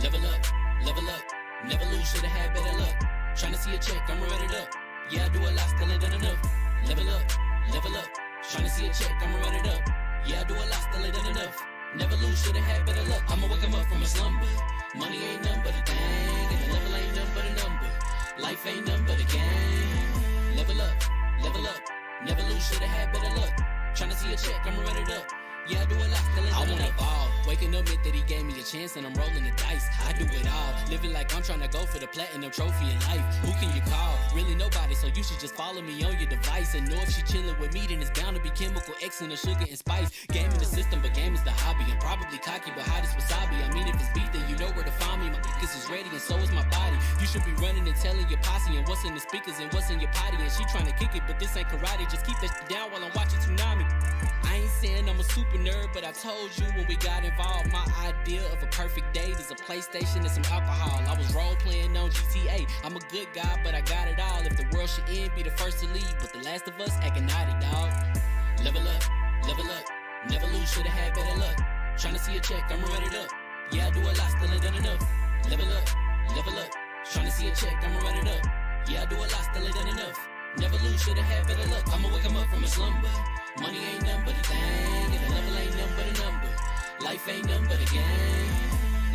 Level up, level up. Never lose, should've had better luck. Tryna see a check, I'ma run it up. Yeah, I do a lot, still ain't done enough. Level up, level up. Tryna see a check, I'ma run it up. Yeah, I do a lot, still ain't done enough. Never lose, should've had better luck. I'ma wake 'em up from a slumber. Money ain't nothing but a thing, and the level ain't nothing but a number. Life ain't nothing but a game. Level up, level up. Never lose, should've had better luck. Tryna see a check, I'ma run it up. Yeah, I do a lot, still ain't done enough. I wanna ball. Waking up meant that he gave me a chance and I'm rolling the dice. I do it all. Living like I'm trying to go for the platinum trophy in life. Who can you call? Really nobody, so you should just follow me on your device. And know if she chilling with me, then it's bound to be chemical X and the sugar and spice. Game in the system, but game is the hobby. I'm probably cocky, but hot as wasabi. I mean, if it's beef, then you know where to find me. My niggas is ready and so is my body. You should be running and telling your posse and what's in the speakers and what's in your potty. And she trying to kick it, but this ain't karate. Just keep that shit down while I'm watching Tsunami. I ain't saying I'm a super nerd, but I told you when we got involved, my idea of a perfect date is a PlayStation and some alcohol. I was role playing on GTA. I'm a good guy, but I got it all. If the world should end, be the first to leave, but the last of us acting naughty, dog. Level up, level up. Never lose, should've had better luck. Tryna see a check, I'ma run it up. Yeah, I do a lot, still ain't done enough. Level up, level up. Tryna see a check, I'ma run it up. Yeah, I do a lot, still ain't done enough. Never lose, should've had better luck. I'ma wake 'em up from a slumber. Money ain't nothing but a thing, and the level ain't nothing but a number. Life ain't nothing but a game.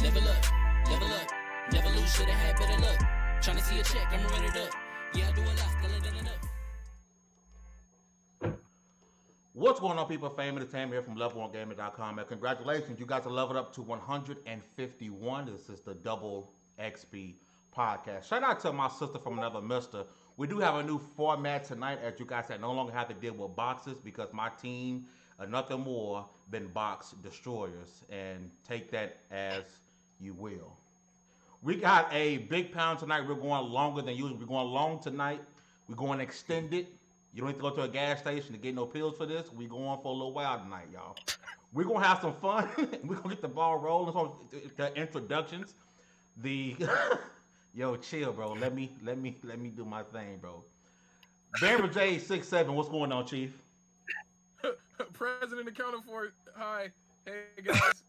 Level up, level up. Never lose, should've had better luck. Tryna see a check, I'ma run it up. Yeah, I do a lot, still ain't done enough. What's going on, people? Fame Entertainment here from level1gaming.com. And congratulations, you guys are leveled up to 151. This is the Double XP podcast. Shout out to my sister from another mister. We do have a new format tonight, as you guys said, no longer have to deal with boxes because my team are nothing more than box destroyers, and take that as you will. We got a big pound tonight. We're going longer than usual. We're going long tonight. We're going extended. You don't have to go to a gas station to get no pills for this. We're going for a little while tonight, y'all. We're going to have some fun. We're going to get the ball rolling. So the introductions. The... Yo, chill, bro. Let me do my thing, bro. Bamber J67, what's going on, Chief? President accounted for. Hi, hey guys.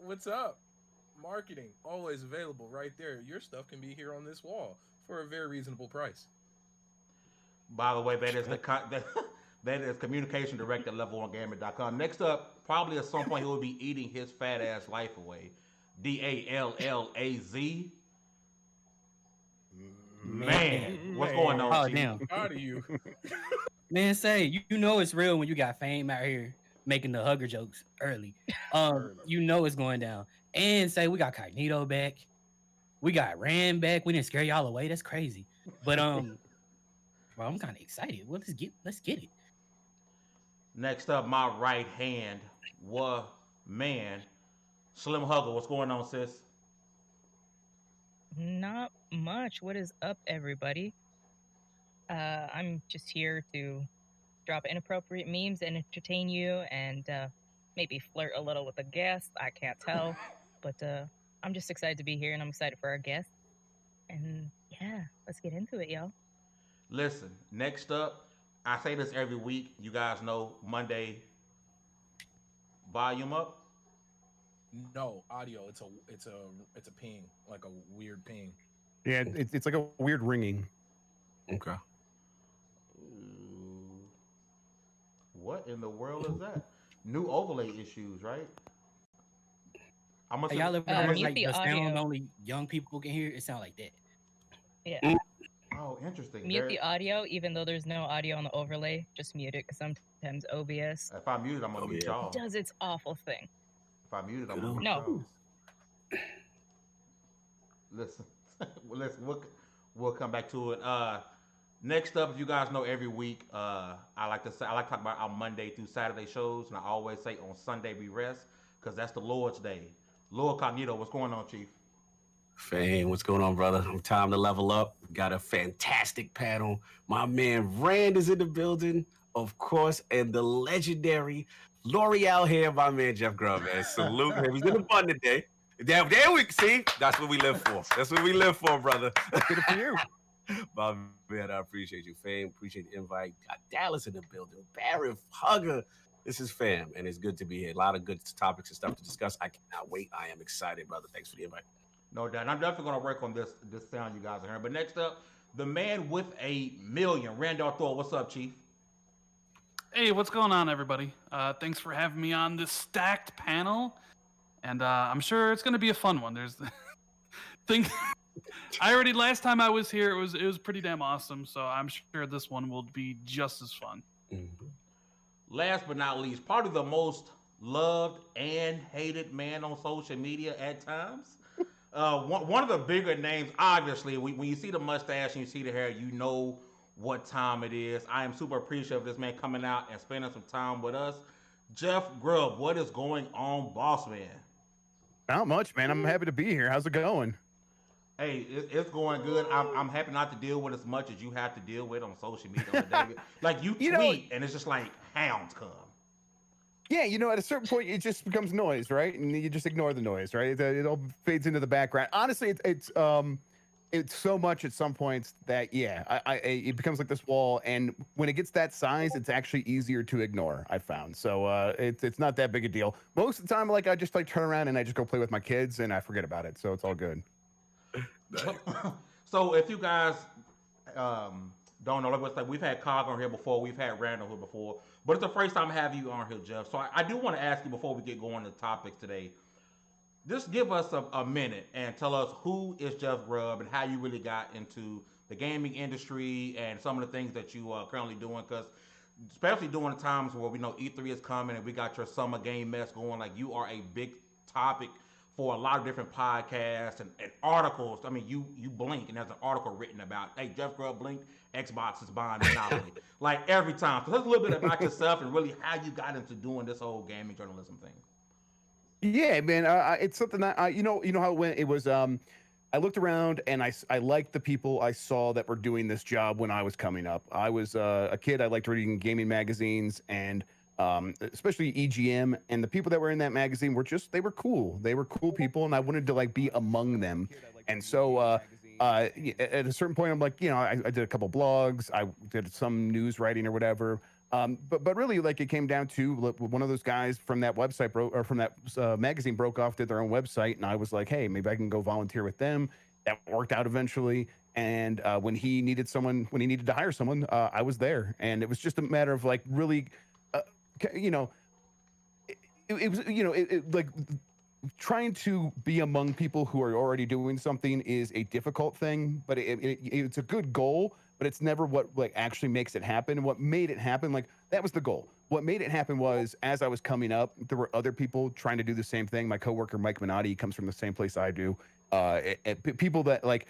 What's up? Marketing always available right there. Your stuff can be here on this wall for a very reasonable price. By the way, that is that is communication director at level1gaming.com. Next up, probably at some point he will be eating his fat ass life away. DALLAZ. Man, what's going on? Oh, Chief? damn. Proud of you. Man, say, you know it's real when you got Fame out here making the hugger jokes early. You know it's going down. And say we got Cognito back. We got Ram back. We didn't scare y'all away. That's crazy. But bro, I'm kind of excited. Well, let's get it. Next up, my right hand, man. Slim Hugger, what's going on, sis? Not much. What is up, everybody? I'm just here to drop inappropriate memes and entertain you and maybe flirt a little with a guest. I can't tell. But I'm just excited to be here and I'm excited for our guest. And yeah, let's get into it, y'all. Listen, next up, I say this every week. You guys know Monday, volume up. No audio. It's a ping, like a weird ping. Yeah, it's like a weird ringing. Okay. What in the world is that? New overlay issues, right? I'm gonna Hey, y'all ever mute like the the sound audio. only young people can hear? It sound like that. Yeah. Oh, interesting. Mute the audio, even though there's no audio on the overlay. Just mute it, because sometimes OBS If I mute it, I'm gonna mute y'all. does its awful thing. If I mute it, I'm gonna mute No. y'all. Listen, we'll come back to it. Next up, as you guys know, every week I like to talk about our Monday through Saturday shows, and I always say on Sunday we rest because that's the Lord's Day. Lord Cognito, what's going on, Chief? Fame, what's going on, brother? Time to level up. Got a fantastic panel. My man Rand is in the building, of course, and the legendary L'Oreal here, my man Jeff Grubb, man. Salute him. He's in the fun today. There we see. That's what we live for. That's what we live for, brother. Good for you. My man, I appreciate you, Fame. Appreciate the invite. Got Dallas in the building. Barrett, Hugger. This is fam, and it's good to be here. A lot of good topics and stuff to discuss. I cannot wait. I am excited, brother. Thanks for the invite. No doubt. And I'm definitely going to work on this sound you guys are hearing. But next up, the man with a million, Randall Thor. What's up, Chief? Hey, what's going on, everybody? Thanks for having me on this stacked panel, and I'm sure it's going to be a fun one. There's thing. Last time I was here, it was pretty damn awesome. So I'm sure this one will be just as fun. Mm-hmm. Last but not least, probably the most loved and hated man on social media at times. One of the bigger names, obviously, when you see the mustache and you see the hair, you know what time it is. I am super appreciative of this man coming out and spending some time with us. Jeff Grubb, what is going on, boss man? Not much, man. I'm happy to be here. How's it going? Hey, it's going good. I'm happy not to deal with as much as you have to deal with on social media on a daily. Like you tweet, and it's just like hounds come. Yeah, at a certain point, it just becomes noise, right? And you just ignore the noise, right? It all fades into the background. Honestly, it's so much at some points that it becomes like this wall, and when it gets that size, it's actually easier to ignore. I found it's not that big a deal. Most of the time, I just turn around and I just go play with my kids, and I forget about it, so it's all good. So if you guys don't know, we've had Cog on here before, we've had Randall here before, but it's the first time I have you on here, Jeff. So I do want to ask you before we get going to topics today, just give us a minute and tell us who is Jeff Grubb and how you really got into the gaming industry and some of the things that you are currently doing, because especially during the times where we know E3 is coming and we got your summer game mess going, like you are a big topic for a lot of different podcasts and articles. I mean, you blink and there's an article written about, hey, Jeff Grubb blinked, Xbox is buying Monopoly. Like every time. So tell us a little bit about yourself and really how you got into doing this whole gaming journalism thing. Yeah, man, it's something that you know how it went. It was I looked around and I liked the people I saw that were doing this job when I was coming up. I was a kid. I liked reading gaming magazines and especially EGM, and the people that were in that magazine were cool. They were cool people, and I wanted to be among them. And so at a certain point, I'm like, I did a couple blogs, I did some news writing or whatever. But really, it came down to one of those guys from that website from that magazine broke off, did their own website, and I was like, hey, maybe I can go volunteer with them. That worked out eventually. And when he needed to hire someone, I was there, and it was just a matter of really. It was trying to be among people who are already doing something is a difficult thing, but it's a good goal, but it's never what actually makes it happen. And what made it happen, that was the goal. What made it happen was, as I was coming up, there were other people trying to do the same thing. My coworker Mike Minotti comes from the same place I do. People that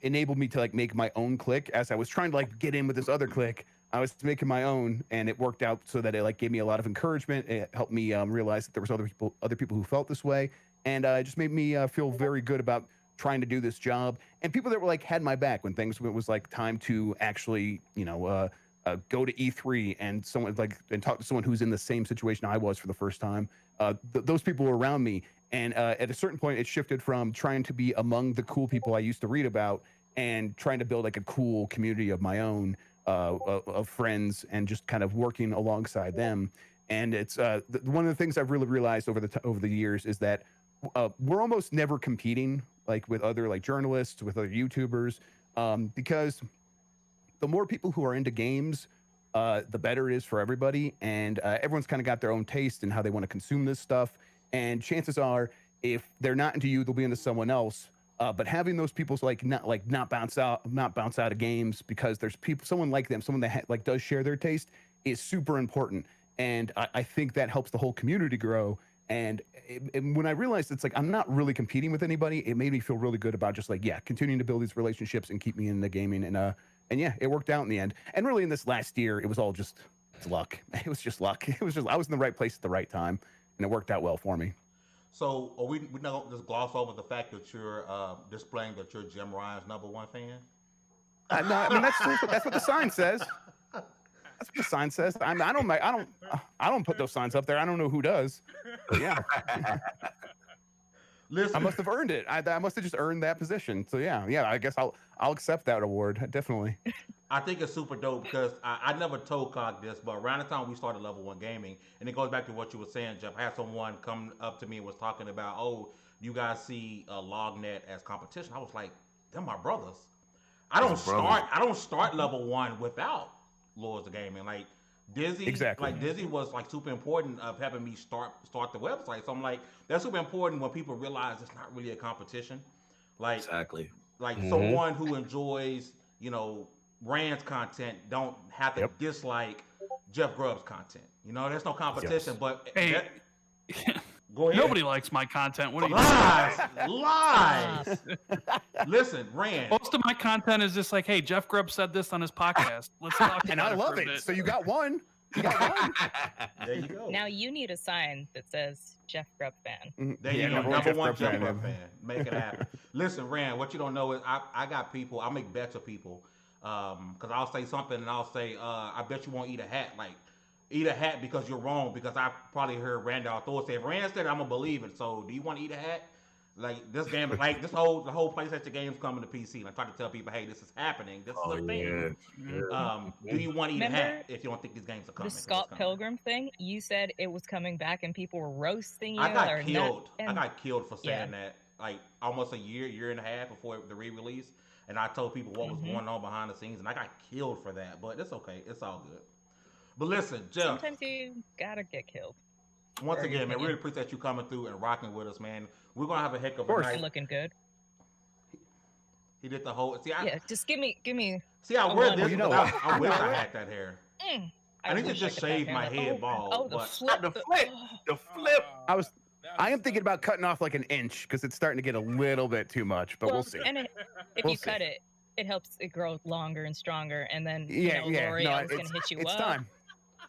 enabled me to make my own clique as I was trying to get in with this other clique. I was making my own, and it worked out so that it gave me a lot of encouragement. It helped me realize that there was other people who felt this way, and it just made me feel very good about trying to do this job. And people that were had my back when things was time to actually go to E3 and someone and talk to someone who's in the same situation I was for the first time. Those people were around me, and at a certain point, it shifted from trying to be among the cool people I used to read about and trying to build a cool community of my own. Of friends and just kind of working alongside them. And it's one of the things I've really realized over the years is that we're almost never competing with other journalists, with other YouTubers, because the more people who are into games, the better it is for everybody. And everyone's kind of got their own taste in how they want to consume this stuff. And chances are, if they're not into you, they'll be into someone else. But having those people not bounce out of games because there's someone like them, someone that does share their taste is super important. And I think that helps the whole community grow. And when I realized it's I'm not really competing with anybody, it made me feel really good about just continuing to build these relationships and keep me in the gaming. And yeah, it worked out in the end. And really in this last year, it was all just luck. It was just luck. I was in the right place at the right time, and it worked out well for me. So are we not just gloss over the fact that you're displaying that you're Jim Ryan's #1 fan? No, I mean that's what the sign says. That's what the sign says. I don't put those signs up there. I don't know who does. But yeah. Listen, I must have earned it. I must have just earned that position. So yeah, I guess I'll accept that award, definitely. I think it's super dope because I never told Cog this, but around the time we started Level One Gaming, and it goes back to what you were saying, Jeff. I had someone come up to me and was talking about, oh, you guys see LogNet as competition. I was like, they're my brothers. I don't start Level One without Lords of Gaming. Like Dizzy, Exactly. like Dizzy was like super important of having me start the website. So I'm like, that's super important when people realize it's not really a competition. Like Exactly. like someone who enjoys, Rand's content don't have to Yep. dislike Jeff Grubb's content. There's no competition. Yes. But Hey, go ahead. nobody likes my content. What are you Lies. Listen, Rand. Most of my content is just like, hey, Jeff Grubb said this on his podcast. Let's talk And about I love for a it. bit. So you got one. You got one. There you go. Now you need a sign that says Jeff Grubb fan. There you go. number Number one Jeff Jeff Grubb Grubb fan. Make it happen. Listen, Rand, what you don't know is I got people, I make bets with people. Because I'll say something and I'll say, I bet you won't eat a hat. Like, eat a hat because you're wrong. Because I probably heard Randall Thor say, if Rand said it, I'm going to believe it. So, do you want to eat a hat? Like, this game, like, the whole PlayStation game's coming to PC. And I try to tell people, hey, this is happening. This is a thing. Do you want to eat a hat if you don't think these games are coming? The Scott Pilgrim thing, you said it was coming back and people were roasting you. I got or killed. Not, I got killed for saying Yeah. that, like, almost a year and a half before the re-release. And I told people what was going on behind the scenes, and I got killed for that. But it's okay. It's all good. But listen, Jeff. Sometimes you gotta get killed. Once Or again, man, opinion. really appreciate you coming through and rocking with us, man. We're gonna have a heck of a course. night. And looking good. He did the whole. See, Yeah, just give me. See, I a wear one. this. You know because what? I wish I had that hair. I need to wish just could have shave hair my like- head bald. Oh, the but flip. The flip. The flip. I am thinking about cutting off like an inch because it's starting to get a little bit too much, but we'll see. And if We'll you see. cut it, it helps it grow longer and stronger, and then Yeah, yeah. No, L'Oreal's gonna it's, hit you it's up. time.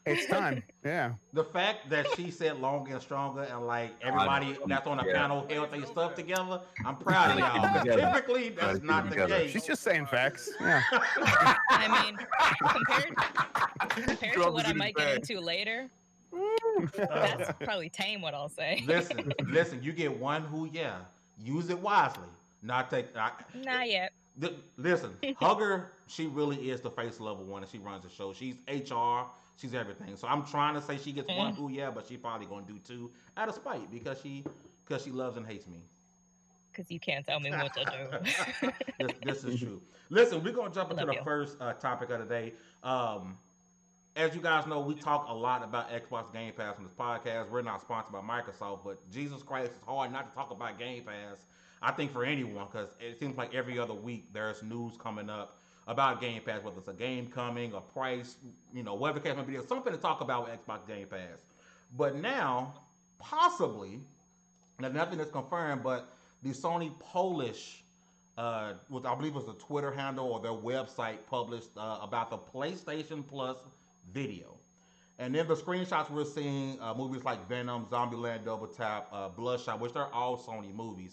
It's time. Yeah. the fact that she said longer and stronger, and like everybody that's on the panel held their stuff together, I'm proud of y'all. 'Cause typically, that's not the case. She's just saying facts. Yeah. I mean, compared to Drop what it I in might his get bag. into later, that's probably tame. What I'll say. Listen. You get one who, use it wisely. Not take. Not yet. Listen, Hugger, she really is the face of Level One, and she runs the show. She's HR, she's everything. So I'm trying to say she gets one who, but she's probably gonna do two out of spite because she loves and hates me. Because you can't tell me what to do. This is true. Listen, we're gonna jump into Love the you. first topic of the day. As you guys know, we talk a lot about Xbox Game Pass on this podcast. We're not sponsored by Microsoft, but Jesus Christ, it's hard not to talk about Game Pass. I think for anyone, because it seems like every other week there's news coming up about Game Pass, whether it's a game coming, a price, whatever the case may be. There's something to talk about with Xbox Game Pass. But now, possibly, now nothing is confirmed, but the Sony Polish, which I believe was a Twitter handle or their website, published about the PlayStation Plus video. And then the screenshots we're seeing, movies like Venom, Zombieland, Double Tap, Bloodshot, which are all Sony movies.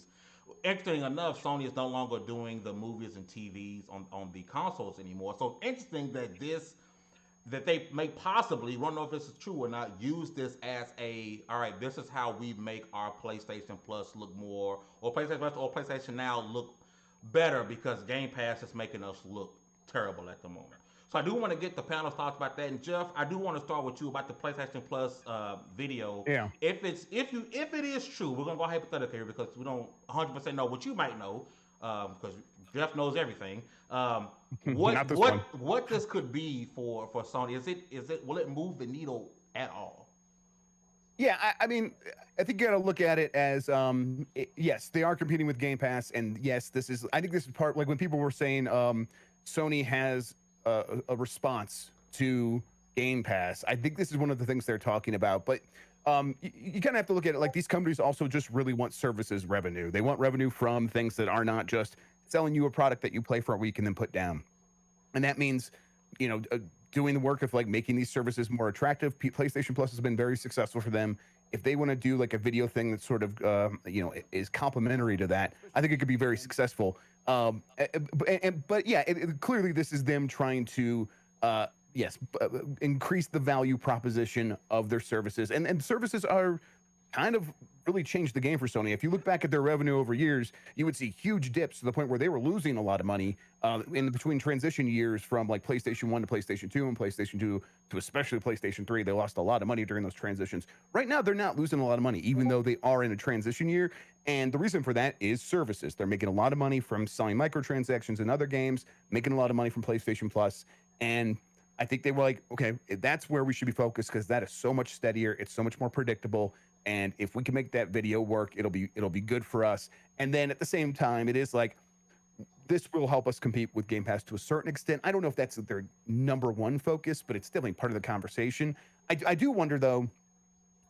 Interesting enough, Sony is no longer doing the movies and TVs on the consoles anymore. So interesting that they may possibly, we don't know if this is true or not, use this as all right, this is how we make our PlayStation Plus look more, or PlayStation Plus or PlayStation Now look better because Game Pass is making us look terrible at the moment. So I do want to get the panel's thoughts about that. And Jeff, I do want to start with you about the PlayStation Plus video. Yeah. If it is true, we're gonna go hypothetical here because we don't 100% know what you might know, because Jeff knows everything. Not this one. What this could be for Sony? Will it move the needle at all? Yeah, I mean, I think you got to look at it as, yes, they are competing with Game Pass, and yes, I think this is part, like when people were saying Sony has a response to Game Pass. I think this is one of the things they're talking about, but you kind of have to look at it like these companies also just really want services revenue. They want revenue from things that are not just selling you a product that you play for a week and then put down. And that means, doing the work of like making these services more attractive. PlayStation Plus has been very successful for them. If they want to do like a video thing that sort of, is complementary to that, I think it could be very successful. But yeah, clearly this is them trying to, increase the value proposition of their services. And services are kind of really changed the game for Sony. If you look back at their revenue over years, you would see huge dips to the point where they were losing a lot of money in between transition years from like PlayStation 1 to PlayStation 2 and PlayStation 2 to especially PlayStation 3. They lost a lot of money during those transitions. Right now, they're not losing a lot of money, even though they are in a transition year. And the reason for that is services. They're making a lot of money from selling microtransactions in other games, making a lot of money from PlayStation Plus. And I think they were like, okay, that's where we should be focused because that is so much steadier. It's so much more predictable. And if we can make that video work, it'll be good for us. And then at the same time, it is like, this will help us compete with Game Pass to a certain extent. I don't know if that's their number one focus, but it's definitely part of the conversation. I do wonder, though,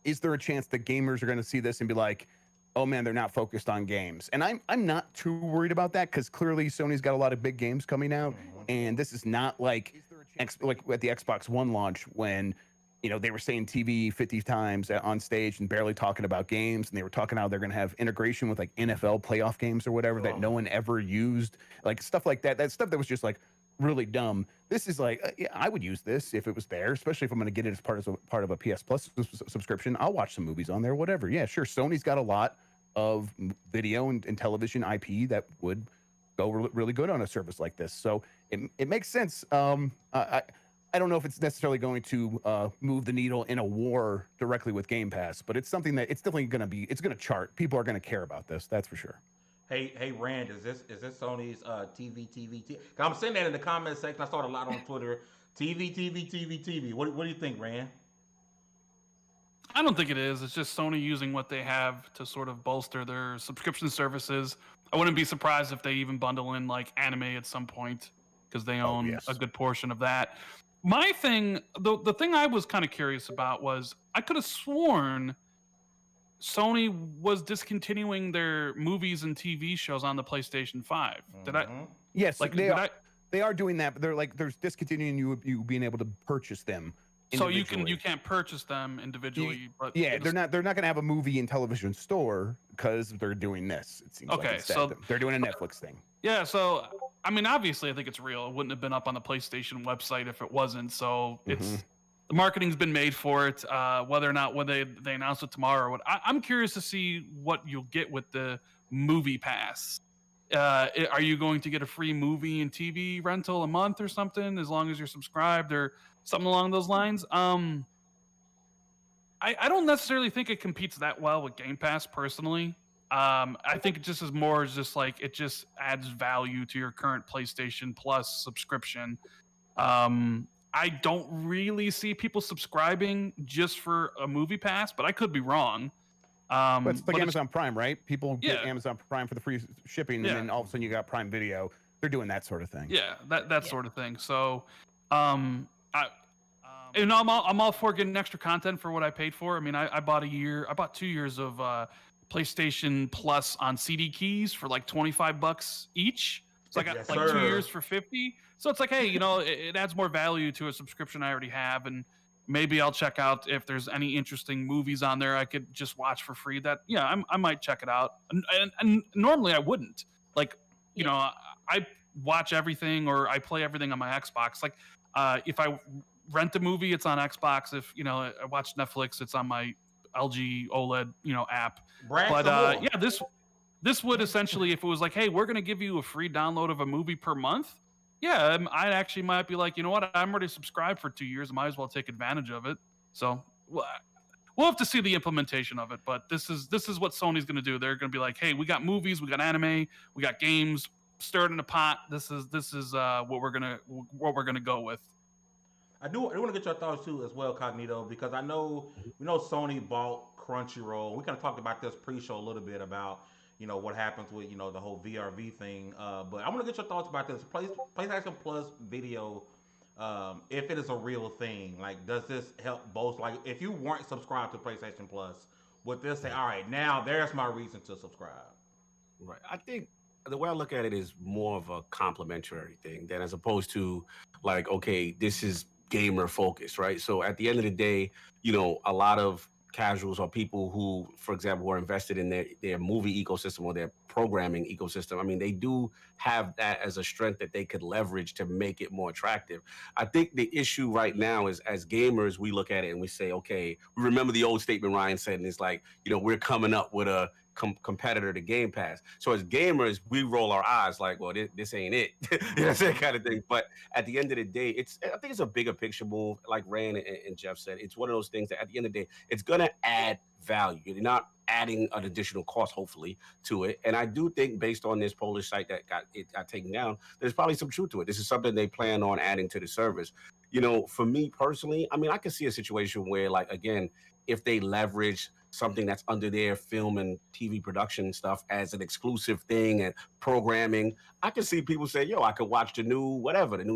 is there a chance that gamers are going to see this and be like, oh, man, they're not focused on games? And I'm not too worried about that because clearly Sony's got a lot of big games coming out. And this is not like at the Xbox One launch when they were saying TV 50 times on stage and barely talking about games. And they were talking how they're going to have integration with like NFL playoff games or whatever that no one ever used, like stuff like that. That stuff that was just like really dumb. This is like, yeah, I would use this if it was there, especially if I'm going to get it as part of a PS Plus subscription. I'll watch some movies on there, whatever. Yeah, sure. Sony's got a lot of video and television IP that would go really good on a service like this. So it makes sense. I don't know if it's necessarily going to move the needle in a war directly with Game Pass, but it's something that it's definitely going to it's going to chart. People are going to care about this. That's for sure. Hey, Rand, is this Sony's TV? I'm seeing that in the comment section. I saw it a lot on Twitter. TV. What do you think, Rand? I don't think it is. It's just Sony using what they have to sort of bolster their subscription services. I wouldn't be surprised if they even bundle in like anime at some point because they own a good portion of that. My thing, the thing I was kind of curious about was I could have sworn Sony was discontinuing their movies and TV shows on the PlayStation 5. Did I? Yes, like they are doing that, but they're discontinuing you being able to purchase them. So you can't purchase them individually, but they're not going to have a movie and television store because they're doing this. It seems like so they're doing a Netflix thing. Yeah, so I mean, obviously, I think it's real. It wouldn't have been up on the PlayStation website if it wasn't. So it's the marketing's been made for it. Whether or not they announce it tomorrow or what, I'm curious to see what you'll get with the movie pass. Are you going to get a free movie and TV rental a month or something as long as you're subscribed or something along those lines? I don't necessarily think it competes that well with Game Pass personally. I think it just is more just like it just adds value to your current PlayStation Plus subscription. I don't really see people subscribing just for a movie pass, but I could be wrong. But it's like Amazon Prime, right? People get Amazon Prime for the free shipping, and then all of a sudden you got Prime Video. They're doing that sort of thing. Yeah, that sort of thing. So, I'm all for getting extra content for what I paid for. I mean, I bought 2 years of PlayStation Plus on CD keys for like $25 each. So I got 2 years for $50. So it's like, hey, it adds more value to a subscription I already have, and maybe I'll check out if there's any interesting movies on there I could just watch for free. I might check it out. And normally I wouldn't. Like, I watch everything or I play everything on my Xbox. Like, if I rent a movie, it's on Xbox. If I watch Netflix, it's on my LG OLED app. But this would essentially, if it was like, hey, we're gonna give you a free download of a movie per month, I actually might be like, you know what, I'm already subscribed for 2 years, might as well take advantage of it. So we'll have to see the implementation of it, but this is what Sony's gonna do. They're gonna be like, hey, we got movies, we got anime, we got games, stir it in a pot. This is what we're gonna go with. I do want to get your thoughts too as well, Cognito, because we know Sony bought Crunchyroll. We kind of talked about this pre-show a little bit about what happens with the whole VRV thing. But I want to get your thoughts about this PlayStation Plus video. If it is a real thing, like, does this help both? Like, if you weren't subscribed to PlayStation Plus, would this say, all right, now there's my reason to subscribe? Right. I think the way I look at it is more of a complimentary thing than as opposed to like, okay, this is gamer focused, right? So at the end of the day, a lot of casuals or people who, for example, are invested in their movie ecosystem or their programming ecosystem. I mean, they do have that as a strength that they could leverage to make it more attractive. I think the issue right now is, as gamers, we look at it and we say, okay, we remember the old statement Ryan said, and it's like, we're coming up with a competitor to Game Pass. So as gamers, we roll our eyes like, well, this ain't it. That kind of thing. But at the end of the day, I think it's a bigger picture move. Like Rand and Jeff said, it's one of those things that at the end of the day, it's going to add value. You're not adding an additional cost, hopefully, to it. And I do think, based on this Polish site that got taken down, there's probably some truth to it. This is something they plan on adding to the service. For me personally, I mean, I could see a situation where, like, again, if they leverage something that's under their film and TV production stuff as an exclusive thing and programming, I could see people say, yo, I could watch the new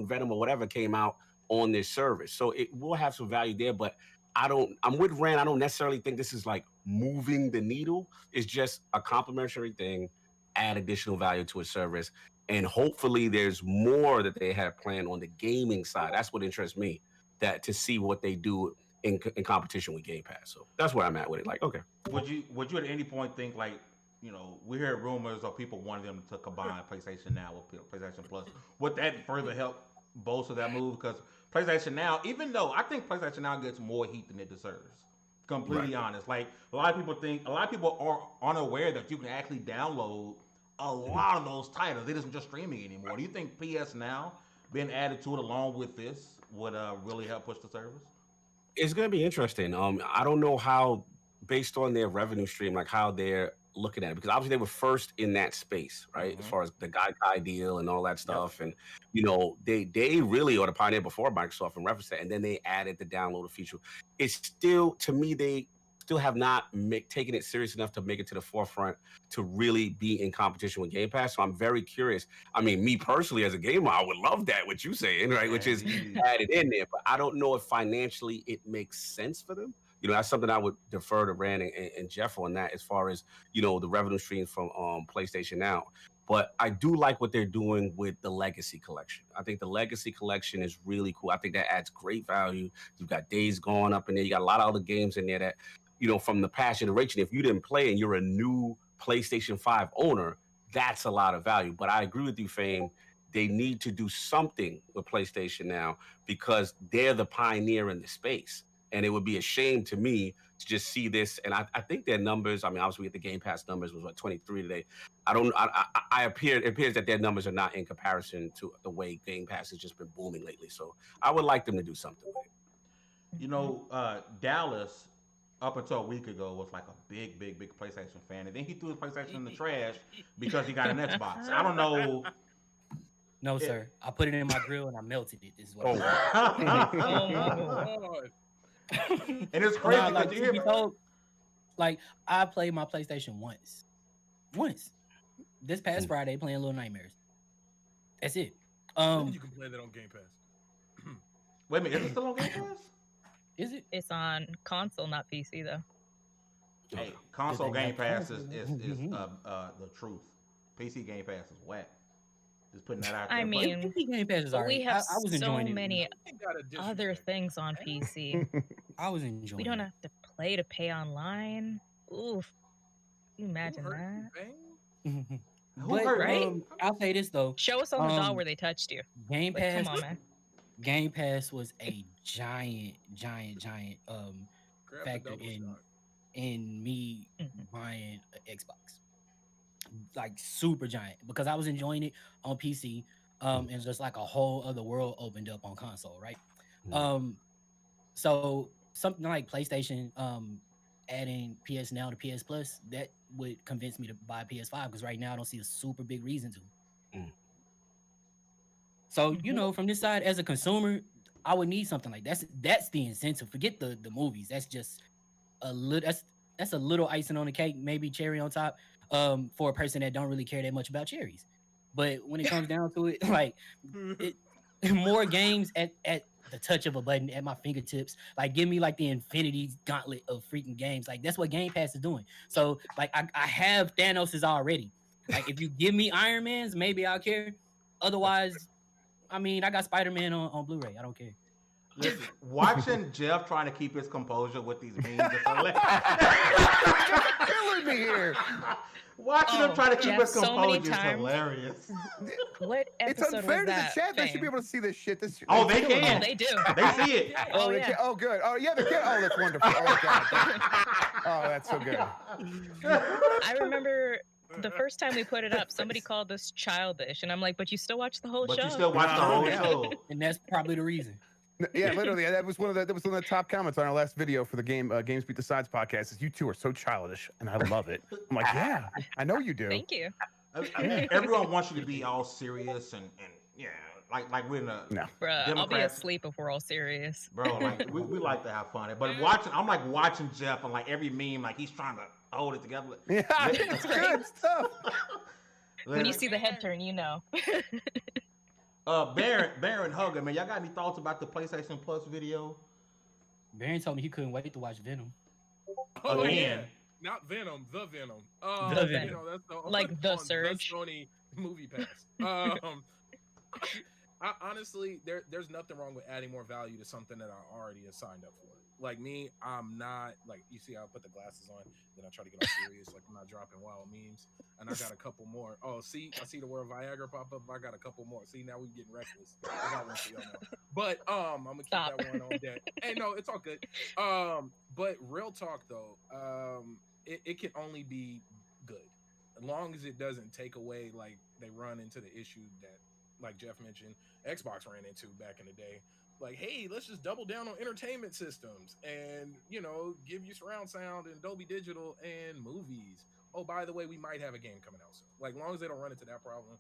Venom or whatever came out on this service. So it will have some value there, but I'm with Rand. I don't necessarily think this is like moving the needle. It's just a complimentary thing, add additional value to a service. And hopefully there's more that they have planned on the gaming side. That's what interests me, that to see what they do in competition with Game Pass. So that's where I'm at with it. Like, okay. Would you at any point think, like, we heard rumors of people wanting them to combine PlayStation Now with PlayStation Plus? Would that further help bolster that move? Because PlayStation Now, even though I think PlayStation Now gets more heat than it deserves, completely honest. Like, a lot of people are unaware that you can actually download a lot of those titles. It isn't just streaming anymore. Do you think PS Now being added to it along with this would really help push the service? It's going to be interesting. I don't know how, based on their revenue stream, like how they're looking at it, because obviously they were first in that space, right? Mm-hmm. As far as the Gaikai deal and all that stuff. Yep. And, they really are the pioneer before Microsoft and reference that. And then they added the download feature. It's still, to me, they still have not taken it serious enough to make it to the forefront to really be in competition with Game Pass. So I'm very curious. I mean, me personally as a gamer, I would love that, what you're saying, right? Which is added in there. But I don't know if financially it makes sense for them. That's something I would defer to Rand and Jeff on that, as far as, the revenue streams from PlayStation Now. But I do like what they're doing with the Legacy Collection. I think the Legacy Collection is really cool. I think that adds great value. You've got Days Gone up in there. You got a lot of other games in there that, from the past generation, if you didn't play and you're a new PlayStation 5 owner, that's a lot of value. But I agree with you, Fame. They need to do something with PlayStation Now because they're the pioneer in the space. And it would be a shame to me to just see this. And I think their numbers, I mean, obviously the Game Pass numbers was 23 today. It appears that their numbers are not in comparison to the way Game Pass has just been booming lately. So I would like them to do something with it. Dallas, up until a week ago, was like a big PlayStation fan. And then he threw his PlayStation in the trash because he got an Xbox. I don't know. No, sir. I put it in my grill and I melted it. This is what oh my God. And it's crazy because you hear like I played my PlayStation once this past Friday playing Little Nightmares. That's it. You can play that on Game Pass. Wait a minute, is it still on Game Pass? Is it? It's on console, not PC though. Hey, console Game Pass is the truth. PC Game Pass is whack. Just putting that out there. I mean, Game Pass is we have I was so enjoying many other things on PC. I was enjoying. We don't have to play to pay online. Oof! Can you imagine that? But right? I'll say this though. Show us on the doll where they touched you. Game Pass. Come on, man. Game Pass was a giant factor in me buying an Xbox. Like super giant, because I was enjoying it on PC. And just like a whole other world opened up on console, right? So something like PlayStation adding PS Now to PS Plus, that would convince me to buy PS5, because right now I don't see a super big reason to. So, from this side as a consumer, I would need something like that. That's the incentive. Forget the movies. That's just a little that's a little icing on the cake, maybe cherry on top, for a person that don't really care that much about cherries. But when it comes down to it, like more games at the touch of a button at my fingertips. Like, give me like the infinity gauntlet of freaking games. Like, that's what Game Pass is doing. So like I have Thanos's already. Like, if you give me Iron Man's, maybe I'll care. Otherwise, I mean, I got Spider-Man on Blu-ray. I don't care. Listen, watching Jeff trying to keep his composure with these memes is hilarious. Killing me here. Watching him try to keep Jeff, his so many composure is times. hilarious. What It's episode unfair was to the that? chat. They should be Fame? able to see this shit. Oh, they killing can. Oh, they do. They see it. Oh, they yeah. can. Oh, good. Oh, yeah, they can. Oh, that's wonderful. Oh, God. Oh, that's so good. I remember the first time we put it up, somebody called us childish, and I'm like, but you still watch the whole But show. you still watch the whole show. And that's probably the reason. Yeah, literally. That was one of the top comments on our last video for the Games Beat the Sides podcast. Is you two are so childish, and I love it. I'm like, yeah, I know you do. Thank you. I mean, everyone wants you to be all serious and yeah, like we're in a No. Bruh, I'll be Democrats- asleep if we're all serious. bro. Like we like to have fun. But I'm like watching Jeff and like every meme, like he's trying to hold it together. Yeah, it's good stuff. When you see the head turn, you know. Baron Hugger, man, y'all got any thoughts about the PlayStation Plus video? Baron told me he couldn't wait to watch Venom. Oh Again. yeah, not Venom, the Venom. The Venom. You know, that's the, Like the on Surge. The Sony movie pass. Honestly, there's nothing wrong with adding more value to something that I already have signed up for. Like me, I'm not like you see. I put the glasses on, then I try to get all serious. Like I'm not dropping wild memes, and I got a couple more. Oh, see, I see the word Viagra pop up. I got a couple more. See, now we getting reckless. I got one for y'all now. But I'm gonna keep Stop. that one on deck. Hey, no, it's all good. But real talk though, it can only be good as long as it doesn't take away like they run into the issue that like Jeff mentioned Xbox ran into back in the day. Like, hey, let's just double down on entertainment systems and, you know, give you surround sound and Dolby Digital and movies. Oh, by the way, we might have a game coming out soon. Like, as long as they don't run into that problem,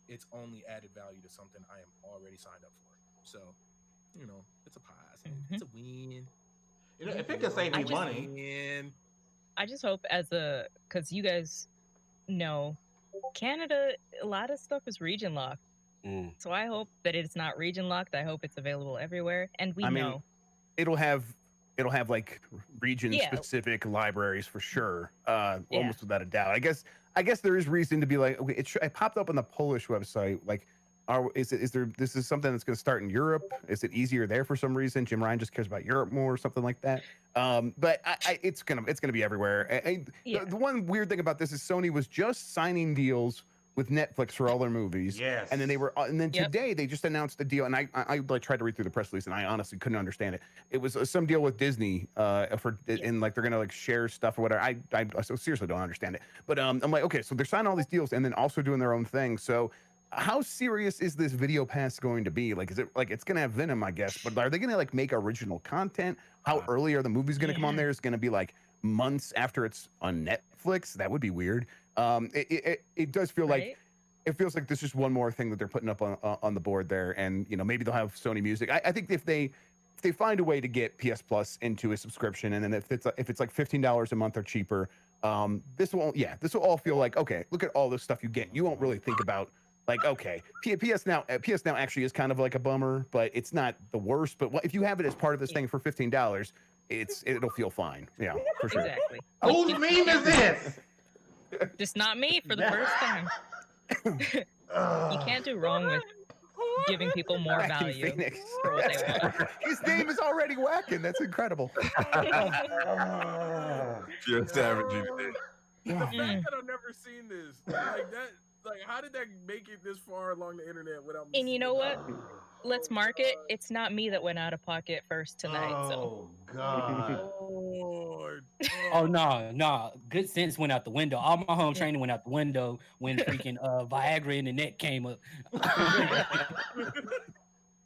it's only added value to something I am already signed up for. So, you know, it's a pass. It's a win. You know, if it can save me money. Win. I just hope because you guys know, Canada, a lot of stuff is region locked. So I hope that it's not region locked. I hope it's available everywhere. And we know it'll have like region specific libraries for sure. Almost without a doubt. I guess there is reason to be like, okay, it popped up on the Polish website. Like, this is something that's going to start in Europe? Is it easier there for some reason? Jim Ryan just cares about Europe more or something like that. But it's gonna be everywhere. The one weird thing about this is Sony was just signing deals with Netflix for all their movies. Yes. And then today they just announced a deal, and I like tried to read through the press release, and I honestly couldn't understand it. It was some deal with Disney and like they're gonna like share stuff or whatever. I so seriously don't understand it. But I'm like, okay, so they're signing all these deals and then also doing their own thing. So how serious is this video pass going to be? Like, is it like it's gonna have Venom, I guess, but are they gonna like make original content? How early are the movies gonna come on there? Is it gonna be like months after it's on Netflix? That would be weird. It does feel like it feels like this is one more thing that they're putting up on the board there, and you know maybe they'll have Sony Music. I think if they find a way to get PS Plus into a subscription, and then if it's like $15 a month or cheaper, this will all feel like, okay, look at all this stuff you get. You won't really think about like, okay, PS Now actually is kind of like a bummer, but it's not the worst. But if you have it as part of this thing for $15, it'll feel fine. Yeah, for sure. Exactly. Whose meme is this? Just not me for the first time. You can't do wrong with giving people more Whacking value Phoenix. for what they want. His name is already whacking. That's incredible. Pure savagery. The fact that I've never seen this, like that, like how did that make it this far along the internet without me? And you know what? Let's mark it. It's not me that went out of pocket first tonight. Oh God. Lord. Oh no. Good sense went out the window. All my home training went out the window when freaking Viagra in the net came up.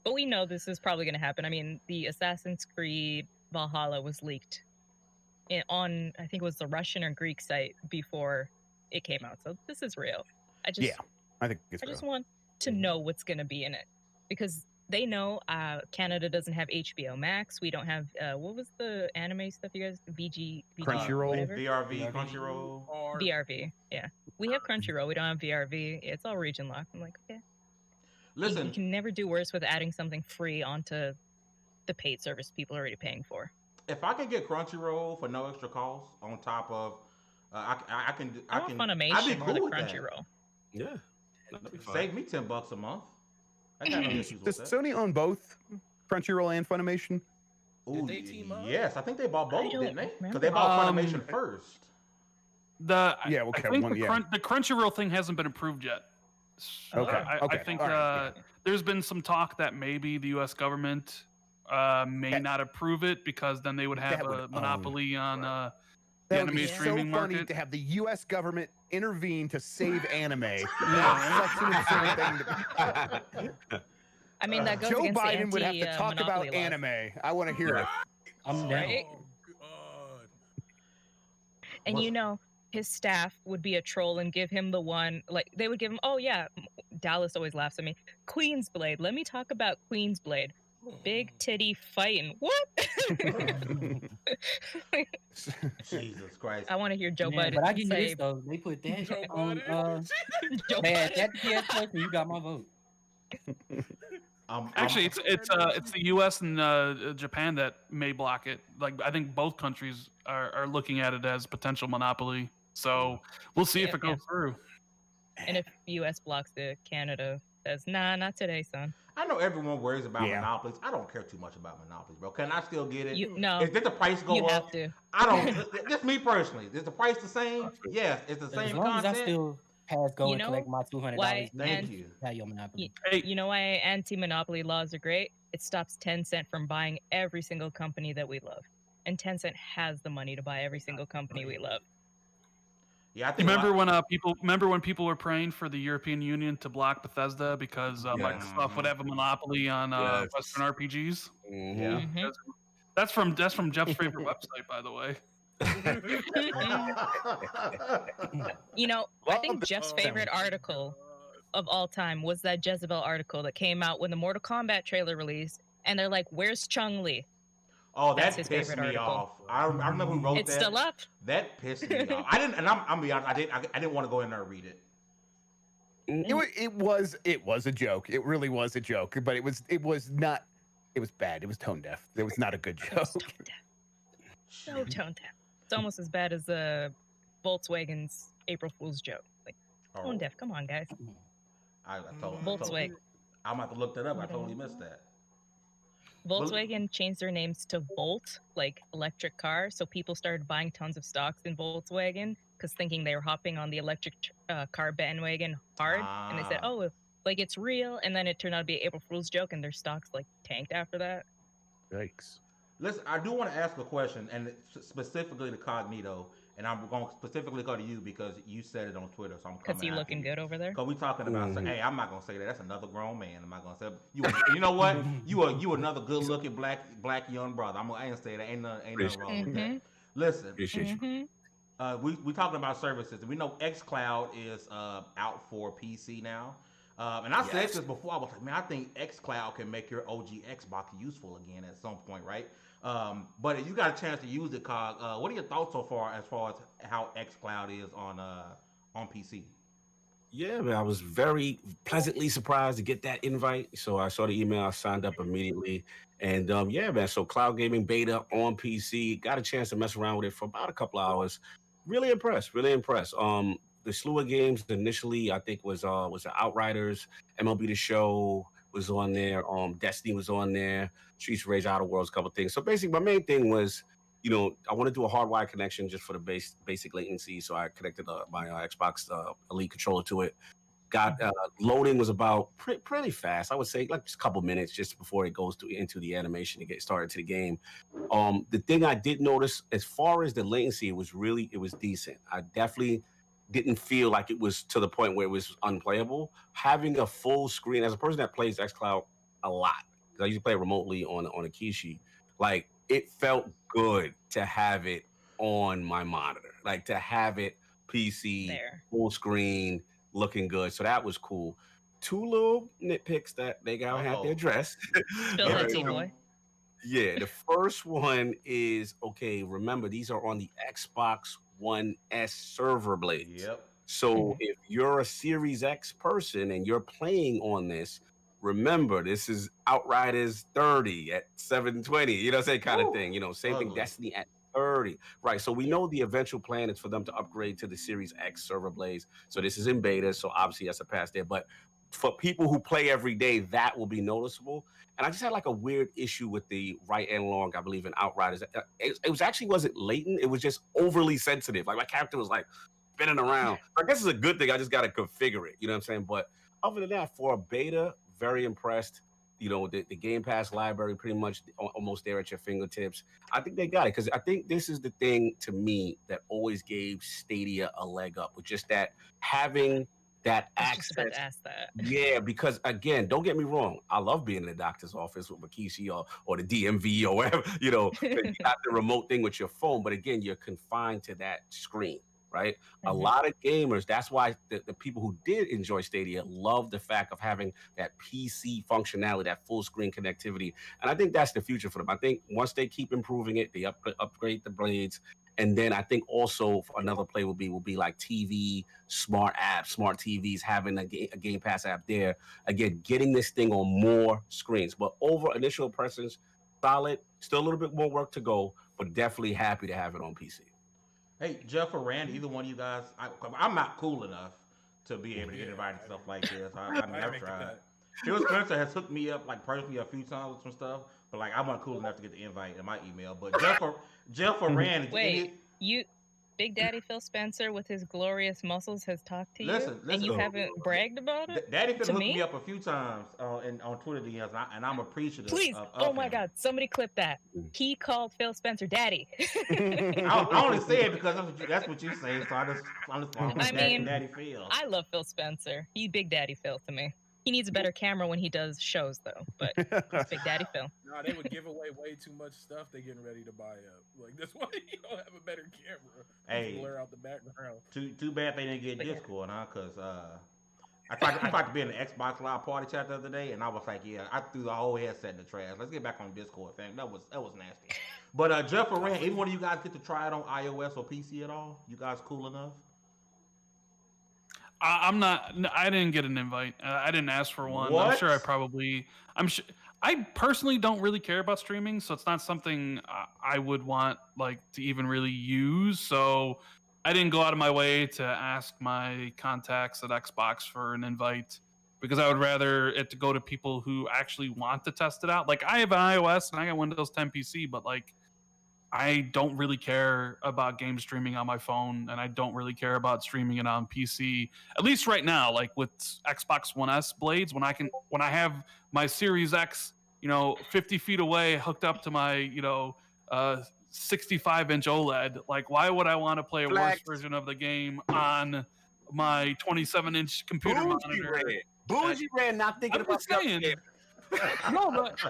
But we know this is probably going to happen. I mean, the Assassin's Creed Valhalla was leaked on, I think it was the Russian or Greek site before it came out. So this is real. I think it's real. Just want to know what's going to be in it because they know Canada doesn't have HBO Max. We don't have what was the anime stuff you guys Crunchyroll, whatever? VRV, Crunchyroll. VRV. Yeah, we have Crunchyroll. We don't have VRV. It's all region locked. I'm like, okay. Listen, you can never do worse with adding something free onto the paid service people are already paying for. if I can get Crunchyroll for no extra cost on top of, I can. I'd be Funimation cool or the with that. Crunchyroll. Yeah. That'd be fine. Save me $10 a month. I got no issues with Does that. Sony own both Crunchyroll and Funimation? Ooh, they team up? yes, I think they bought both, don't didn't they? Because remember. they bought Funimation first. The Yeah, okay, I think one, the, yeah. the Crunchyroll thing hasn't been approved yet. So Okay, I okay, think all right, there's been some talk that maybe the U.S. government may not approve it because then they would have That would a monopoly on the That would anime be streaming so funny market. to have the U.S. government intervene to save anime. Yeah, Such an absurd thing to I mean, that goes Joe against Biden the would have to talk about anti-monopoly laws. anime. I want to hear it. I'm down. Right? Oh, God. And What's- you know, his staff would be a troll and give him the one, like, they would give him, oh, yeah, Dallas always laughs at me. Queen's Blade. Let me talk about Queen's Blade. Big titty fighting. What? Jesus Christ. I want to hear Joe Man, Biden but I give you say, this though. They put that Joe on. Biden. Joe They had Biden. that PS Plus, and you got my vote. actually, it's the U.S. and Japan that may block it. Like I think both countries are looking at it as potential monopoly. So we'll see if Yeah, it goes through. And if U.S. blocks it, Canada says, nah, not today, son. I know everyone worries about Yeah. monopolies. I don't care too much about monopolies, bro. Can I still get it? No, Did the price go you up? have to. I don't. Just me personally. Is the price the same? Yes. It's the As same long as I content. still pass go You and know collect my $200, why- Thank and- you. have your monopoly. Hey, You know why anti-monopoly laws are great? It stops Tencent from buying every single company that we love. And Tencent has the money to buy every single company we love. Yeah, I you think. remember when people were praying for the European Union to block Bethesda because Microsoft would have a monopoly on Yes. Western RPGs? Yeah. Mhm. That's from Jeff's favorite website, by the way. You know, I think Love Jeff's Oh, favorite my article God. of all time was that Jezebel article that came out when the Mortal Kombat trailer released. And they're like, where's Chung-Li? Oh, That's that his pissed favorite me article. off. I remember who wrote It's that. still up. That pissed me off. I didn't, and I'm gonna be honest. I didn't want to go in there and read it. It was a joke. It really was a joke, but it was not. It was bad. It was tone deaf. It was not a good It was joke. tone deaf. So tone deaf. It's almost as bad as Volkswagen's April Fool's joke. Like, tone deaf. Come on, guys. I told. Volkswagen. I'm about to look that up. I totally missed that. Volkswagen changed their names to Volt, like electric car. So people started buying tons of stocks in Volkswagen because thinking they were hopping on the electric car bandwagon hard. And they said, Ah. oh, like it's real. And then it turned out to be an April Fool's joke and their stocks like tanked after that. Yikes. Listen, I do want to ask a question, and it's specifically to Cognito, and I'm going to specifically go to you because you said it on Twitter, so I'm coming. Because you looking good over there. Because we talking about, hey, I'm not gonna say that. That's another grown man. I'm not gonna say you. You know what? You another good looking black young brother. I ain't say that. Ain't nothing wrong with that. Listen, Appreciate you. we talking about services, and we know Xcloud is out for PC now. And I said this before. I was like, man, I think Xcloud can make your OG Xbox useful again at some point, right? But if you got a chance to use it, Cog, what are your thoughts so far as how Xcloud is on PC? Yeah, man, I was very pleasantly surprised to get that invite. So I saw the email, I signed up immediately. And yeah, man, so cloud gaming beta on PC, got a chance to mess around with it for about a couple hours. Really impressed, really impressed. The slew of games initially, I think was the Outriders, MLB The Show was on there, Destiny was on there, Streets of Rage, Outer Worlds, a couple things. So basically, my main thing was, I want to do a hardwired connection just for the basic latency. So I connected my Xbox Elite controller to it. Got loading was about pretty fast. I would say like just a couple minutes just before it goes into the animation to get started to the game. The thing I did notice as far as the latency, it was decent. I definitely didn't feel like it was to the point where it was unplayable. Having a full screen, as a person that plays xCloud a lot, because I used to play it remotely on a Kishi, like it felt good to have it on my monitor, like to have it PC, There. full screen, looking good. So that was cool. Two little nitpicks that they gotta have to address. Spill that tea, boy. Yeah, the first one is, okay, remember, these are on the Xbox One S server blades. Yep. So if you're a Series X person and you're playing on this, remember, this is Outriders 30 at 720, you know what I'm saying, kind of thing. Same thing, ugly. Destiny at 30. Right, so we know the eventual plan is for them to upgrade to the Series X server blades. So this is in beta, so obviously that's a pass there. But for people who play every day, that will be noticeable. And I just had like a weird issue with the right analog, I believe, in Outriders. It was actually wasn't latent. It was just overly sensitive. Like my character was like spinning around. I guess it's a good thing. I just got to configure it. You know what I'm saying? But other than that, for a beta, very impressed. You know, the Game Pass library pretty much almost there at your fingertips. I think they got it because I think this is the thing to me that always gave Stadia a leg up, with just that having that I was just about access. to ask that. Yeah, because again, don't get me wrong. I love being in the doctor's office with Makishi or the DMV or whatever, you know, you got the remote thing with your phone. But again, you're confined to that screen, right? A lot of gamers, that's why the people who did enjoy Stadia love the fact of having that PC functionality, that full screen connectivity. And I think that's the future for them. I think once they keep improving it, they upgrade the blades. And then I think also another play will be like TV, smart apps, smart TVs, having a Game Pass app there. Again, getting this thing on more screens. But over initial impressions, solid. Still a little bit more work to go, but definitely happy to have it on PC. Hey, Jeff or Randy, either one of you guys, I'm not cool enough to be able to get invited to stuff like this. I've never tried. Phil Spencer has hooked me up like personally a few times with some stuff, but like I'm not cool enough to get the invite in my email. But Jeff or Randy, wait, Big Daddy Phil Spencer with his glorious muscles has talked to you, and you haven't bragged about it. Daddy Phil hooked me up a few times on Twitter DMs, and I'm appreciative. Please, oh my God, somebody clip that. He called Phil Spencer Daddy. I only say it because that's what you say. So I'm just Daddy Phil. I love Phil Spencer. He's Big Daddy Phil to me. He needs a better camera when he does shows, though. But it's Big Daddy Phil. No, they would give away way too much stuff. They're getting ready to buy up. Like that's why you don't have a better camera. Hey, blur out the background. Too bad they didn't get Discord, huh? Because I tried to be in the Xbox Live party chat the other day, and I was like, yeah, I threw the whole headset in the trash. Let's get back on Discord, fam. That was nasty. But Jeff or Rand, either one of you guys get to try it on iOS or PC at all? You guys cool enough? I'm not. I didn't get an invite. I didn't ask for one. What? I'm sure. I personally don't really care about streaming, so it's not something I would want like to even really use. So I didn't go out of my way to ask my contacts at Xbox for an invite because I would rather it to go to people who actually want to test it out. Like I have an iOS and I got Windows 10 PC, but like I don't really care about game streaming on my phone, and I don't really care about streaming it on PC. At least right now, like with Xbox One S blades, when I have my Series X, 50 feet away, hooked up to my, 65-inch OLED, like why would I want to play a worse version of the game on my 27-inch computer monitor? Bougie Red, not thinking about saying. No, but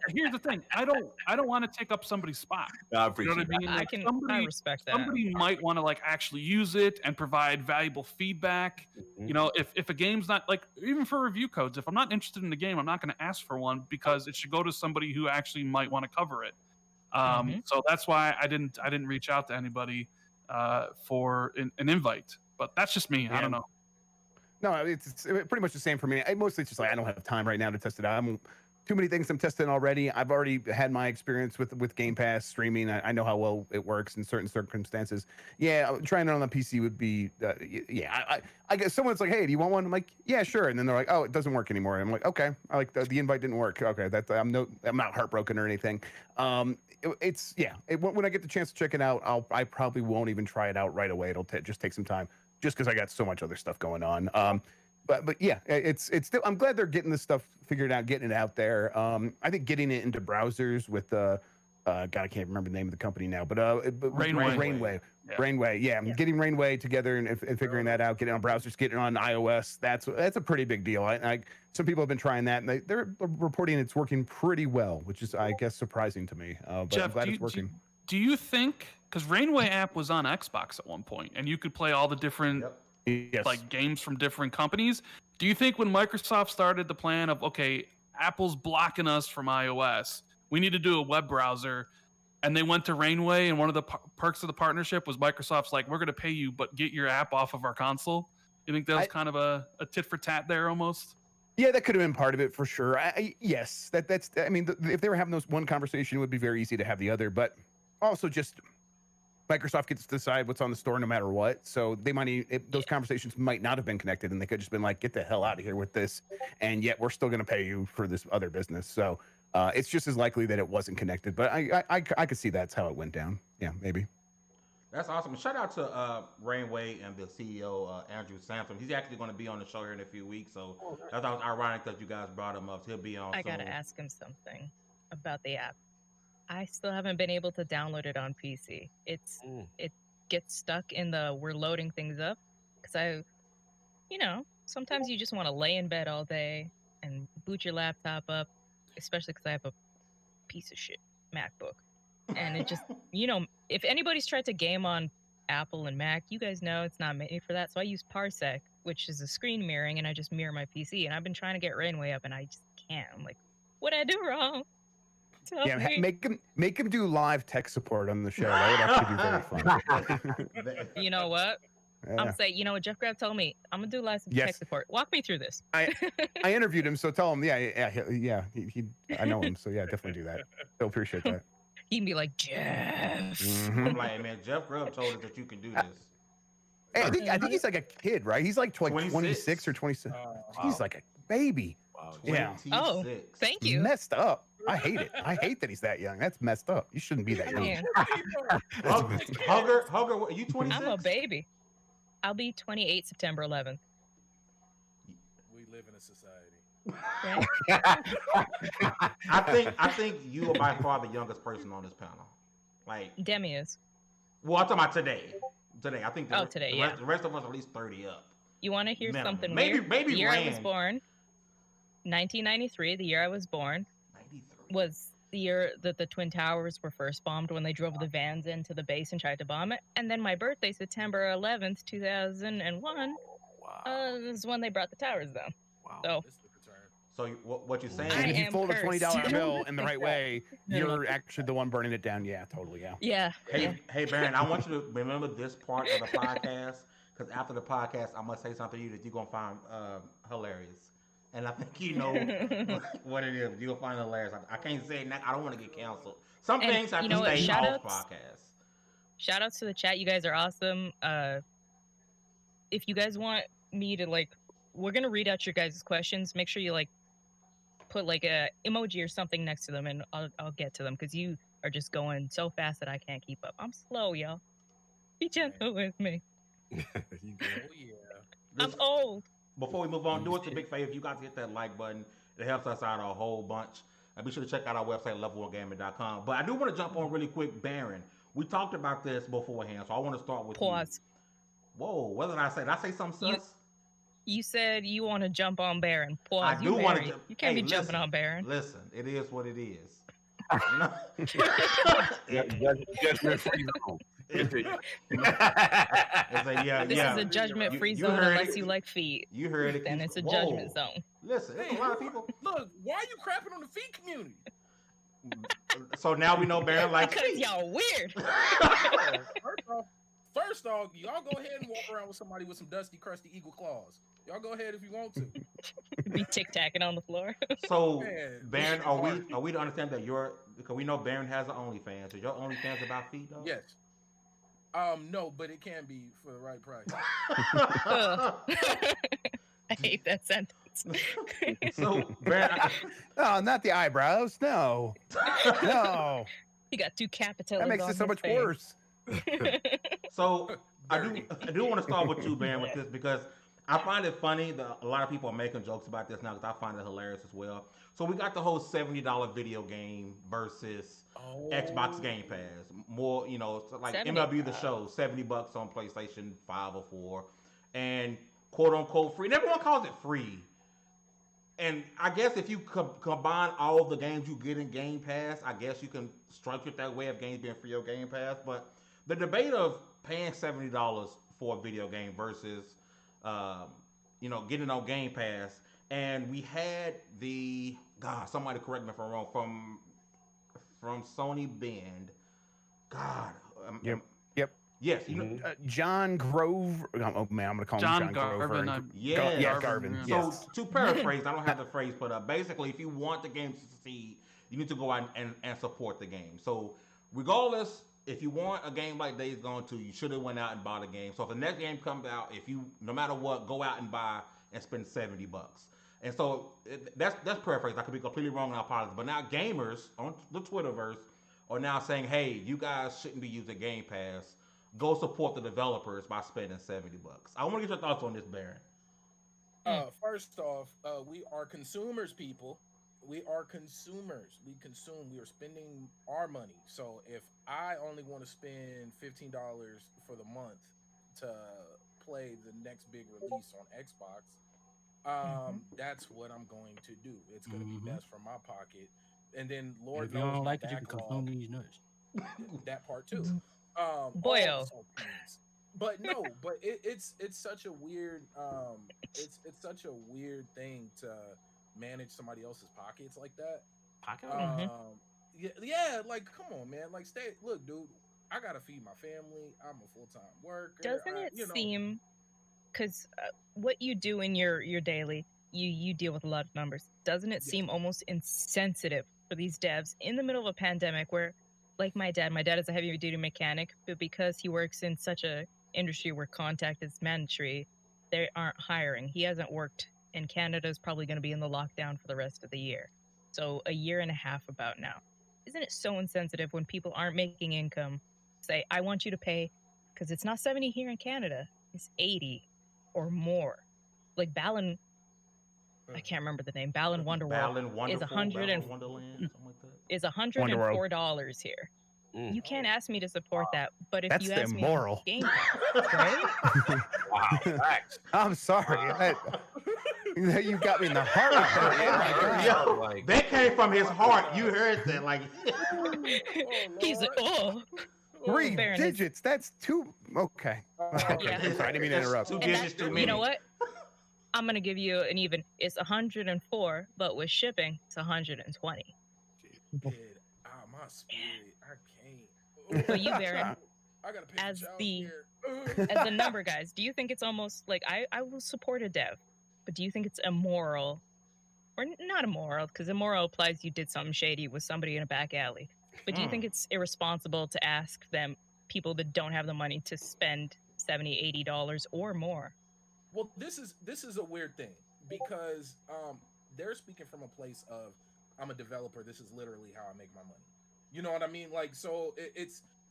here's the thing. I don't want to take up somebody's spot. I appreciate what I mean? Like I respect that. Somebody might want to like actually use it and provide valuable feedback. If a game's not like, even for review codes, if I'm not interested in the game, I'm not going to ask for one because it should go to somebody who actually might want to cover it. So that's why I didn't reach out to anybody for an invite. But that's just me. Yeah. I don't know. No, it's pretty much the same for me. Mostly it's just like I don't have time right now to test it out. Too many things I'm testing already. I've already had my experience with Game Pass streaming. I know how well it works in certain circumstances. Yeah, trying it on the PC would be, I guess someone's like, hey, do you want one? I'm like, yeah, sure. And then they're like, oh, it doesn't work anymore. I'm like, okay, I like the invite didn't work. Okay, I'm not heartbroken or anything. When I get the chance to check it out, I probably won't even try it out right away. It'll just take some time. Just because I got so much other stuff going on. But yeah, it's still. I'm glad they're getting this stuff figured out, getting it out there. I think getting it into browsers with God, I can't remember the name of the company now, but Rainway. Yeah. Rainway, yeah. Yeah. Getting Rainway together and figuring that out, getting it on browsers, getting it on iOS. That's a pretty big deal. Some people have been trying that, and they're reporting it's working pretty well, which is, I guess, surprising to me. But Jeff, I'm glad it's working. Do you think, because Rainway app was on Xbox at one point, and you could play all the different like games from different companies. Do you think when Microsoft started the plan of, okay, Apple's blocking us from iOS, we need to do a web browser, and they went to Rainway, and one of the perks of the partnership was Microsoft's like, we're going to pay you, but get your app off of our console? You think that was kind of a tit for tat there almost? Yeah, that could have been part of it for sure. Yes, if they were having those one conversation, it would be very easy to have the other, but also just Microsoft gets to decide what's on the store no matter what. So they those conversations might not have been connected, and they could just been like, "Get the hell out of here with this," and yet we're still going to pay you for this other business. So it's just as likely that it wasn't connected. But I could see that's how it went down. Yeah, maybe. That's awesome. Shout out to Rainway and the CEO Andrew Sampson. He's actually going to be on the show here in a few weeks. So I thought it was ironic that you guys brought him up. He'll be on. I gotta ask him something about the app. I still haven't been able to download it on PC. It gets stuck in the we're loading things up because sometimes you just want to lay in bed all day and boot your laptop up, especially because I have a piece of shit MacBook. And it just, if anybody's tried to game on Apple and Mac, you guys know it's not made for that. So I use Parsec, which is a screen mirroring, and I just mirror my PC. And I've been trying to get Rainway up, and I just can't. I'm like, what'd I do wrong? Make him do live tech support on the show. That would actually be very fun. You know what? Yeah. I'm saying, what Jeff Grubb told me. I'm gonna do live tech support. Walk me through this. I interviewed him, so tell him. Yeah. I know him, so yeah, definitely do that. He'll appreciate that. He can be like, Jeff. Mm-hmm. I'm like, man, Jeff Grubb told us that you can do this. Hey, I think he's like a kid, right? He's like 26 or 27. He's like a baby. Wow. Yeah. Oh, thank you. Messed up. I hate it. I hate that he's that young. That's messed up. You shouldn't be that young. Man. Hugger, are you 26? I'm a baby. I'll be 28 September 11th. We live in a society. I think you are by far the youngest person on this panel. Like Demi is. Well, I'm talking about today. Today, I think. The rest of us are at least 30 up. You want to hear something weird? Maybe the year Rand. I was born, 1993. The year I was born 93. was the year that the Twin Towers were first bombed when they drove the vans into the base and tried to bomb it. And then my birthday, September 11th, 2001, is when they brought the towers down. Wow. So what you're saying? And if you am fold a cursed. $20 bill in the right way, you're actually the one burning it down. Yeah, totally. Yeah. Yeah. Hey, Baron, I want you to remember this part of the podcast because after the podcast, I'm gonna say something to you that you're gonna find hilarious, and I think you know what it is. You'll find it hilarious. I can't say it now. I don't want to get canceled. Some things have to stay off podcast. Shout outs to the chat. You guys are awesome. If you guys want me to we're gonna read out your guys' questions. Make sure you put a emoji or something next to them, and I'll get to them because you are just going so fast that I can't keep up. I'm slow, y'all. Be gentle with me. Oh yeah. I'm old. Before we move on, do us a big favor. If you guys hit that like button, it helps us out a whole bunch. And be sure to check out our website, level1gaming.com. But I do want to jump on really quick, Baron. We talked about this beforehand, so I want to start with Pause. You. Whoa, what did I say? Did I say something sus? You said you want to jump on Baron. Pause. I do want to. You can't be jumping on Baron. Listen, it is what it is. Judgment free zone. This is a judgment-free zone unless you like feet. You heard it. Then it's a judgment zone. Listen, there's a lot of people. Look, why are you crapping on the feet community? So now we know Baron likes because feet. y'all weird. First off, y'all go ahead and walk around with somebody with some dusty, crusty eagle claws. Y'all go ahead if you want to. Be tic-tacking on the floor. So, Baron, are we to understand that because we know Baron has an OnlyFans. Is your OnlyFans about feet, though? Yes. No, but it can be for the right price. I hate that sentence. So, Baron, no, not the eyebrows. No. No. You got two capitals. That makes it so much worse. So I do want to start with you, Baron, with this because I find it funny that a lot of people are making jokes about this now because I find it hilarious as well. So we got the whole $70 video game versus Xbox Game Pass. More, like MLB The Show, $70 on PlayStation 5 or 4, and quote unquote free. And everyone calls it free. And I guess if you combine all of the games you get in Game Pass, I guess you can structure it that way of games being free on Game Pass. But the debate of paying $70 for a video game versus, getting on Game Pass, and we had somebody correct me if I'm wrong, from Sony Bend. God. Yep. Yes. John Grove. Oh man, I'm gonna call him John Grover. Garvin. So to paraphrase, I don't have the phrase, but basically, if you want the game to succeed, you need to go out and support the game. So regardless if you want a game like Days Gone 2, you should have went out and bought a game. So if the next game comes out, if you no matter what, go out and buy and spend $70. And so that's paraphrase. I could be completely wrong, and I apologize. But now gamers on the Twitterverse are now saying, "Hey, you guys shouldn't be using Game Pass. Go support the developers by spending $70." I want to get your thoughts on this, Baron. First off, we are consumers, people. We are consumers. We consume. We are spending our money. So if I only want to spend $15 for the month to play the next big release on Xbox, that's what I'm going to do. It's going to be best for my pocket. And then Lord If you knows don't my like it, you can backlog, consume these nuts. that part too. Boyo. Also things. But no, but it's such a weird it's such a weird thing to manage somebody else's pockets like that. Pocket? Yeah, like come on, man. Like look, dude, I gotta feed my family. I'm a full-time worker. Doesn't it seem, because what you do in your daily, you deal with a lot of numbers. Doesn't it seem almost insensitive for these devs in the middle of a pandemic where, like my dad is a heavy duty mechanic, but because he works in such a industry where contact is mandatory, they aren't hiring. He hasn't worked, and Canada is probably going to be in the lockdown for the rest of the year. So a year and a half about now. Isn't it so insensitive when people aren't making income, say, I want you to pay, because it's not 70 here in Canada, it's 80 or more. Like Balan, I can't remember the name, Balan Wonderworld is $104 here. You can't ask me to support that, but if you ask immoral. me, Game Pass, right? Wow. I'm sorry. You got me in the heart. Yo, that came from his heart. You heard that, like. He's like, oh. Three digits. That's two. Okay. Yeah. Sorry, I didn't mean to interrupt. 2 digits too many. You know what? I'm gonna give you an even. It's 104, but with shipping, it's 120. My spirit, I can't. But you, Baron, I gotta pay as the number guys, do you think it's almost like I will support a dev, but do you think it's immoral, or not immoral? Because immoral implies you did something shady with somebody in a back alley. But do you think it's irresponsible to ask them, people that don't have the money, to spend $70, $80 or more? Well, this is a weird thing because they're speaking from a place of, I'm a developer. This is literally how I make my money. You know what I mean? Like, so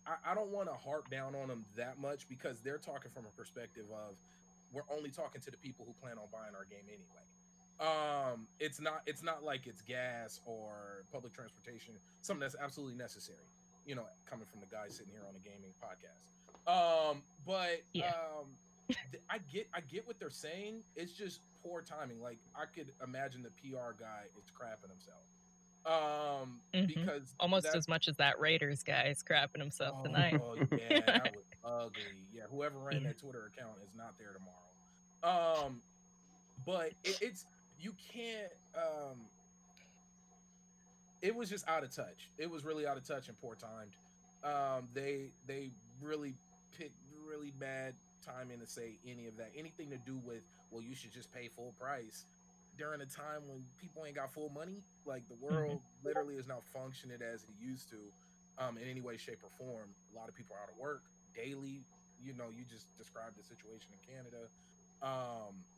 I don't want to harp down on them that much because they're talking from a perspective of, we're only talking to the people who plan on buying our game anyway. It's not like it's gas or public transportation, something that's absolutely necessary, you know, coming from the guy sitting here on a gaming podcast. I get what they're saying. It's just poor timing. Like, I could imagine the PR guy is crapping himself. Because almost as much as that Raiders guy is crapping himself tonight. Oh yeah, that was ugly. Yeah, whoever ran that Twitter account is not there tomorrow. But it's you can't. It was just out of touch. It was really out of touch and poor timed. They really picked really bad timing to say any of that. Anything to do with, well, you should just pay full price during a time when people ain't got full money. Like, the world literally is not functioning as it used to, in any way, shape, or form. A lot of people are out of work daily. You know, you just described the situation in Canada.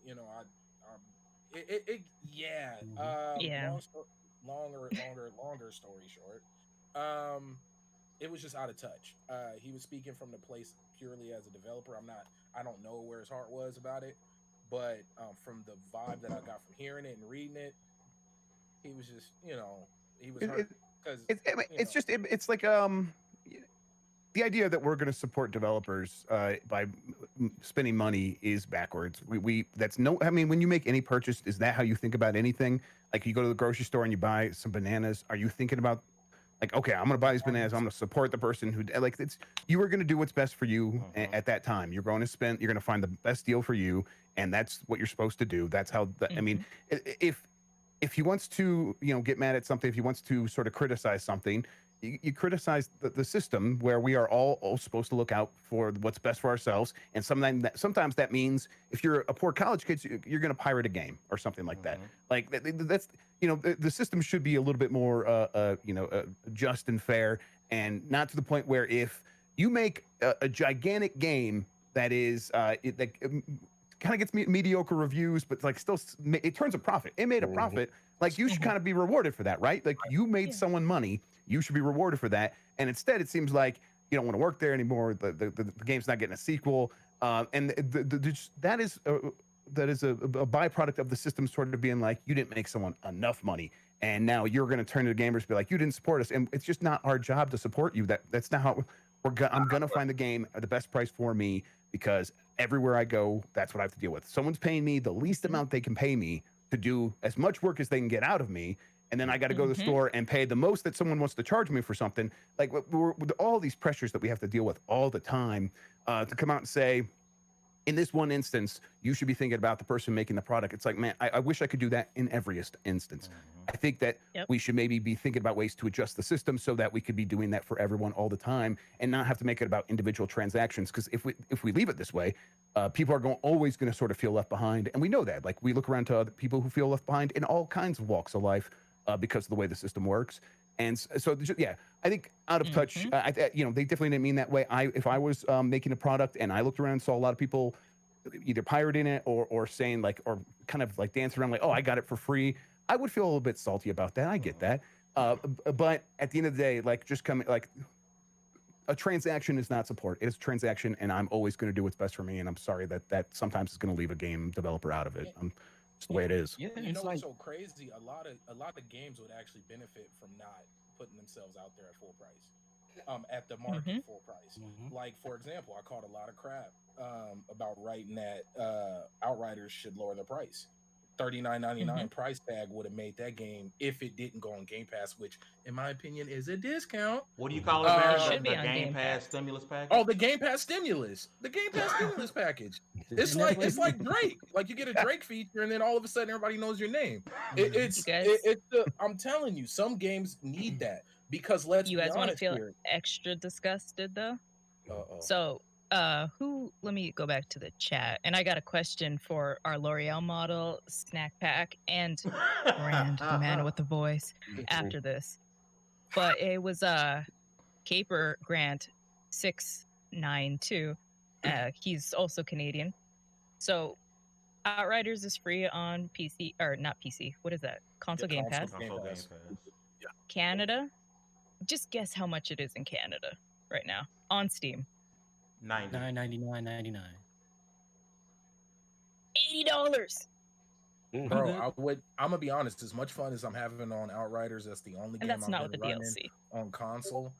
You know, longer story short, it was just out of touch. He was speaking from the place purely as a developer. I don't know where his heart was about it, but from the vibe that I got from hearing it and reading it, he was just, you know, he was hurt because it's like the idea that we're going to support developers by spending money is backwards. I mean, when you make any purchase, is that how you think about anything? Like, you go to the grocery store and you buy some bananas. Are you thinking about, like, okay, I'm going to buy these bananas, I'm going to support the person who, like, you are going to do what's best for you at that time. You're going to find the best deal for you, and that's what you're supposed to do. That's how, I mean, if he wants to, you know, get mad at something, if he wants to sort of criticize something, you criticize the system where we are all supposed to look out for what's best for ourselves. And sometimes that means, if you're a poor college kid, you're going to pirate a game or something like that. Like, that's, you know, the system should be a little bit more, just and fair. and not to the point where if you make a gigantic game that is kind of gets mediocre reviews, but like still it turns a profit. It made a profit. Like you should kind of be rewarded for that, right? Like you made someone money, you should be rewarded for that. And instead, it seems like you don't want to work there anymore. The game's not getting a sequel, and that is a byproduct of the system sort of being like you didn't make someone enough money, and now you're going to turn to the gamers and be like you didn't support us, and it's just not our job to support you. That's not how I'm going to find the game at the best price for me, because everywhere I go, that's what I have to deal with. Someone's paying me the least amount they can pay me to do as much work as they can get out of me. And then I got to go to the store and pay the most that someone wants to charge me for something. Like with all these pressures that we have to deal with all the time, to come out and say, in this one instance, you should be thinking about the person making the product. It's like, man, I wish I could do that in every instance. I think that we should maybe be thinking about ways to adjust the system so that we could be doing that for everyone all the time and not have to make it about individual transactions. Because if we leave it this way, people are always going to sort of feel left behind. And we know that. Like we look around to other people who feel left behind in all kinds of walks of life because of the way the system works. And so, yeah, I think out of touch, they definitely didn't mean that way. If I was making a product and I looked around and saw a lot of people either pirating it or saying like, or kind of like dancing around like, oh, I got it for free, I would feel a little bit salty about that. I get that. But at the end of the day, like just coming, like a transaction is not support. It is a transaction, and I'm always going to do what's best for me. And I'm sorry that sometimes is going to leave a game developer out of it. It's the way it is. Yeah, you know what's so crazy? A lot of games would actually benefit from not putting themselves out there at full price, at the market full price. Like for example, I caught a lot of crap about writing that Outriders should lower the price. $39.99 price tag would have made that game if it didn't go on Game Pass, which in my opinion is a discount. What do you call it, Barry? The Game Pass stimulus package? Oh, the Game Pass stimulus. The Game Pass stimulus package. It's like Drake. Like you get a Drake feature and then all of a sudden everybody knows your name. I'm telling you, some games need that because you guys want to feel extra disgusted though. So let me go back to the chat, and I got a question for our L'Oreal model, Snack Pack, and Rand, the man with the voice, after this. But it was Caper Grant 692. He's also Canadian. So Outriders is free on PC, or not PC. What is that? Console Game Pass. Yeah. Canada. Just guess how much it is in Canada right now on Steam. $9.99. $80. Bro, I'm gonna be honest. As much fun as I'm having on Outriders, that's the only game I'm not running on console.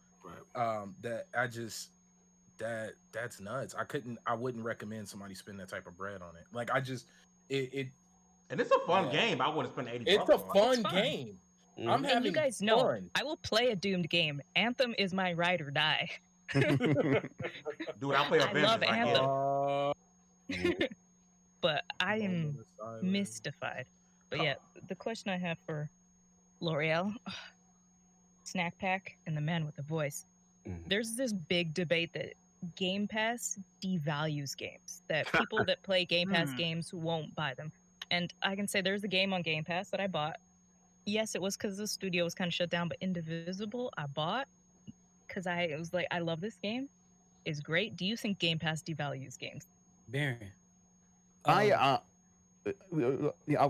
That's nuts. I wouldn't recommend somebody spend that type of bread on it. Like and it's a fun game. I wouldn't spend $80. It's a fun game. I'm having you guys know I will play a doomed game. Anthem is my ride or die. Dude, I'll play I love Anthem. But I am mystified. But yeah, the question I have for L'Oreal, Snack Pack, and the man with the voice, there's this big debate that Game Pass devalues games, that people that play Game Pass games won't buy them. And I can say there's a game on Game Pass that I bought. Yes, it was because the studio was kind of shut down, but Indivisible I bought because I was like, I love this game. It's great. Do you think Game Pass devalues games? Baron. I'll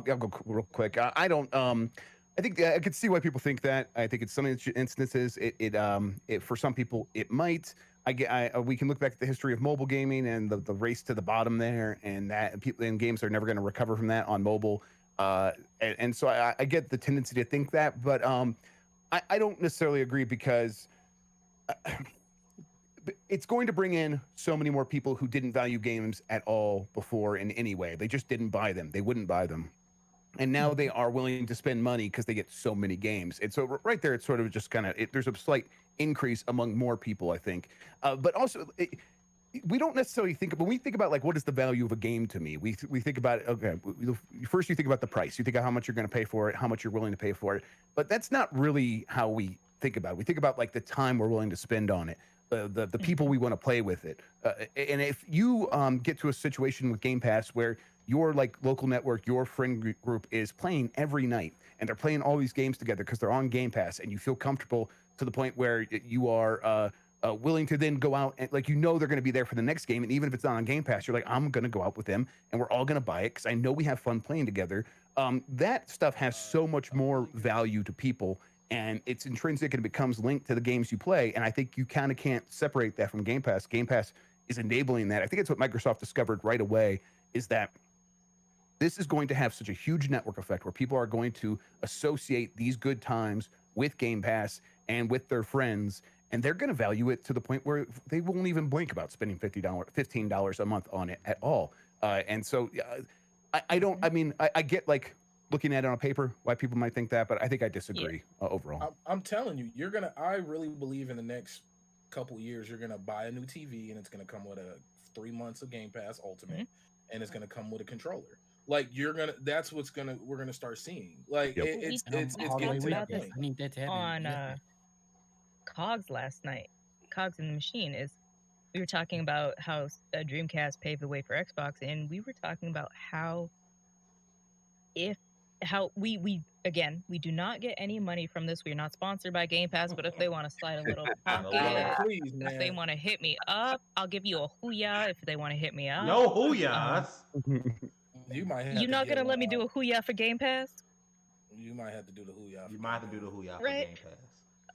go real quick. I don't. I think I could see why people think that. I think in some instances, it for some people it might. We can look back at the history of mobile gaming and the race to the bottom there, and that people in games are never going to recover from that on mobile. And so I get the tendency to think that, but I don't necessarily agree because it's going to bring in so many more people who didn't value games at all before in any way. They just didn't buy them. They wouldn't buy them. And now they are willing to spend money because they get so many games. And so right there, it's sort of just kind of, there's a slight increase among more people, I think. But also, we don't necessarily think, when we think about like, what is the value of a game to me? We think about, okay, first you think about the price. You think of how much you're going to pay for it, how much you're willing to pay for it. But that's not really how we think about it. We think about like the time we're willing to spend on it. The people we want to play with it. And if you get to a situation with Game Pass where your like local network, your friend group is playing every night and they're playing all these games together because they're on Game Pass and you feel comfortable to the point where you are willing to then go out and like they're going to be there for the next game, and even if it's not on Game Pass, you're like, I'm going to go out with them and we're all going to buy it because I know we have fun playing together. That stuff has so much more value to people, and it's intrinsic and it becomes linked to the games you play. And I think you kind of can't separate that from Game Pass. Game Pass is enabling that. I think it's what Microsoft discovered right away, is that this is going to have such a huge network effect where people are going to associate these good times with Game Pass and with their friends, and they're going to value it to the point where they won't even blink about spending $15 a month on it at all. And so I get like looking at it on paper why people might think that, but I think I disagree overall. I'm telling you, I really believe in the next couple years, you're going to buy a new TV and it's going to come with a 3 months of Game Pass Ultimate, and it's going to come with a controller. Like that's what's we're gonna start seeing. Like it's getting to that point. I need that to happen. On Cogs last night, Cogs in the Machine, is we were talking about how Dreamcast paved the way for Xbox, and we were talking about how we again, we do not get any money from this. We're not sponsored by Game Pass, but if they want to slide a little pocket, please, man. if they want to hit me up, I'll give you a hooyah if they want to hit me up. No hooyahs. You might have. You're not gonna let me do a hooyah for Game Pass? You might have to do the hooyah. You might have to do the hooyah right? for Game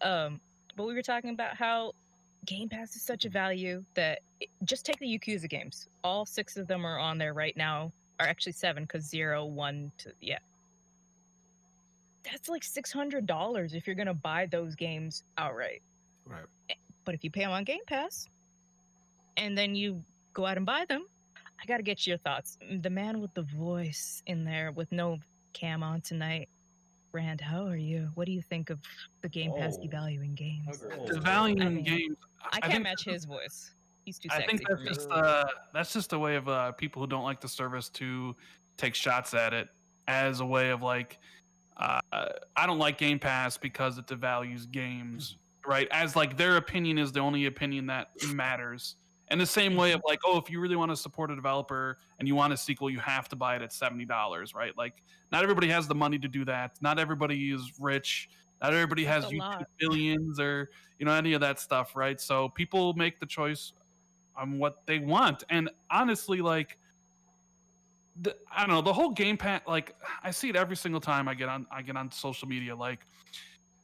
Pass. But we were talking about how Game Pass is such a value that just take the Yakuza games. All 6 of them are on there right now. Or actually 7, because 0, 1, 2, that's like $600 if you're gonna buy those games outright. Right. But if you pay them on Game Pass, and then you go out and buy them, I gotta get your thoughts. The man with the voice in there with no cam on tonight. Rand, how are you? What do you think of the Game Pass devaluing games? Devaluing games. I can't match his voice. He's too sexy. I think that's just a way of people who don't like the service to take shots at it as a way of like, I don't like Game Pass because it devalues games, right? As like their opinion is the only opinion that matters. And the same way of like, oh, if you really want to support a developer and you want a sequel, you have to buy it at $70, right? Like, not everybody has the money to do that. Not everybody is rich. Not everybody has YouTube billions or any of that stuff, right? So people make the choice on what they want. And honestly, like, I don't know, the whole Game Pass, like, I see it every single time I get on social media, like,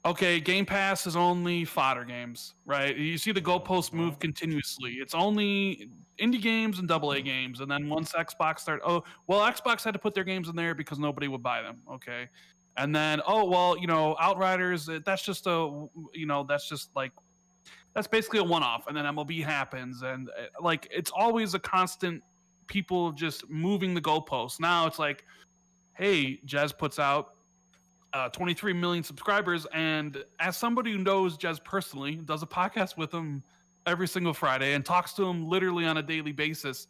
okay, Game Pass is only fodder games, right? You see the goalposts move continuously. It's only indie games and AA games. And then once Xbox started, Xbox had to put their games in there because nobody would buy them. Okay. And then, Outriders, that's just that's basically a one-off. And then MLB happens. And like, it's always a constant people just moving the goalposts. Now it's like, hey, Jez puts out 23 million subscribers, and as somebody who knows Jez personally, does a podcast with him every single Friday and talks to him literally on a daily basis,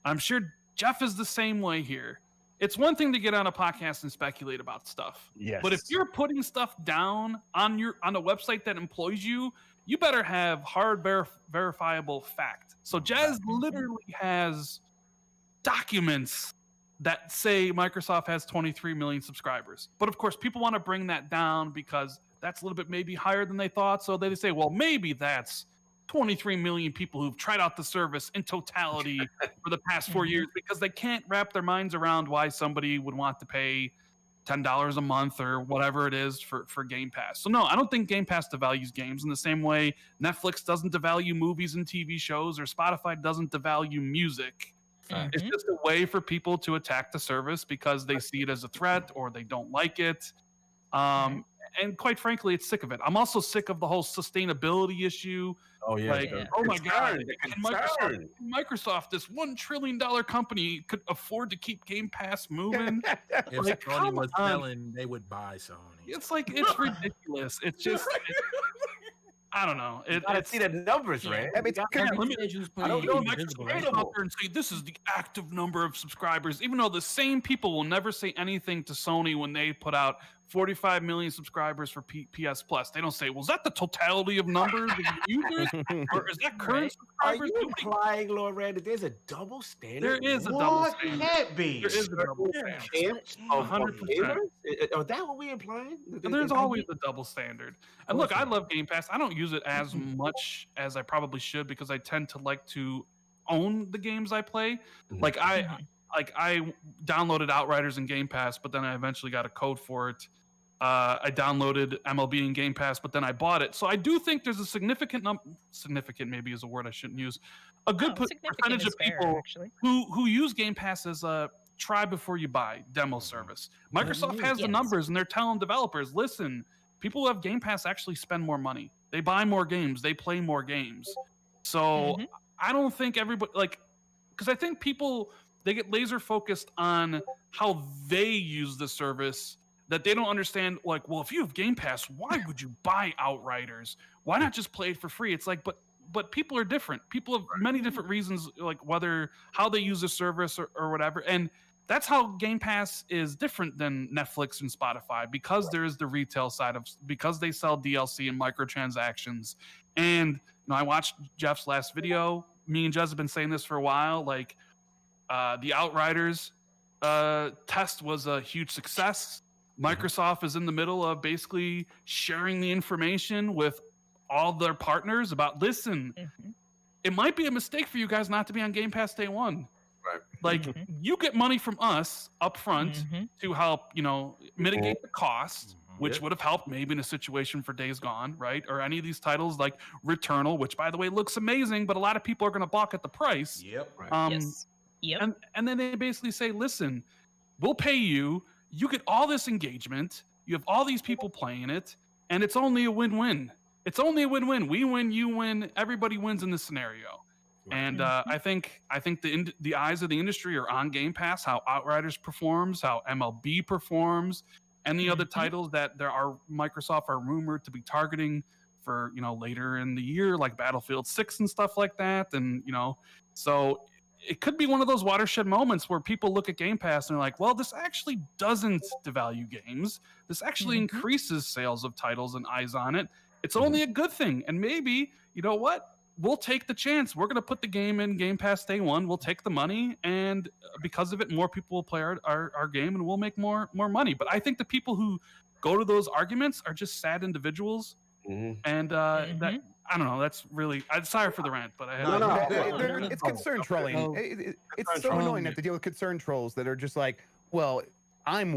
I'm sure Jeff is the same way here. It's one thing to get on a podcast and speculate about stuff, but if you're putting stuff down on a website that employs you, you better have hard verifiable fact. So Jez literally has documents that say Microsoft has 23 million subscribers. But of course, people want to bring that down because that's a little bit maybe higher than they thought. So they say, well, maybe that's 23 million people who've tried out the service in totality for the past 4 years, because they can't wrap their minds around why somebody would want to pay $10 a month or whatever it is for Game Pass. So no, I don't think Game Pass devalues games in the same way Netflix doesn't devalue movies and TV shows, or Spotify doesn't devalue music. It's just a way for people to attack the service because they see it as a threat or they don't like it. And quite frankly, it's sick of it. I'm also sick of the whole sustainability issue. Oh, yeah. Like, oh my God. Microsoft, this $1 trillion company, could afford to keep Game Pass moving. If like, Sony was selling, they would buy Sony. It's like, it's ridiculous. It's just... I don't know. I see the numbers, right? I don't know. Microsoft out there and say this is the active number of subscribers, even though the same people will never say anything to Sony when they put out 45 million subscribers for PS Plus. They don't say, "Was that the totality of numbers of users, or is that current Are subscribers?" you implying, Lord Rand, that there's a double standard? There is a double What standard. can't be? There is a double Certain standard. camps of 100%. gamers? Are that what we're implying? There's always a double standard. And look, I love Game Pass. I don't use it as much as I probably should because I tend to like to own the games I play. Like I downloaded Outriders in Game Pass, but then I eventually got a code for it. I downloaded MLB in Game Pass, but then I bought it. So I do think there's a significant maybe is a word I shouldn't use. A good percentage of people who use Game Pass as a try before you buy demo service. Microsoft has the numbers, and they're telling developers, listen, people who have Game Pass actually spend more money. They buy more games. They play more games. So I don't think everybody because I think people, they get laser focused on how they use the service, that they don't understand, like, well, if you have Game Pass, why would you buy Outriders? Why not just play it for free? It's like, but people are different. People have many different reasons, like how they use the service or whatever. And that's how Game Pass is different than Netflix and Spotify, because there is the retail side because they sell DLC and microtransactions. And I watched Jeff's last video. Me and Jez have been saying this for a while. Like the Outriders test was a huge success. Microsoft is in the middle of basically sharing the information with all their partners about, listen, it might be a mistake for you guys not to be on Game Pass day one. Right. Like you get money from us up front to help, mitigate the cost, which would have helped maybe in a situation for Days Gone, right? Or any of these titles like Returnal, which by the way looks amazing, but a lot of people are going to balk at the price. Yep. Yep. And then they basically say, listen, we'll pay you. You get all this engagement. You have all these people playing it, and it's only a win-win. It's only a win-win. We win, you win, everybody wins in this scenario. And I think the eyes of the industry are on Game Pass, how Outriders performs, how MLB performs, and the other titles that Microsoft are rumored to be targeting for later in the year, like Battlefield 6 and stuff like that. And so it could be one of those watershed moments where people look at Game Pass and they're like, well, this actually doesn't devalue games. This actually increases sales of titles and eyes on it. It's only a good thing. And maybe, you know what? We'll take the chance. We're going to put the game in Game Pass day one. We'll take the money. And because of it, more people will play our game and we'll make more money. But I think the people who go to those arguments are just sad individuals. And that, I don't know. That's really. I'm sorry for the rant, but I have it's concern trolling. It's so annoying to have to deal with concern trolls that are just like, well, I'm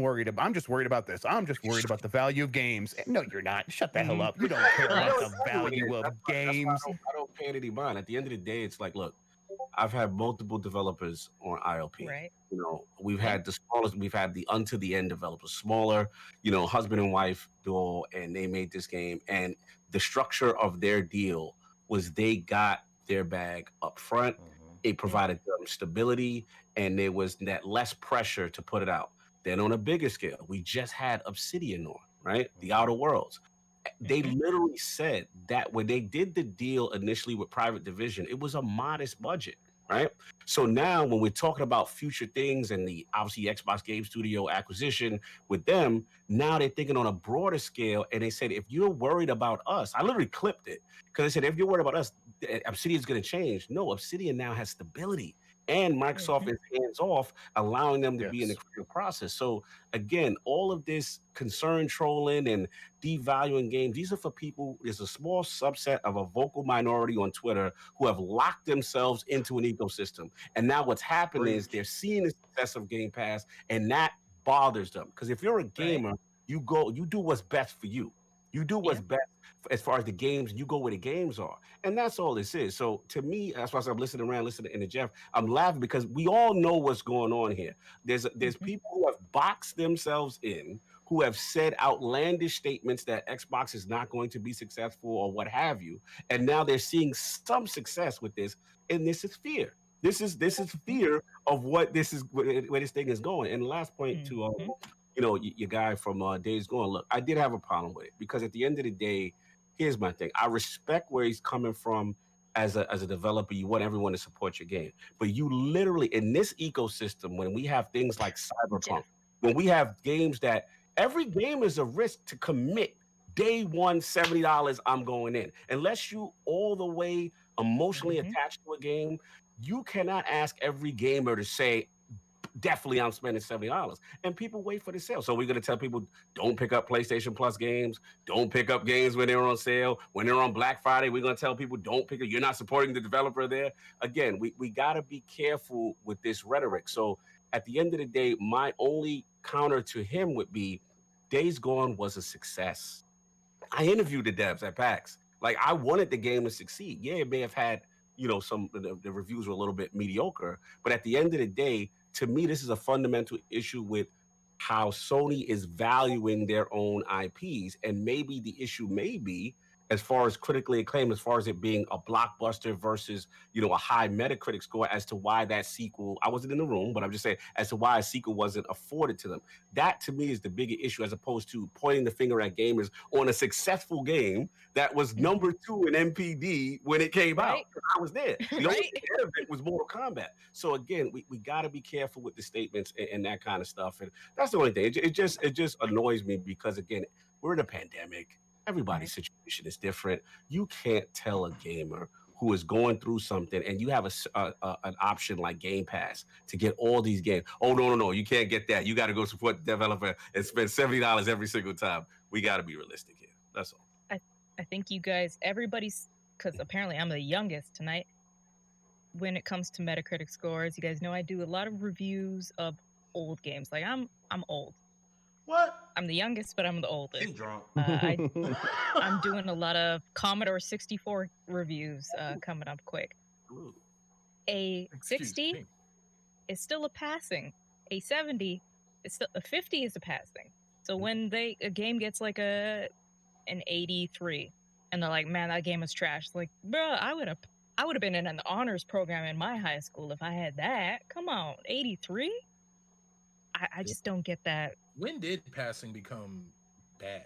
just worried about this. I'm just worried about the value of games. No, you're not. Shut the hell up. You don't care about the value of games. I don't pay any mind. At the end of the day, it's like, look, I've had multiple developers on ILP. Right. We've had the smallest. We've had the unto the end developers, smaller. Husband and wife duo, and they made this game. And the structure of their deal was they got their bag up front. It provided them stability, and there was that less pressure to put it out. Then on a bigger scale, we just had Obsidian on, right? The Outer Worlds. They literally said that when they did the deal initially with Private Division, it was a modest budget, right? So now when we're talking about future things and the obviously Xbox Game Studio acquisition with them, now they're thinking on a broader scale. And they said, if you're worried about us, I literally clipped it because they said, if you're worried about us, Obsidian's going to change. No, Obsidian now has stability. And Microsoft is hands off, allowing them to be in the creative process. So again, all of this concern trolling and devaluing games, these are for people. There's a small subset of a vocal minority on Twitter who have locked themselves into an ecosystem. And now what's happened is they're seeing the success of Game Pass, and that bothers them. Because if you're a gamer, you do what's best for you. You do what's best as far as the games, you go where the games are. And that's all this is. So to me, that's why I'm listening to Jeff. I'm laughing because we all know what's going on here. There's people who have boxed themselves in, who have said outlandish statements that Xbox is not going to be successful or what have you. And now they're seeing some success with this. And this is fear. This is fear of where this thing is going. And the last point to your guy from Days Gone. Look, I did have a problem with it because at the end of the day, here's my thing. I respect where he's coming from as a developer. You want everyone to support your game, but you literally in this ecosystem, when we have things like Cyberpunk, when we have games that Every game is a risk to commit. Day one, $70, I'm going in. Unless you all the way emotionally attached to a game, you cannot ask every gamer to say, definitely I'm spending $70. And people wait for the sale. So we're going to tell people, don't pick up PlayStation Plus games. Don't pick up games when they're on sale. When they're on Black Friday, we're going to tell people, don't pick it. You're not supporting the developer there. Again, we got to be careful with this rhetoric. So at the end of the day, my only counter to him would be Days Gone was a success. I interviewed the devs at PAX. Like, I wanted the game to succeed. Yeah, it may have had, some the reviews were a little bit mediocre, but at the end of the day, to me, this is a fundamental issue with how Sony is valuing their own IPs. And maybe the issue may be, as far as critically acclaimed, as far as it being a blockbuster versus, a high Metacritic score, as to why that sequel, I wasn't in the room, but I'm just saying, as to why a sequel wasn't afforded to them. That, to me, is the bigger issue, as opposed to pointing the finger at gamers on a successful game that was number 2 in MPD when it came out. I was there. The only thing of it was Mortal Kombat. So again, we got to be careful with the statements and that kind of stuff. And that's the only thing. It just annoys me because, again, we're in a pandemic. Everybody's situation is different. You can't tell a gamer who is going through something and you have an option like Game Pass to get all these games. Oh, no, you can't get that. You got to go support the developer and spend $70 every single time. We got to be realistic here. That's all. I think you guys, everybody's, because apparently I'm the youngest tonight, when it comes to Metacritic scores, you guys know I do a lot of reviews of old games. Like, I'm old. What? I'm the youngest, but I'm the oldest. He's drunk. I'm doing a lot of Commodore 64 reviews coming up quick. Ooh. A 60 is still a passing. A 70 is still a 50 is a passing. So when a game gets like an 83, and they're like, "Man, that game is trash." It's like, bro, I would have been in an honors program in my high school if I had that. Come on, 83. I just don't get that. When did passing become bad?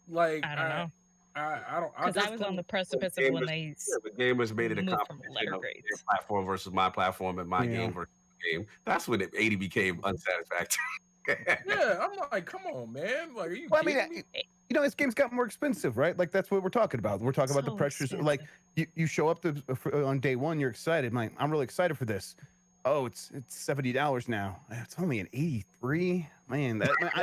Like, I don't know. I don't. Because I was on the precipice of when they the gamers made it a moved from competition letter of grades. their platform versus my platform and my game versus your game. That's when 80 became unsatisfactory. Yeah, I'm like, come on, man. Like, are you kidding me? This game's got more expensive, right? Like, that's what we're talking about. We're talking about the So pressures. expensive. Like, you show up on day one, you're excited. I'm really excited for this. Oh, it's $70 now. It's only an 83. Man, that's what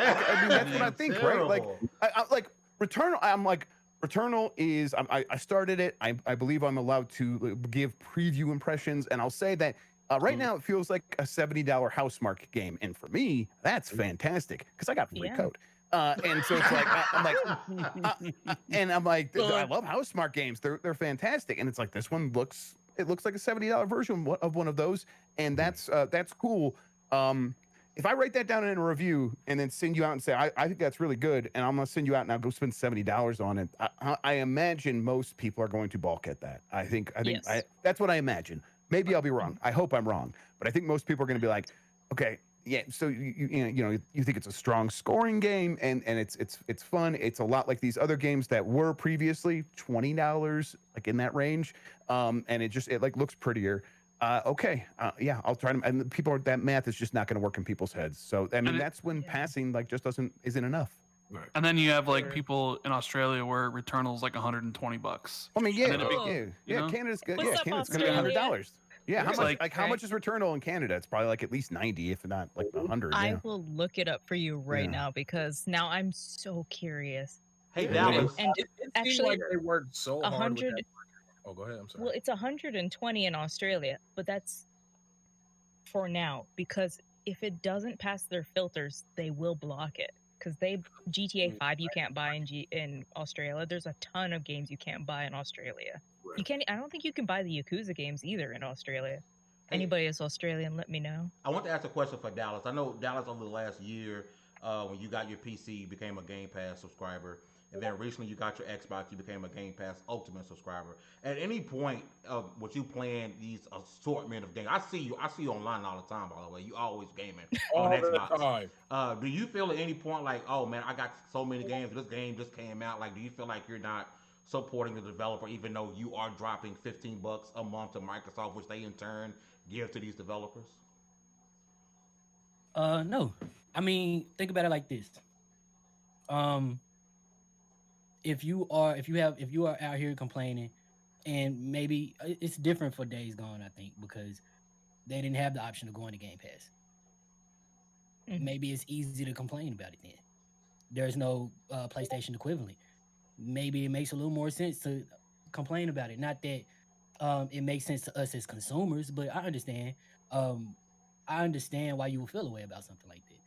I think, right? Like, I like Returnal. I'm like, Returnal is. I started it. I believe I'm allowed to give preview impressions, and I'll say that right now it feels like a $70 Housemarque game, and for me, that's fantastic because I got free code. And so it's like I'm like, I love Housemarque games. They're fantastic, and it's like this one looks. It looks like a $70 version of one of those, and that's cool. If I write that down in a review and then send you out and say I think that's really good, and I'm gonna send you out and I'll go spend $70 on it, I imagine most people are going to balk at that. I think Yes. that's what I imagine. Maybe I'll be wrong. I hope I'm wrong, but I think most people are going to be like, okay, yeah. So you think it's a strong scoring game and it's fun. It's a lot like these other games that were previously $20, like in that range. And it like looks prettier. Okay. Yeah, I'll try to. And that math is just not going to work in people's heads. So I mean, that's when passing like just isn't enough. Right. And then you have like people in Australia where Returnal's like $120. I mean, know? Canada's good. What's Yeah, up, Canada's going to be $100. Yeah, how much is Returnal in Canada? It's probably like at least 90, if not like 100. I will look it up for you right now because now I'm so curious. Hey, Dallas. And It actually, seemed like they worked so hard. 100. Oh, go ahead. I'm sorry. Well, it's 120 in Australia, but that's for now because if it doesn't pass their filters, they will block it. Because GTA 5 you can't buy in Australia. There's a ton of games you can't buy in Australia. Right. You can't. I don't think you can buy the Yakuza games either in Australia. Anybody is Australian, let me know. I want to ask a question for Dallas. I know Dallas over the last year, when you got your PC, you became a Game Pass subscriber, and then recently you got your Xbox, you became a Game Pass Ultimate subscriber. At any point, was you playing these assortment of games? I see you online all the time. By the way, you always gaming on Xbox. Do you feel at any point like, oh man, I got so many games. This game just came out. Like, do you feel like you're not supporting the developer, even though you are dropping $15 a month to Microsoft, which they in turn give to these developers? No. I mean, think about it like this. if you are out here complaining, and maybe it's different for Days Gone, I think, because they didn't have the option of going to Game Pass. Maybe it's easy to complain about it then. There's no PlayStation equivalent. Maybe it makes a little more sense to complain about it. Not that it makes sense to us as consumers, but I understand. I understand why you would feel a way about something like that.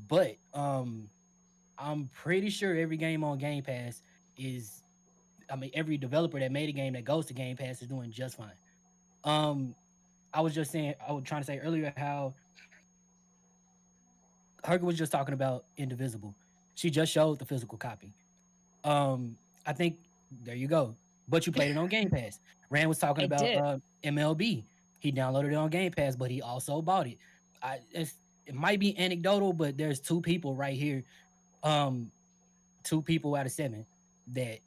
But I'm pretty sure every game on Game Pass is, every developer that made a game that goes to Game Pass is doing just fine. I was trying to say earlier how Herger was just talking about Indivisible. She just showed the physical copy. I think there you go. But you played it on Game Pass. Rand was talking about MLB. He downloaded it on Game Pass, but he also bought it. It might be anecdotal, but there's 2 people right here, 2 people out of 7 that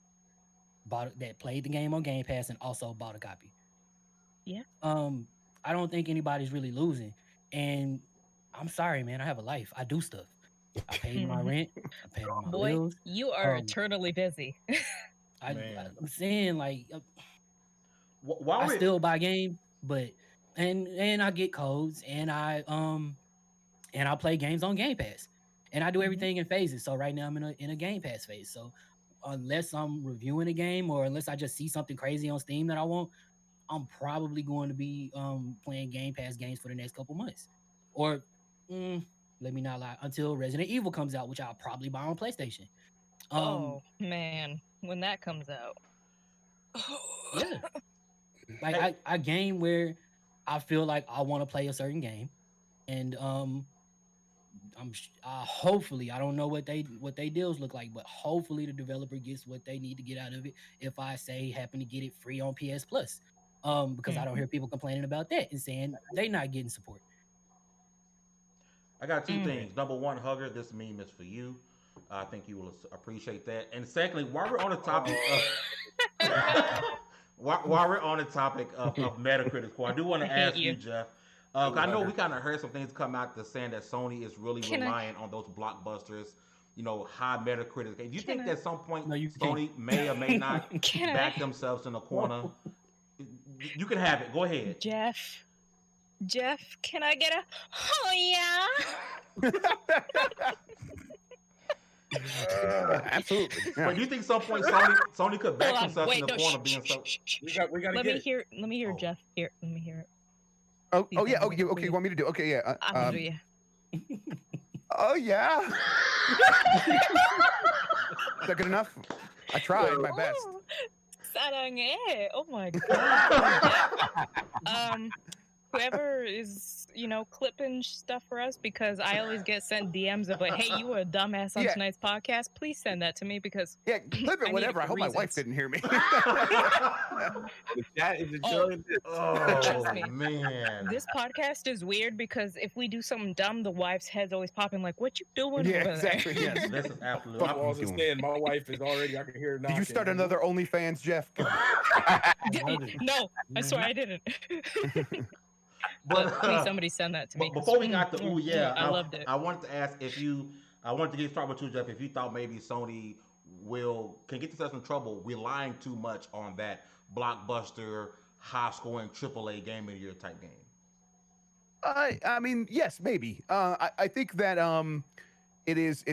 played the game on Game Pass and also bought a copy. Yeah. I don't think anybody's really losing. And I'm sorry, man. I have a life. I do stuff. I paid my rent. I paid all my bills. You are eternally busy. I'm saying, like, Why I still buy games, but and I get codes, and I play games on Game Pass, and I do everything in phases. So right now I'm in a Game Pass phase. So unless I'm reviewing a game or unless I just see something crazy on Steam that I want, I'm probably going to be playing Game Pass games for the next couple months, or let me not lie, until Resident Evil comes out, which I'll probably buy on PlayStation. Oh man, when that comes out. Yeah. Like I game where I feel like I want to play a certain game, and hopefully, I don't know what they deals look like, but hopefully the developer gets what they need to get out of it. If I say happen to get it free on PS Plus, because I don't hear people complaining about that and saying they not getting support. I got 2 things. Number one, Hugger, this meme is for you. I think you will appreciate that. And secondly, while we're on the topic of while we're on the topic of Metacritic score, I do want to ask you, Jeff. I know we kind of heard some things come out that's saying that Sony is really reliant on those blockbusters, high Metacritic. Do you think that at some point Sony may or may not back themselves in a corner? You can have it. Go ahead. Jeff, can I get a oh yeah? Absolutely. Yeah. But do you think at some point Sony could back themselves in the corner being so? We gotta let me hear Jeff. Here, let me hear it. Oh yeah. Okay. You want me to do? Okay. Yeah. I'll do you. Oh yeah. Is that good enough? I tried my best. 사랑해. Oh my god. Whoever is, clipping stuff for us, because I always get sent DMs of like, hey, you were a dumbass on tonight's podcast. Please send that to me because clip it, whatever. I hope my wife didn't hear me. That is enjoying this. Trust me. Man. This podcast is weird because if we do something dumb, the wife's head's always popping like, what you doing Yeah, over exactly. there? Yes. This is absolutely. I was just saying, my wife is already. I can hear her knocking. Did you start another OnlyFans, Jeff? No, I swear I didn't. But please, somebody send that to me. Before we got to I loved it. I wanted to ask I wanted to get started with you, Jeff. If you thought maybe Sony can get themselves in trouble relying too much on that blockbuster, high-scoring AAA game of the year type game. I mean, yes, maybe. I think that it is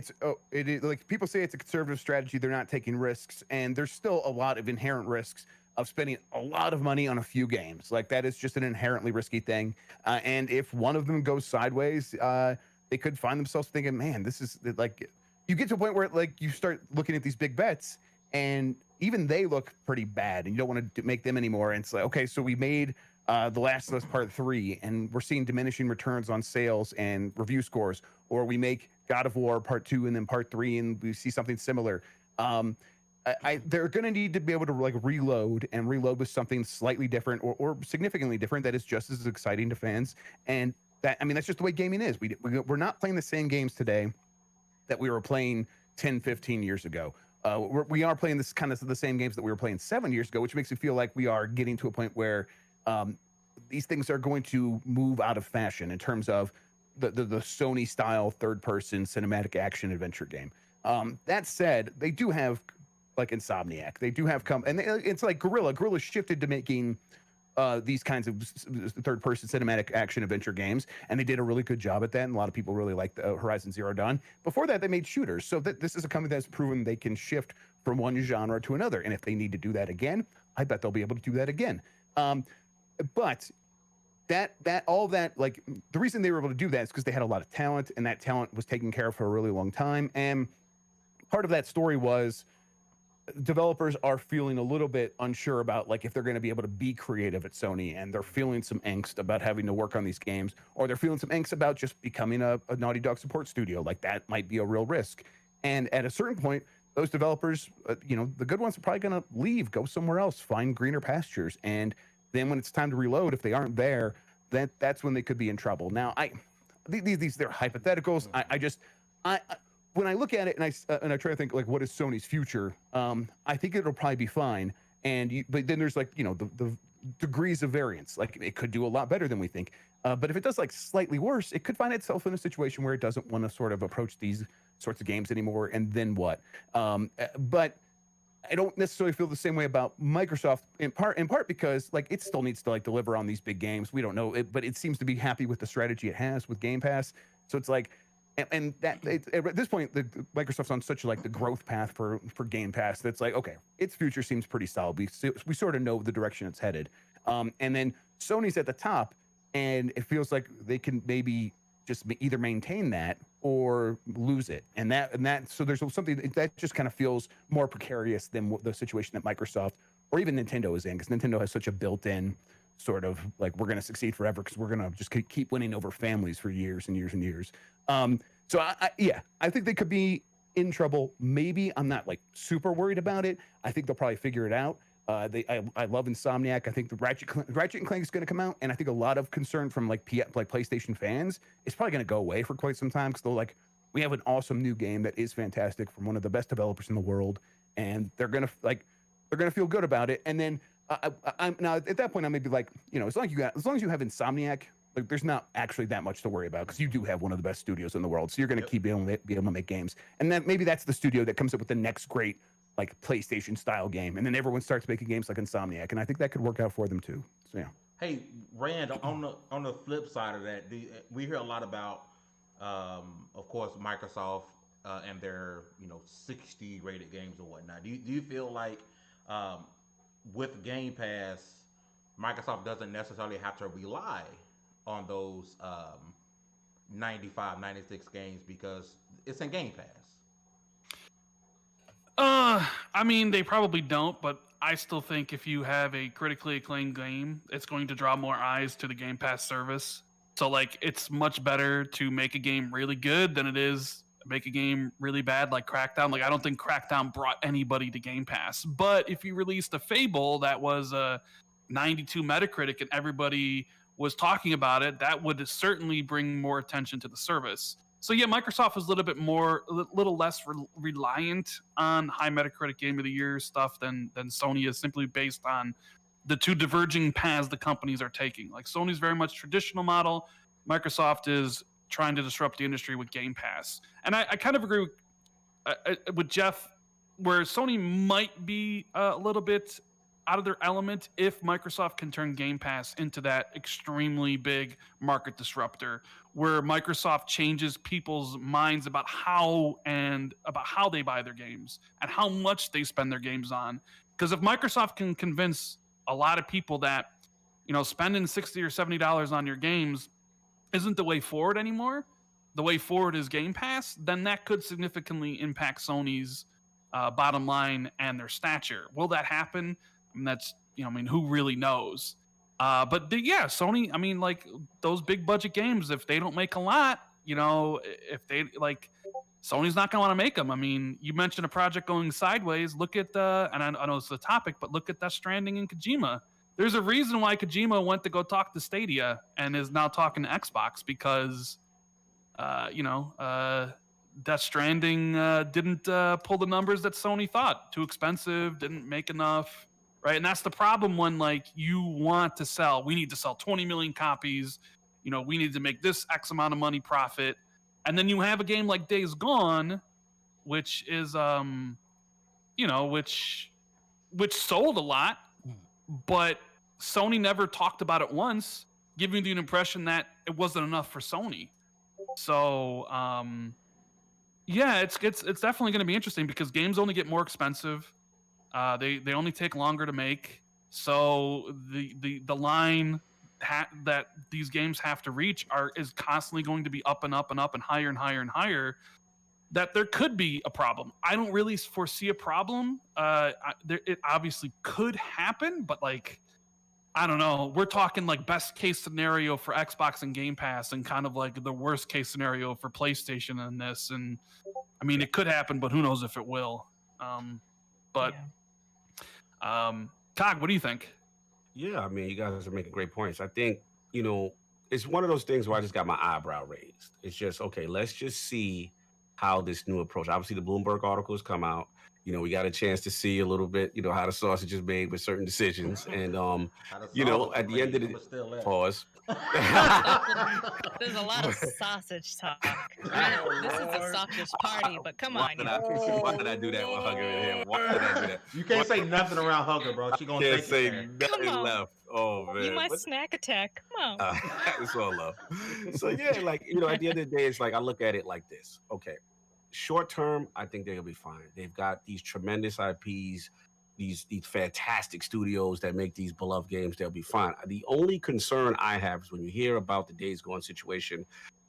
like people say it's a conservative strategy. They're not taking risks, and there's still a lot of inherent risks of spending a lot of money on a few games. Like that is just an inherently risky thing. And if one of them goes sideways, they could find themselves thinking, man, this is like, you get to a point where like you start looking at these big bets and even they look pretty bad and you don't want to make them anymore. And it's like, okay, so we made The Last of Us Part 3 and we're seeing diminishing returns on sales and review scores, or we make God of War Part 2 and then Part 3 and we see something similar. They're going to need to be able to like reload with something slightly different or significantly different that is just as exciting to fans. And that's just the way gaming is. We're not playing the same games today that we were playing 10, 15 years ago. We are playing this kind of the same games that we were playing 7 years ago, which makes me feel like we are getting to a point where these things are going to move out of fashion in terms of the Sony style third person cinematic action adventure game. That said, they do have like Insomniac. They do have it's like Guerrilla. Guerrilla shifted to making these kinds of third-person cinematic action adventure games, and they did a really good job at that. And a lot of people really liked Horizon Zero Dawn. Before that, they made shooters. So this is a company that's proven they can shift from one genre to another. And if they need to do that again, I bet they'll be able to do that again. But all that, like, the reason they were able to do that is because they had a lot of talent, and that talent was taken care of for a really long time. And part of that story was developers are feeling a little bit unsure about, like, if they're going to be able to be creative at Sony, and they're feeling some angst about having to work on these games, or they're feeling some angst about just becoming a Naughty Dog support studio. Like, that might be a real risk. And at a certain point, those developers, the good ones are probably going to leave, go somewhere else, find greener pastures. And then when it's time to reload, if they aren't there, that's when they could be in trouble. Now, these they're hypotheticals. When I look at it and I try to think, like, what is Sony's future? I think it'll probably be fine. But then there's, like, the degrees of variance. Like, it could do a lot better than we think. But if it does, like, slightly worse, it could find itself in a situation where it doesn't want to sort of approach these sorts of games anymore. And then what? But I don't necessarily feel the same way about Microsoft, in part because, like, it still needs to, like, deliver on these big games. We don't know it, but it seems to be happy with the strategy it has with Game Pass. So it's like, and that at this point, Microsoft's on such, like, the growth path for Game Pass that's like, okay, its future seems pretty solid. We sort of know the direction it's headed. And then Sony's at the top, and it feels like they can maybe just either maintain that or lose it. And so there's something that just kind of feels more precarious than the situation that Microsoft or even Nintendo is in, because Nintendo has such a built-in sort of, like, we're going to succeed forever because we're going to just keep winning over families for years and years and years. So I think they could be in trouble. Maybe. I'm not, like, super worried about it. I think they'll probably figure it out. I love Insomniac. I think the Ratchet and Clank is going to come out, and I think a lot of concern from, like, PlayStation fans is probably going to go away for quite some time, because they're like, we have an awesome new game that is fantastic from one of the best developers in the world, and they're gonna feel good about it. And then I'm now at that point, I may be like, as long as you have Insomniac, like, there's not actually that much to worry about, because you do have one of the best studios in the world, so you're going to keep being able to make games, and then maybe that's the studio that comes up with the next great, like, PlayStation style game, and then everyone starts making games like Insomniac, and I think that could work out for them too. So yeah. Hey, Rand, on the flip side of that, we hear a lot about, of course, Microsoft and their 60 rated games and whatnot. Do you feel like with Game Pass, Microsoft doesn't necessarily have to rely on those 95, 96 games because it's in Game Pass? I mean, they probably don't, but I still think if you have a critically acclaimed game, it's going to draw more eyes to the Game Pass service. So, like, it's much better to make a game really good than it is make a game really bad, like Crackdown. Like, I don't think Crackdown brought anybody to Game Pass. But if you released a Fable that was a 92 Metacritic and everybody was talking about it, that would certainly bring more attention to the service. So yeah, Microsoft is a little less reliant on high Metacritic Game of the Year stuff than Sony is, simply based on the two diverging paths the companies are taking. Like, Sony's very much traditional model. Microsoft is trying to disrupt the industry with Game Pass. And I kind of agree with Jeff, where Sony might be a little bit out of their element if Microsoft can turn Game Pass into that extremely big market disruptor, where Microsoft changes people's minds about how they buy their games and how much they spend their games on. Because if Microsoft can convince a lot of people that, spending $60 or $70 on your games isn't the way forward anymore, the way forward is Game Pass, then that could significantly impact Sony's bottom line and their stature. Will that happen? I mean, that's, who really knows? Sony, I mean, like, those big budget games, if they don't make a lot, if they, like, Sony's not going to want to make them. I mean, you mentioned a project going sideways. Look at and I know it's the topic, but look at Death Stranding and Kojima. There's a reason why Kojima went to go talk to Stadia and is now talking to Xbox, because, Death Stranding didn't pull the numbers that Sony thought. Too expensive, didn't make enough. Right. And that's the problem when, like, you want to sell. We need to sell 20 million copies. We need to make this X amount of money profit. And then you have a game like Days Gone which is which sold a lot, but Sony never talked about it once, giving the impression that it wasn't enough for Sony. So yeah, it's definitely going to be interesting because games only get more expensive. They only take longer to make. So the line that these games have to reach is constantly going to be up and up and up and higher and higher and higher. That there could be a problem. I don't really foresee a problem. It obviously could happen, but like, I don't know. We're talking like best case scenario for Xbox and Game Pass, and kind of like the worst case scenario for PlayStation in this. And I mean, it could happen, but who knows if it will. Cog, what do you think? Yeah, I mean, you guys are making great points. I think, it's one of those things where I just got my eyebrow raised. It's just, okay, let's just see how this new approach. Obviously, the Bloomberg articles come out. We got a chance to see a little bit, how the sausage is made with certain decisions. And, at the end of the pause. There's a lot of sausage talk. This is a sausage party, but come on. Why did I do that with Hugger in here? Why did I do that? You can't say nothing around Hugger, bro. She gonna can't say nothing left. Oh, man. You my snack attack. Come on. It's all love. So, yeah, like, at the end of the day, it's like I look at it like this. Okay. Short term, I think they'll be fine. They've got these tremendous IPs, these fantastic studios that make these beloved games. They'll be fine. The only concern I have is when you hear about the Days Gone situation,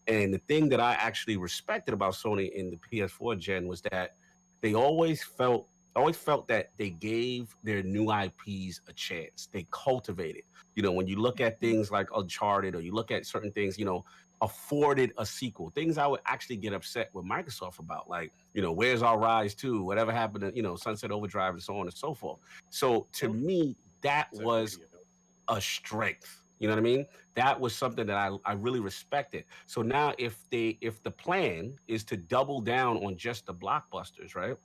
and the thing that I actually respected about Sony in the PS4 gen was that they always felt that they gave their new IPs a chance. They cultivated. When you look at things like Uncharted, or you look at certain things, afforded a sequel. Things I would actually get upset with Microsoft about, like, where's our Rise 2? Whatever happened to, Sunset Overdrive and so on and so forth. So to me, that was a strength. You know what I mean? That was something that I really respected. So now if the plan is to double down on just the blockbusters, right?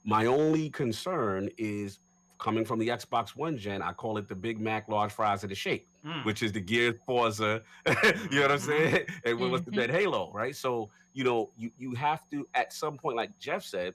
My only concern is coming from the Xbox One gen, I call it the Big Mac, large fries, and the shake, which is the Gears, Forza, you know what I'm saying? And what's the dead Halo, right? So, you have to, at some point, like Jeff said,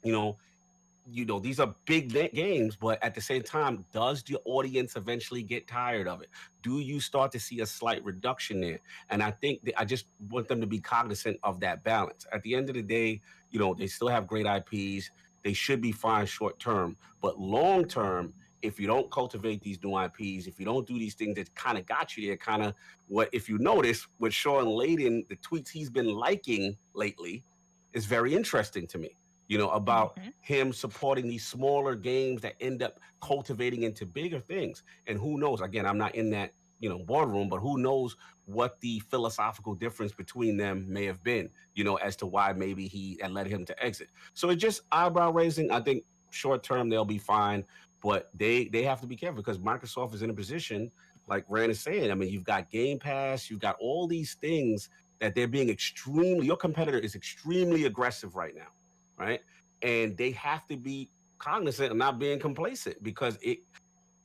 these are big games, but at the same time, does the audience eventually get tired of it? Do you start to see a slight reduction there? And I think I just want them to be cognizant of that balance. At the end of the day, they still have great IPs. They should be fine short term, but long term, if you don't cultivate these new IPs, if you don't do these things that kind of got you there, if you notice with Sean Layden, the tweets he's been liking lately is very interesting to me, about him supporting these smaller games that end up cultivating into bigger things. And who knows, again, I'm not in that, boardroom, but who knows what the philosophical difference between them may have been, as to why maybe that led him to exit. So it's just eyebrow raising. I think short term, they'll be fine, but they have to be careful because Microsoft is in a position, like Rand is saying, I mean, you've got Game Pass, you've got all these things that they're being your competitor is extremely aggressive right now, right? And they have to be cognizant of not being complacent because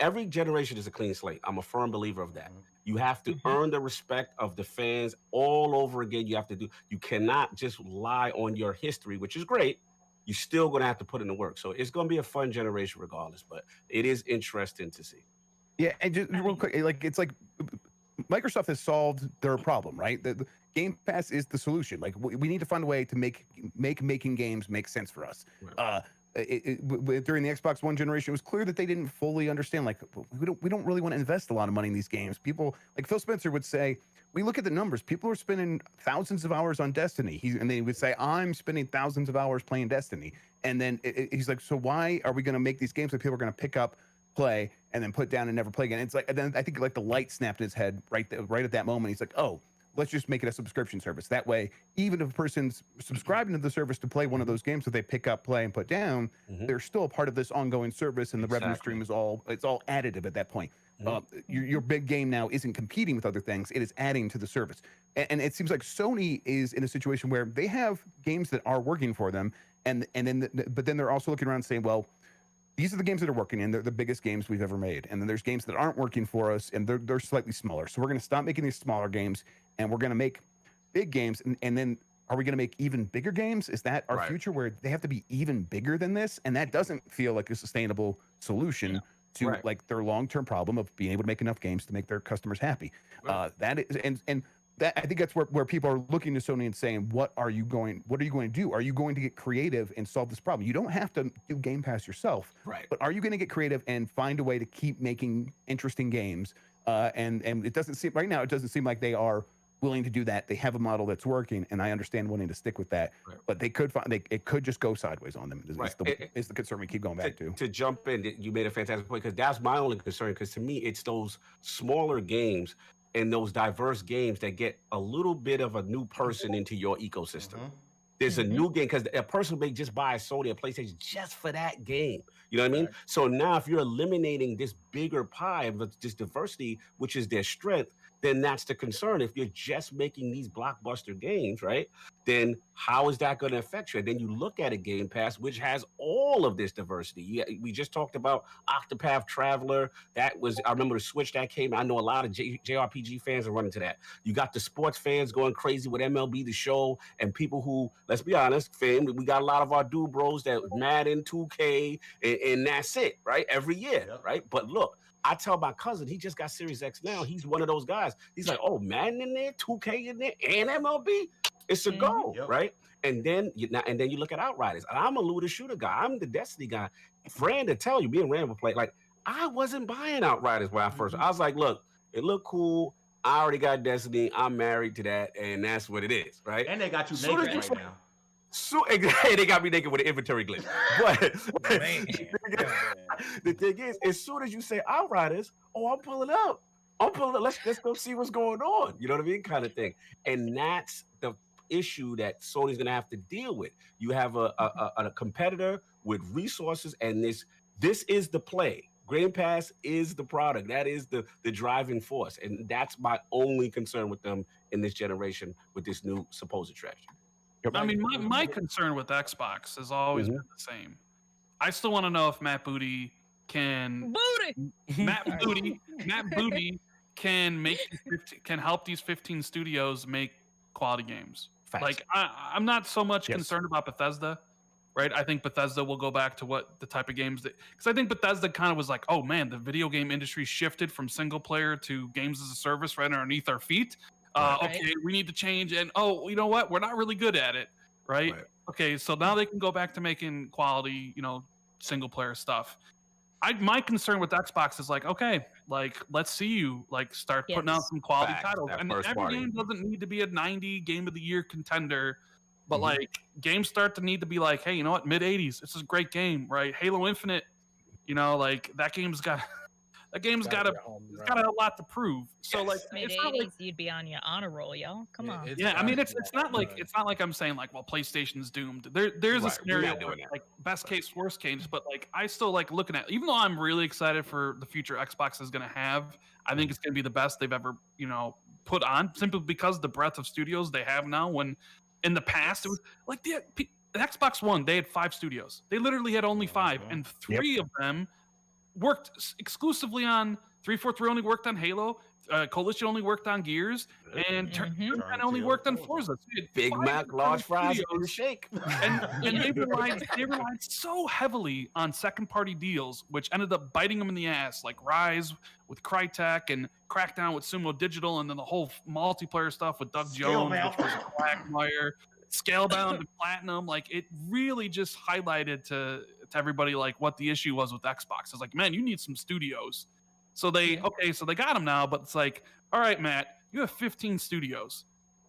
every generation is a clean slate. I'm a firm believer of that. You have to earn the respect of the fans all over again. You cannot just rely on your history, which is great. You're still going to have to put in the work. So it's going to be a fun generation regardless, but it is interesting to see. Yeah, and just real quick, it's like Microsoft has solved their problem, right? The Game Pass is the solution. Like we need to find a way to make making games make sense for us. Right. During the Xbox One generation, it was clear that they didn't fully understand. Like, we don't really want to invest a lot of money in these games. People, like Phil Spencer would say, we look at the numbers. People are spending thousands of hours on Destiny. And they would say, I'm spending thousands of hours playing Destiny. And then he's like, so why are we going to make these games that people are going to pick up, play, and then put down and never play again? It's like, and then I think like the light snapped in his head right at that moment. He's like, oh, let's just make it a subscription service. That way, even if a person's subscribing to the service to play one of those games that they pick up, play, and put down, they're still a part of this ongoing service, and the revenue stream is all additive at that point. Your big game now isn't competing with other things; it is adding to the service. And it seems like Sony is in a situation where they have games that are working for them, but then they're also looking around and saying, well, these are the games that are working, and they're the biggest games we've ever made. And then there's games that aren't working for us, and they're slightly smaller. So we're going to stop making these smaller games, and we're going to make big games. And then are we going to make even bigger games? Is that our future where they have to be even bigger than this? And that doesn't feel like a sustainable solution to like their long-term problem of being able to make enough games to make their customers happy. That is, and that, I think that's where people are looking to Sony and saying, what are you going to do? Are you going to get creative and solve this problem? You don't have to do Game Pass yourself, but are you going to get creative and find a way to keep making interesting games? And it doesn't seem right now, it doesn't seem like they are willing to do that. They have a model that's working, and I understand wanting to stick with that, but they could find it could just go sideways on them. Is the concern we keep going back to. To jump in, you made a fantastic point, because that's my only concern, because to me it's those smaller games and those diverse games that get a little bit of a new person into your ecosystem. There's a new game, because a person may just buy a Sony or PlayStation just for that game. You know what I mean? So now if you're eliminating this bigger pie of this diversity, which is their strength, then that's the concern. If you're just making these blockbuster games, right, then how is that going to affect you? And then you look at a Game Pass, which has all of this diversity. We just talked about Octopath Traveler. That was, I remember the Switch that came. I know a lot of JRPG fans are running to that. You got the sports fans going crazy with MLB The Show, and people who, let's be honest, we got a lot of our dude bros that Madden, 2K, and that's it, right? Every year, right? But look, I tell my cousin, he just got Series X now. He's one of those guys. He's like, oh, Madden in there, 2K in there, and MLB. It's a go, right? And then you look at Outriders. I'm a looter shooter guy. I'm the Destiny guy. Fran to tell you, me and Rand would play. Like, I wasn't buying Outriders when I first. I was like, look, it looked cool. I already got Destiny. I'm married to that, and that's what it is, right? And they got you naked right now. So they got me naked with an inventory glitch. But the thing is, as soon as you say Outriders, I'm pulling up. Let's go see what's going on. You know what I mean? Kind of thing. And that's the issue that Sony's gonna have to deal with. You have a competitor with resources, and this is the play. Game Pass is the product. That is the driving force. And that's my only concern with them in this generation with this new supposed strategy. I mean, my concern with Xbox has always been the same. I still want to know if Matt Booty can can help these 15 studios make quality games. Facts. Like I'm not so much concerned about Bethesda, right? I think Bethesda will go back to what the type of games that, because I think Bethesda kind of was like, oh man, the video game industry shifted from single player to games as a service right underneath our feet. Okay, we need to change, and you know what? We're not really good at it, right? Okay, so now they can go back to making quality, single player stuff. My concern with Xbox is like, okay, like let's see you like start putting out some quality titles, and every game doesn't need to be a 90 game of the year contender, but like games start to need to be like, hey, you know what? Mid 80s, this is a great game, right? Halo Infinite, like that game's got. That game's got a lot to prove. So like mid-80s, like, you'd be on your honor roll, y'all. Come on. I mean it's not like I'm saying like, well, PlayStation's doomed. There's a scenario where, like best case, worst case, but like I still like looking at, even though I'm really excited for the future Xbox is gonna have, I think it's gonna be the best they've ever put on, simply because the breadth of studios they have now. When in the past it was like the Xbox One, they had 5 studios. They literally had only 5, and 3 of them worked exclusively on 343 only worked on Halo, Coalition only worked on Gears, and Turn only worked on Forza. So Big Mac, large fries, and a shake. And they relied so heavily on second party deals, which ended up biting them in the ass, like Rise with Crytek and Crackdown with Sumo Digital, and then the whole multiplayer stuff with Doug Jones, which was a quagmire. Scalebound and Platinum, like it really just highlighted to everybody like what the issue was with Xbox. It's like, man, you need some studios. So they got them now, but it's like, all right, Matt, you have 15 studios.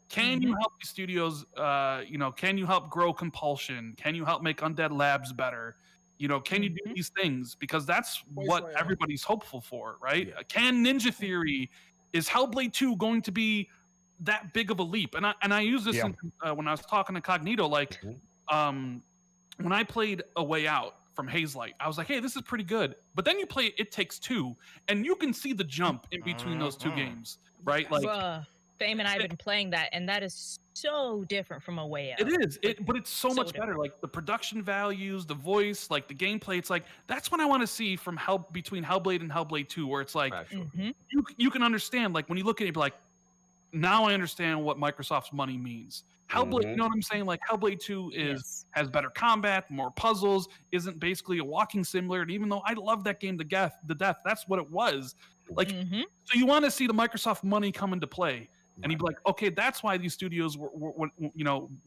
Can you help these studios? Can you help grow Compulsion? Can you help make Undead Labs better? Can you do these things? Because that's what everybody's hopeful for, right? Can Ninja Theory, is Hellblade 2 going to be that big of a leap? And I use this when I was talking to Cognito, like when I played A Way Out from Hazelight, I was like, hey, this is pretty good. But then you play It Takes Two, and you can see the jump in between those two games, right? Like Fame and I have been playing that, and that is so different from A Way Out. It is, but it's so much better. Like the production values, the voice, like the gameplay. It's like that's what I want to see from between Hellblade and Hellblade 2, where it's like you can understand. Like when you look at it, you're like, now I understand what Microsoft's money means. Hellblade, you know what I'm saying? Like Hellblade 2 has better combat, more puzzles, isn't basically a walking simulator. And even though I love that game to death, that's what it was. Like, so you want to see the Microsoft money come into play. And he'd be like, okay, that's why these studios were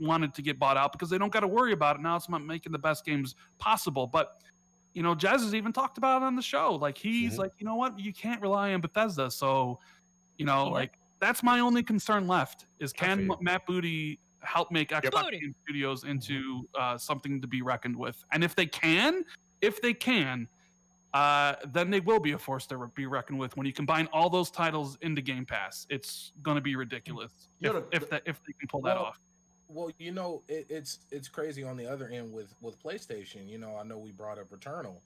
wanted to get bought out, because they don't got to worry about it. Now it's about making the best games possible. But, Jez has even talked about it on the show. Like, he's like, you know what? You can't rely on Bethesda. So, like, that's my only concern left is can Matt Booty help make Xbox Game Studios into something to be reckoned with? And if they can, then they will be a force to be reckoned with. When you combine all those titles into Game Pass, it's going to be ridiculous if they can pull that off. Well, it's crazy on the other end with PlayStation. I know we brought up Returnal.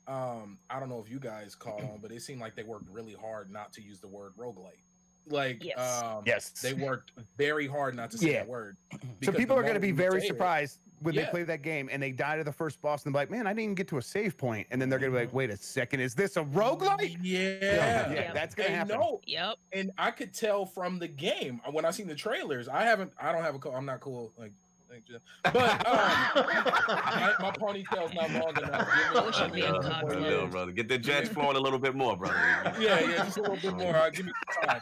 I don't know if you guys caught on, but it seemed like they worked really hard not to use the word roguelike. Like, yes, they worked very hard not to say that word. So people are going to be very surprised when they play that game and they die to the first boss and they're like, man, I didn't even get to a save point. And then they're going to be like, wait a second, is this a roguelike? Yeah, that's going to happen. And I could tell from the game when I seen the trailers. I'm not cool. Like, but my ponytail's not long enough. Brother. Get the jets flowing a little bit more, brother. Yeah, just a little bit more. Give me some time.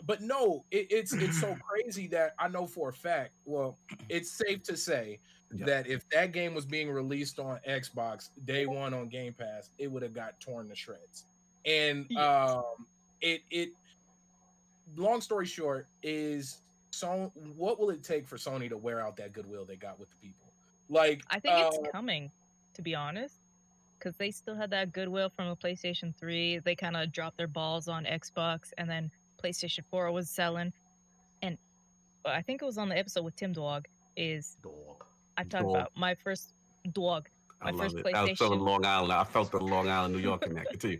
But no, it's so crazy that I know for a fact. Well, it's safe to say that if that game was being released on Xbox day one on Game Pass, it would have got torn to shreds. And it. Long story short is. So what will it take for Sony to wear out that goodwill they got with the people? Like, I think it's coming, to be honest, because they still had that goodwill from the PlayStation 3. They kind of dropped their balls on Xbox, and then PlayStation 4 was selling. And I think it was on the episode with Tim Dog. I talked about my first dog. My first PlayStation. I felt Long Island. I felt the Long Island, New York connected to you.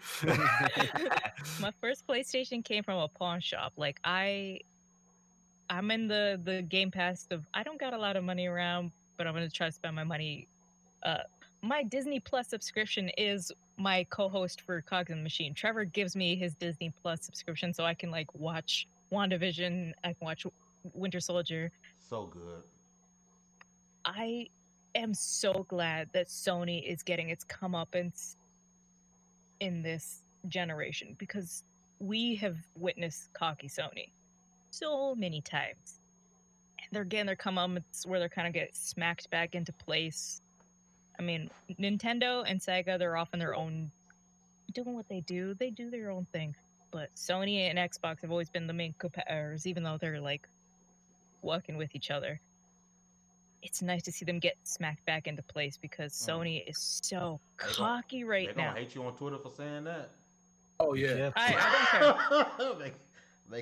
My first PlayStation came from a pawn shop. Like, I'm in the Game Pass of I don't got a lot of money around, but I'm gonna try to spend my money. My Disney Plus subscription is my co-host for Cogs and the Machine. Trevor gives me his Disney Plus subscription so I can like watch WandaVision, I can watch Winter Soldier. So good. I am so glad that Sony is getting its comeuppance in this generation, because we have witnessed cocky Sony so many times, and they're getting their comeuppance where they're kind of get smacked back into place. I mean, Nintendo and Sega, they're off on their own, doing what they do. They do their own thing, but Sony and Xbox have always been the main competitors, even though they're like working with each other. It's nice to see them get smacked back into place because Sony is so cocky right now. They're gonna hate you on Twitter for saying that. Oh yeah, I don't care.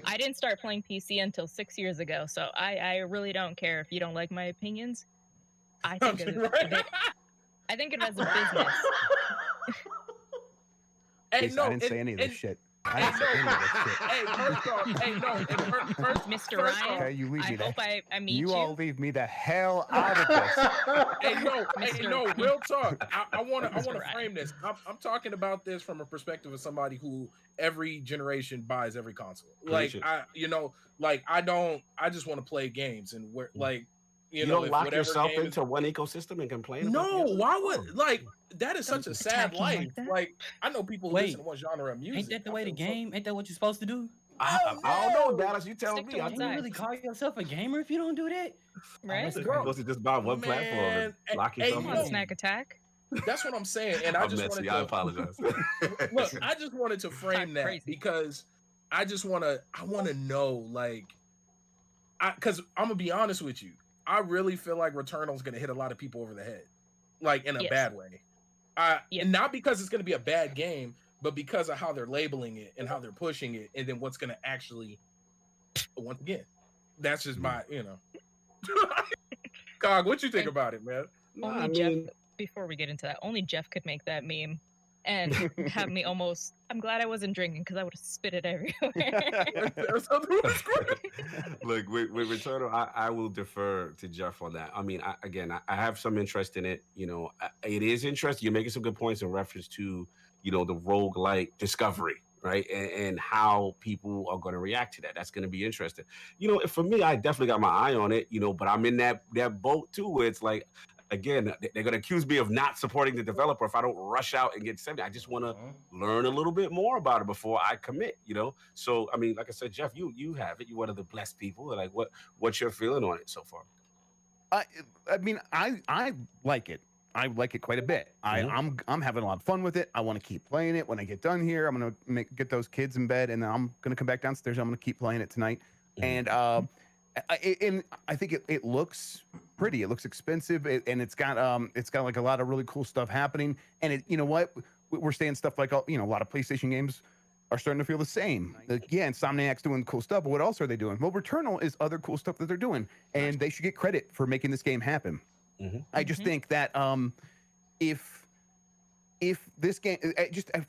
I didn't start playing PC until 6 years ago, so I really don't care if you don't like my opinions. I think of it as a business. Hey, I didn't say any of this shit. I didn't say any of this shit. First, Mr. Ryan, okay, you leave me I meet you. You all leave me the hell out of this. No, real talk. I want to frame this. I'm talking about this from a perspective of somebody who every generation buys every console. Like I just want to play games and where like. You don't lock yourself into one ecosystem and complain. No, why would that is such a sad life. Like I know people who listen to one genre of music. Ain't that the way the game? Ain't that what you're supposed to do? I don't know, Dallas. You tell me. You really call yourself a gamer if you don't do that? Right? You're supposed to just buy one platform and lock yourself in. Snack attack. That's what I'm saying, and I apologize. Look, I just wanted to frame that because I want to know, like, because I'm gonna be honest with you. I really feel like Returnal is going to hit a lot of people over the head, like in a bad way. Not because it's going to be a bad game, but because of how they're labeling it and how they're pushing it, and then what's going to actually. Once again, that's just my, Cog, what you think about it, man? Jeff. Before we get into that, only Jeff could make that meme and have me almost. I'm glad I wasn't drinking because I would have spit it everywhere. Look, with Returnal, I will defer to Jeff on that. I mean, I have some interest in it. It is interesting. You're making some good points in reference to, the roguelike discovery, right? And how people are going to react to that. That's going to be interesting. For me, I definitely got my eye on it, but I'm in that boat too, where it's like, again, they're going to accuse me of not supporting the developer if I don't rush out and get 70. I just want to learn a little bit more about it before I commit, So, I mean, like I said, Jeff, you have it. You're one of the blessed people. Like, what's your feeling on it so far? I mean, I like it. I like it quite a bit. I'm having a lot of fun with it. I want to keep playing it. When I get done here, I'm gonna get those kids in bed, and then I'm gonna come back downstairs. I'm gonna keep playing it tonight. And I think it looks pretty. It looks expensive, and it's got like a lot of really cool stuff happening. And you know what? We're saying stuff like a lot of PlayStation games are starting to feel the same. Yeah, Insomniac's doing cool stuff, but what else are they doing? Well, Returnal is other cool stuff that they're doing, and they should get credit for making this game happen. I just think that if this game,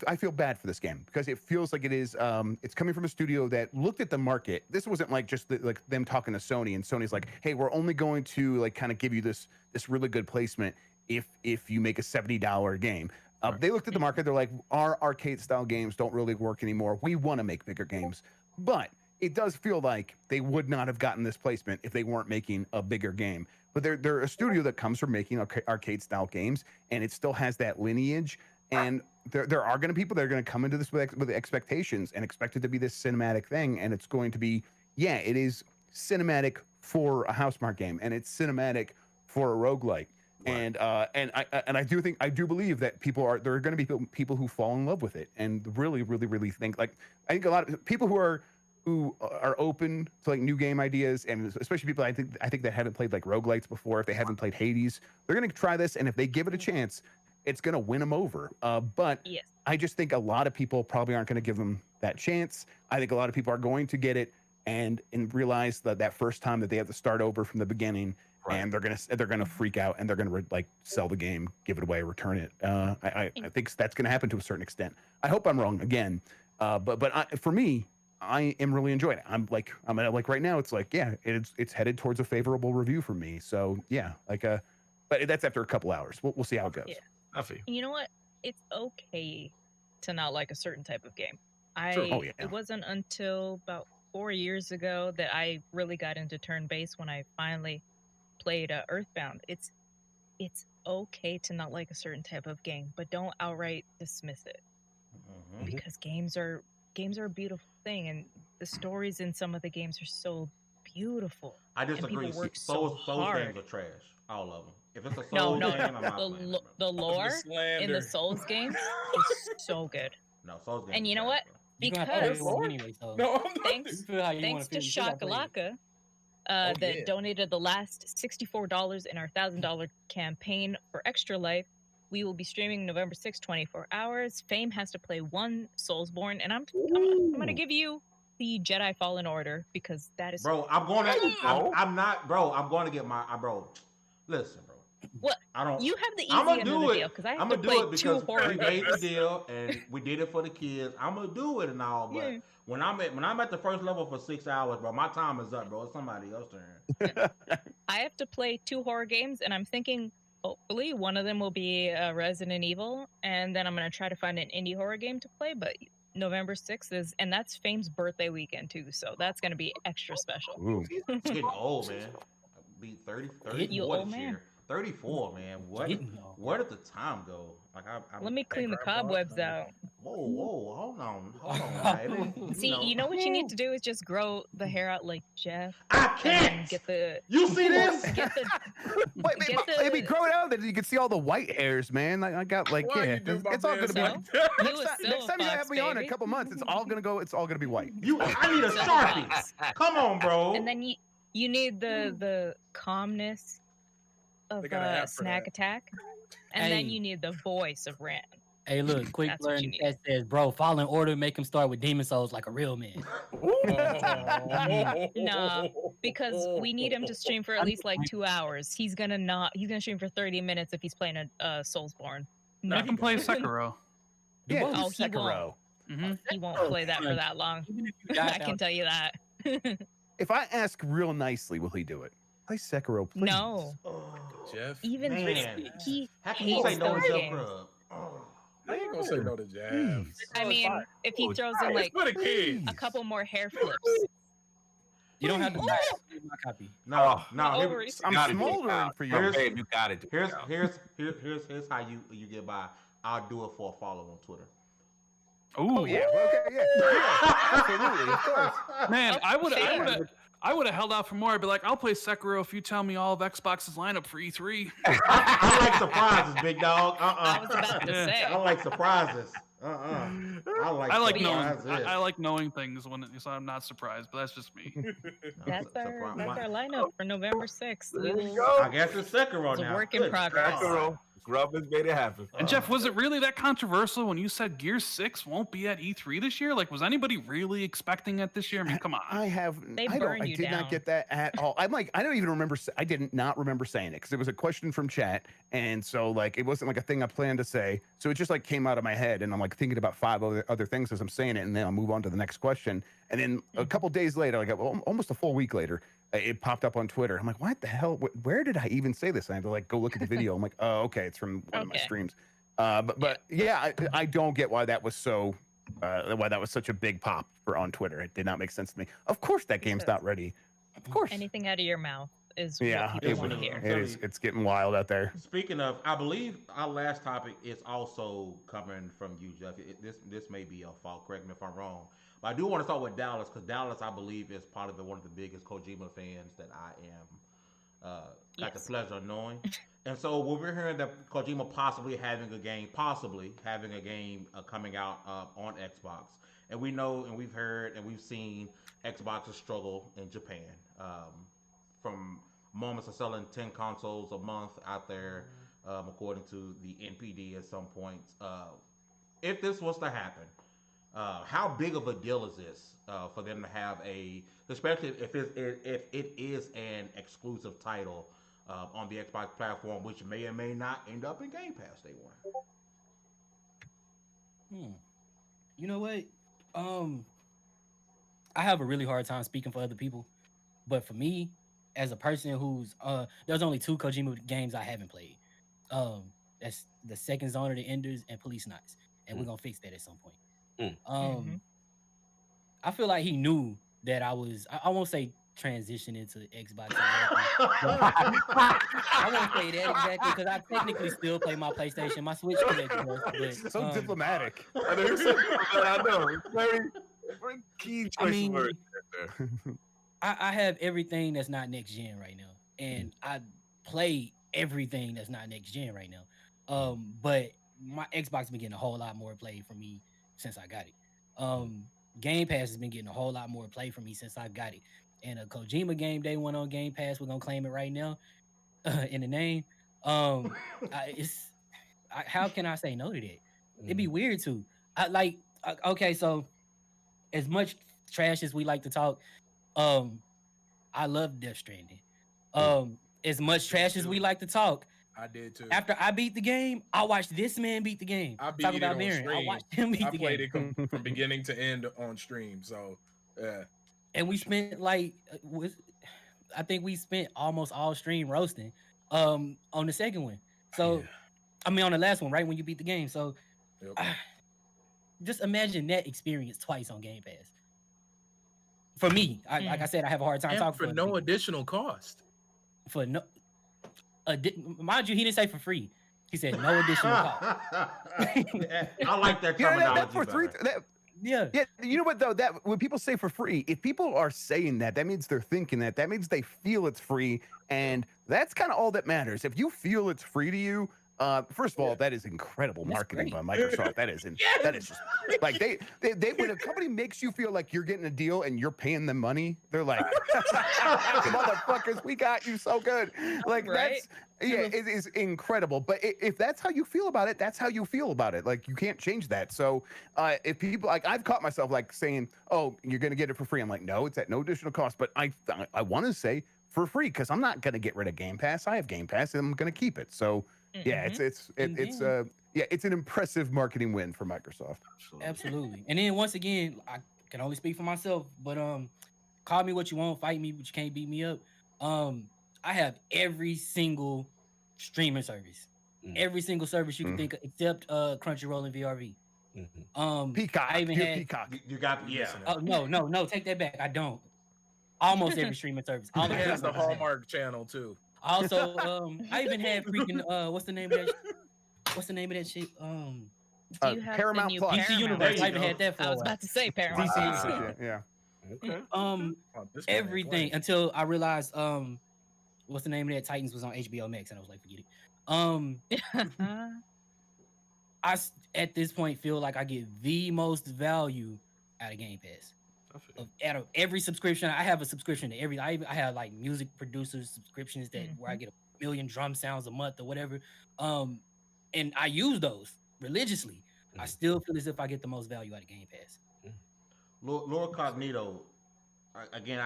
I feel bad for this game because it feels like it is. It's coming from a studio that looked at the market. This wasn't like just like them talking to Sony, and Sony's like, "Hey, we're only going to like kind of give you this really good placement if you make a $70 game." They looked at the market. They're like, "Our arcade style games don't really work anymore. We want to make bigger games," but it does feel like they would not have gotten this placement if they weren't making a bigger game. But they're a studio that comes from making arcade style games, and it still has that lineage. And there are going to be people that are going to come into this with expectations and expect it to be this cinematic thing, and it's going to be, it is cinematic for a Housemarque game, and it's cinematic for a roguelike. Right. And I do believe that there are going to be people who fall in love with it and really, really, really think I think a lot of people who are open to like new game ideas, and especially people I think that haven't played like roguelites before. If they haven't played Hades, they're going to try this, and if they give it a chance, it's going to win them over. But yes. I just think a lot of people probably aren't going to give them that chance. I think a lot of people are going to get it and realize that first time that they have to start over from the beginning, right. And they're gonna freak out, and they're gonna like sell the game, give it away, return it. I think that's going to happen to a certain extent. I hope I'm wrong again, but for me, I am really enjoying it. I'm at like right now. It's like, it's headed towards a favorable review for me. So but that's after a couple hours. We'll see how it goes. Yeah. I feel. You know what? It's okay to not like a certain type of game. It wasn't until about 4 years ago that I really got into turn-based when I finally played Earthbound. It's okay to not like a certain type of game, but don't outright dismiss it. Because games are a beautiful thing, and the stories in some of the games are so beautiful. I disagree. Souls games are trash. All of them. If it's a Souls game, I'm not playing it, the lore in the Souls games is so good. No, Souls games. And you know what? Because thanks to Shakalaka, that donated the last $64 in our $1,000 campaign for Extra Life, we will be streaming November 6th, 24 hours. Fame has to play one Soulsborne, and I'm going to give you the Jedi Fallen Order because that is. Bro, I'm going to. I'm not, bro. I'm going to get my. Bro, listen, bro. What? I don't. You have the easy end of the deal because I have to play two horror games. We made the deal and we did it for the kids. I'm gonna do it and all, but when I'm at the first level for 6 hours, bro, my time is up, bro. It's somebody else's turn. I have to play two horror games, and I'm thinking hopefully one of them will be Resident Evil, and then I'm gonna try to find an indie horror game to play. But November 6th and that's Fame's birthday weekend too, so that's gonna be extra special. It's getting old, man. I'll be 30 you old man. Year. 34, man. Where did the time go? Like let me clean the cobwebs out. Whoa, hold on, baby. See, you know what you need to do is just grow the hair out like Jeff. I can't. Get the. You see this? Maybe grow it out. That you can see all the white hairs, man. I got like it's all gonna be. Next time you have me on in a couple months, it's all gonna be white. I need a Sharpie. Come on, bro. And then you need the calmness of Snack Attack, and then you need the voice of Rand. Hey, look, quick learn that says, bro, Fallen Order make him start with Demon Souls like a real man. No, because we need him to stream for at least like 2 hours. He's gonna stream for 30 minutes if he's playing a Soulsborne. I can play Sekiro. Yeah, Sekiro. He won't play that for that long. I can tell you that. If I ask real nicely, will he do it? Play Sekiro, please. No. Jeff. Even man. he how can you say no to Jeff Grubb? I ain't gonna say no to Jeff. I mean, if he throws in like for the kids. a couple more hair flips. You don't have to buy my copy. No. I'm smoldering for you. Babe, you got it. Here's how you get by. I'll do it for a follow on Twitter. Ooh. Oh yeah. Okay. Yeah. Absolutely. Of course. Man, I would have held out for more. I'd be like, I'll play Sekiro if you tell me all of Xbox's lineup for E3. I like surprises, big dog. I was about to say. I like surprises. I like knowing things so I'm not surprised, but that's just me. That's our lineup for November 6th. I guess it's Sekiro It's now. a work in progress. Grubb has made it happen. And Jeff, was it really that controversial when you said Gear 6 won't be at E3 this year? Like, was anybody really expecting it this year? I mean, come on. I did not get that at all. I'm like, I don't even remember. I did not remember saying it because it was a question from chat, and so like it wasn't like a thing I planned to say. So it just like came out of my head, and I'm like thinking about 5 other things as I'm saying it, and then I'll move on to the next question. And then a couple days later, like almost a full week later, it popped up on Twitter. I'm like, what the hell? Where did I even say this? And I had to like go look at the video. I'm like, oh, okay, it's from one of my streams. But yeah, I don't get why that was so. Why that was such a big pop for on Twitter. It did not make sense to me. Of course, that game's not ready. Of course. Anything out of your mouth is what people want to hear. It is. It's getting wild out there. Speaking of, I believe our last topic is also coming from you, Jeff. This may be your fault. Correct me if I'm wrong. But I do want to start with Dallas because Dallas, I believe, is part of one of the biggest Kojima fans that I am. Got the pleasure of knowing. And so when we're hearing that Kojima possibly having a game coming out on Xbox, and we know and we've heard and we've seen Xbox's struggle in Japan, from moments of selling 10 consoles a month out there, according to the NPD at some points. If this was to happen, how big of a deal is this for them to have especially if it is an exclusive title on the Xbox platform, which may or may not end up in Game Pass Day One? You know what? I have a really hard time speaking for other people, but for me, as a person who's there's only 2 Kojima games I haven't played. That's the Second Zone of the Enders and Police Knots, and we're gonna fix that at some point. I feel like he knew that I won't say transition into Xbox. I won't say that exactly because I technically still play my PlayStation, my Switch collection. But, so diplomatic. I know. Very key choice word. I have everything that's not next gen right now, and I play everything that's not next gen right now. But my Xbox been getting a whole lot more play from me since I got it. Game Pass has been getting a whole lot more play from me since I got it. And a Kojima game day one on Game Pass, we're gonna claim it right now in the name. How can I say no to that? It'd be weird to. Okay, so as much trash as we like to talk, I love Death Stranding. As much trash as we like to talk, I did too. After I beat the game, I watched this man beat the game. I beat it on stream. I watched him beat the game. I played it from beginning to end on stream. So, yeah. And we spent I think we spent almost all stream roasting on the second one. So, I mean on the last one, right when you beat the game. So, just imagine that experience twice on Game Pass. For me, like I said, I have a hard time talking for no additional cost. For no. Mind you, he didn't say for free. He said no additional cost. I like that terminology. Yeah. You know what though? That when people say for free, if people are saying that means they're thinking that. That means they feel it's free, and that's kind of all that matters. If you feel it's free to you, first of all, that is incredible marketing by Microsoft. That is just like they when a company makes you feel like you're getting a deal and you're paying them money, they're like, motherfuckers, we got you so good. Like that's it is incredible. But if that's how you feel about it, that's how you feel about it. Like you can't change that. So if people like I've caught myself like saying, oh, you're gonna get it for free. I'm like, no, it's at no additional cost. But I want to say for free because I'm not gonna get rid of Game Pass. I have Game Pass and I'm gonna keep it. So. Yeah, it's an impressive marketing win for Microsoft. Absolutely. And then once again, I can only speak for myself, but call me what you want, fight me, but you can't beat me up. I have every single streaming service. every single service you can think of except Crunchyroll and VRV. Peacock. I even had Peacock. You got Oh no, take that back. I don't. Almost every streaming service. All He of has them the I have. Hallmark channel too. Also, I even had freaking what's the name of that? What's the name of that shit? Do you have Paramount the new Plus. DC Paramount? Universe. I even had that for I a was while. about to say Paramount. DC Plus. Universe, yeah. Okay. Oh, this man ain't Everything playing. until I realized what's the name of that? Titans was on HBO Max, and I was like, forget it. At this point feel like I get the most value out of Game Pass. Out of every subscription, I have a subscription to every. I have like music producers subscriptions that where I get 1 million drum sounds a month or whatever, and I use those religiously. I still feel as if I get the most value out of Game Pass. Lord Cognito, again,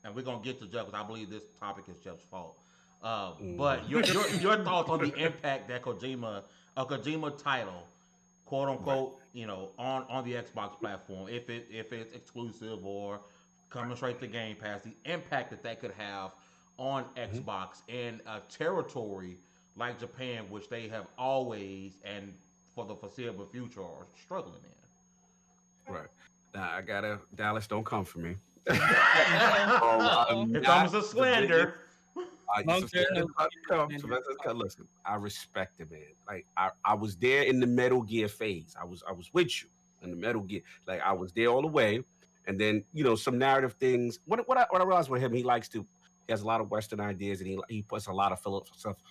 and we're gonna get to Jeff because I believe this topic is Jeff's fault. But your thoughts on the impact that a Kojima title, quote unquote, on the Xbox platform, if it's exclusive or coming straight to Game Pass, the impact that could have on Xbox in a territory like Japan, which they have always and for the foreseeable future are struggling in. Right. Now I gotta Dallas. Don't come for me. It comes a slander. Listen, I respect it, man. Like I was there in the Metal Gear phase. I was with you in the Metal Gear. Like I was there all the way, and then some narrative things. What I realized with him, he has a lot of Western ideas, and he puts a lot of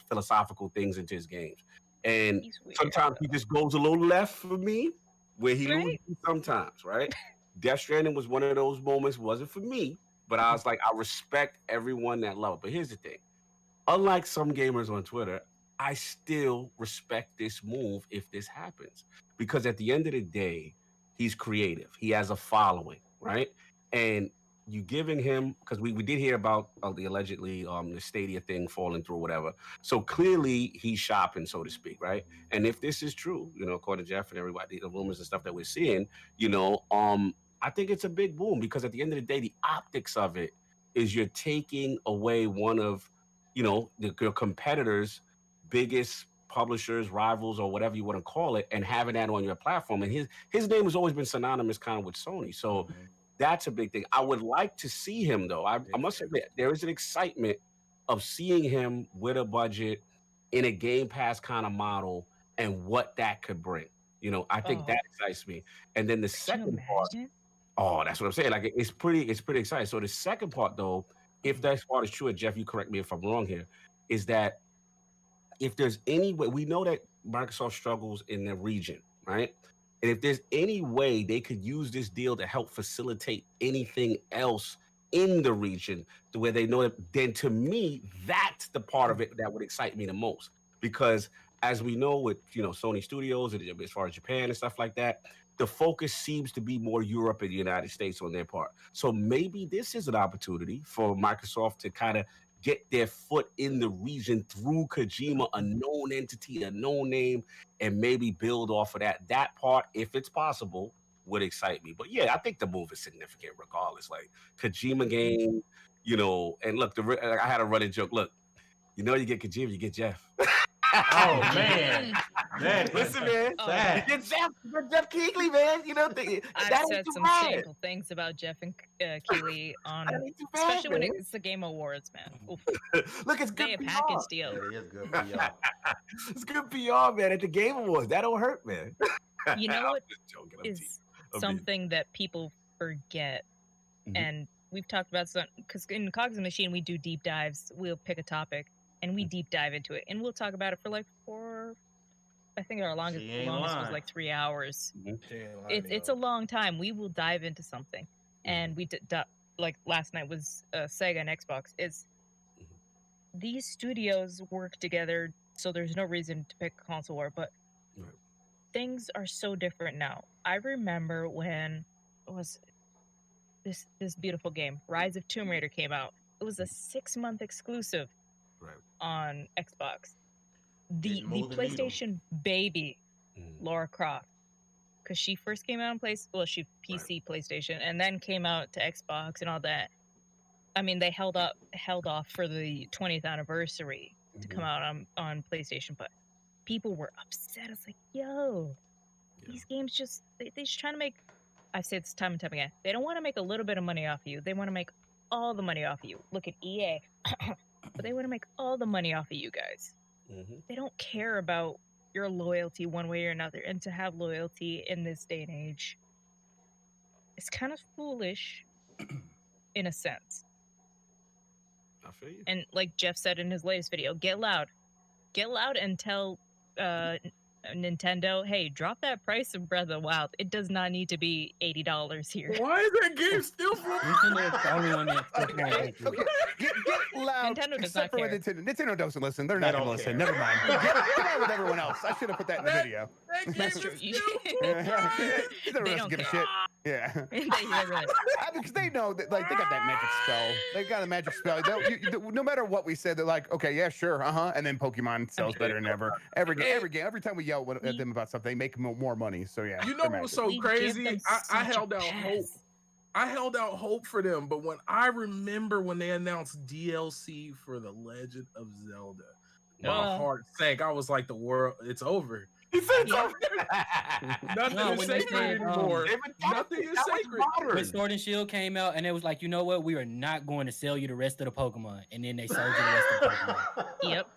philosophical things into his games. And sometimes he just goes a little left for me, where he loses sometimes, right? Death Stranding was one of those moments. Wasn't for me, but I was like, I respect everyone that love it. But here's the thing. Unlike some gamers on Twitter, I still respect this move if this happens. Because at the end of the day, he's creative. He has a following, right? And you giving him, because we did hear about the allegedly the Stadia thing falling through, whatever. So clearly he's shopping, so to speak, right? And if this is true, according to Jeff and everybody, the rumors and stuff that we're seeing, I think it's a big boom because at the end of the day, the optics of it is you're taking away one of your competitors' biggest publishers, rivals, or whatever you want to call it, and having that on your platform. And his name has always been synonymous kind of with Sony. So that's a big thing. I would like to see him, though. I must admit, there is an excitement of seeing him with a budget in a Game Pass kind of model and what that could bring. I think that excites me. And then the second part, that's what I'm saying. Like it's pretty exciting. So the second part, though, if that part is true, and Jeff, you correct me if I'm wrong here, is that if there's any way, we know that Microsoft struggles in the region, right? And if there's any way they could use this deal to help facilitate anything else in the region to where they know that, then to me, that's the part of it that would excite me the most. Because as we know with, Sony Studios, as far as Japan and stuff like that, the focus seems to be more Europe and the United States on their part. So maybe this is an opportunity for Microsoft to kind of get their foot in the region through Kojima, a known entity, a known name, and maybe build off of that. That part, if it's possible, would excite me. But yeah, I think the move is significant regardless. Like Kojima Game, and look, I had a running joke. Look, you get Kojima, you get Jeff. Oh man, listen, man, you get Jeff Keighley, man. I've said some shameful things about Jeff and Keighley on, especially when it's the Game Awards, man. Oof. Look, it's good they PR. package deal. It is good PR. It's good PR, man. At the Game Awards, that don't hurt, man. You know what is something that people forget, and we've talked about some, because in Cogs and Machine we do deep dives. We'll pick a topic and we deep dive into it, and we'll talk about it for like I think our longest was like 3 hours. It's a long time. We will dive into something, and we like last night was Sega and Xbox. These studios work together, so there's no reason to pick a console war, but things are so different now. I remember when it was this beautiful game, Rise of Tomb Raider, came out. It was a 6-month exclusive on Xbox. The PlayStation baby, Lara Croft, because she first came out on PC, PlayStation, and then came out to Xbox and all that. I mean, they held off for the 20th anniversary to come out on PlayStation, but people were upset. It's like, yo, these games just they just trying to make. I've said this time and time again. They don't want to make a little bit of money off you. They want to make all the money off you. Look at EA, but they want to make all the money off of you guys. They don't care about your loyalty one way or another. And to have loyalty in this day and age, it's kind of foolish, in a sense. I feel you. And like Jeff said in his latest video, get loud and tell Nintendo, hey, drop that price of Breath of the Wild. It does not need to be $80 here. Why is that game still for? Nintendo is the only one that's Okay, get loud. Nintendo does except not for care. Nintendo doesn't listen. They're not They going to don't listen. care. Never mind. Get on with everyone else. I should have put that in the video. That game That's is true. still They They don't don't give a care. shit. Yeah. They really- Because they know that, like, they got that magic spell. They got a magic spell. No matter what we said, they're like, okay, yeah, sure, and then Pokemon sells better than ever. Every game, every time we yell at them about something, they make more money. So yeah, You know what was so We give crazy? them I such a held out hope. pass. I held out hope for them, but when I remember when they announced DLC for The Legend of Zelda, my heart sank. I was like, the world, it's over. He said so. Nothing No, is when they sacred said, anymore. Nothing is sacred. when Sword and Shield came out, and it was like, you know what? We are not going to sell you the rest of the Pokemon, and then they sold you the rest of the Pokemon. Yep.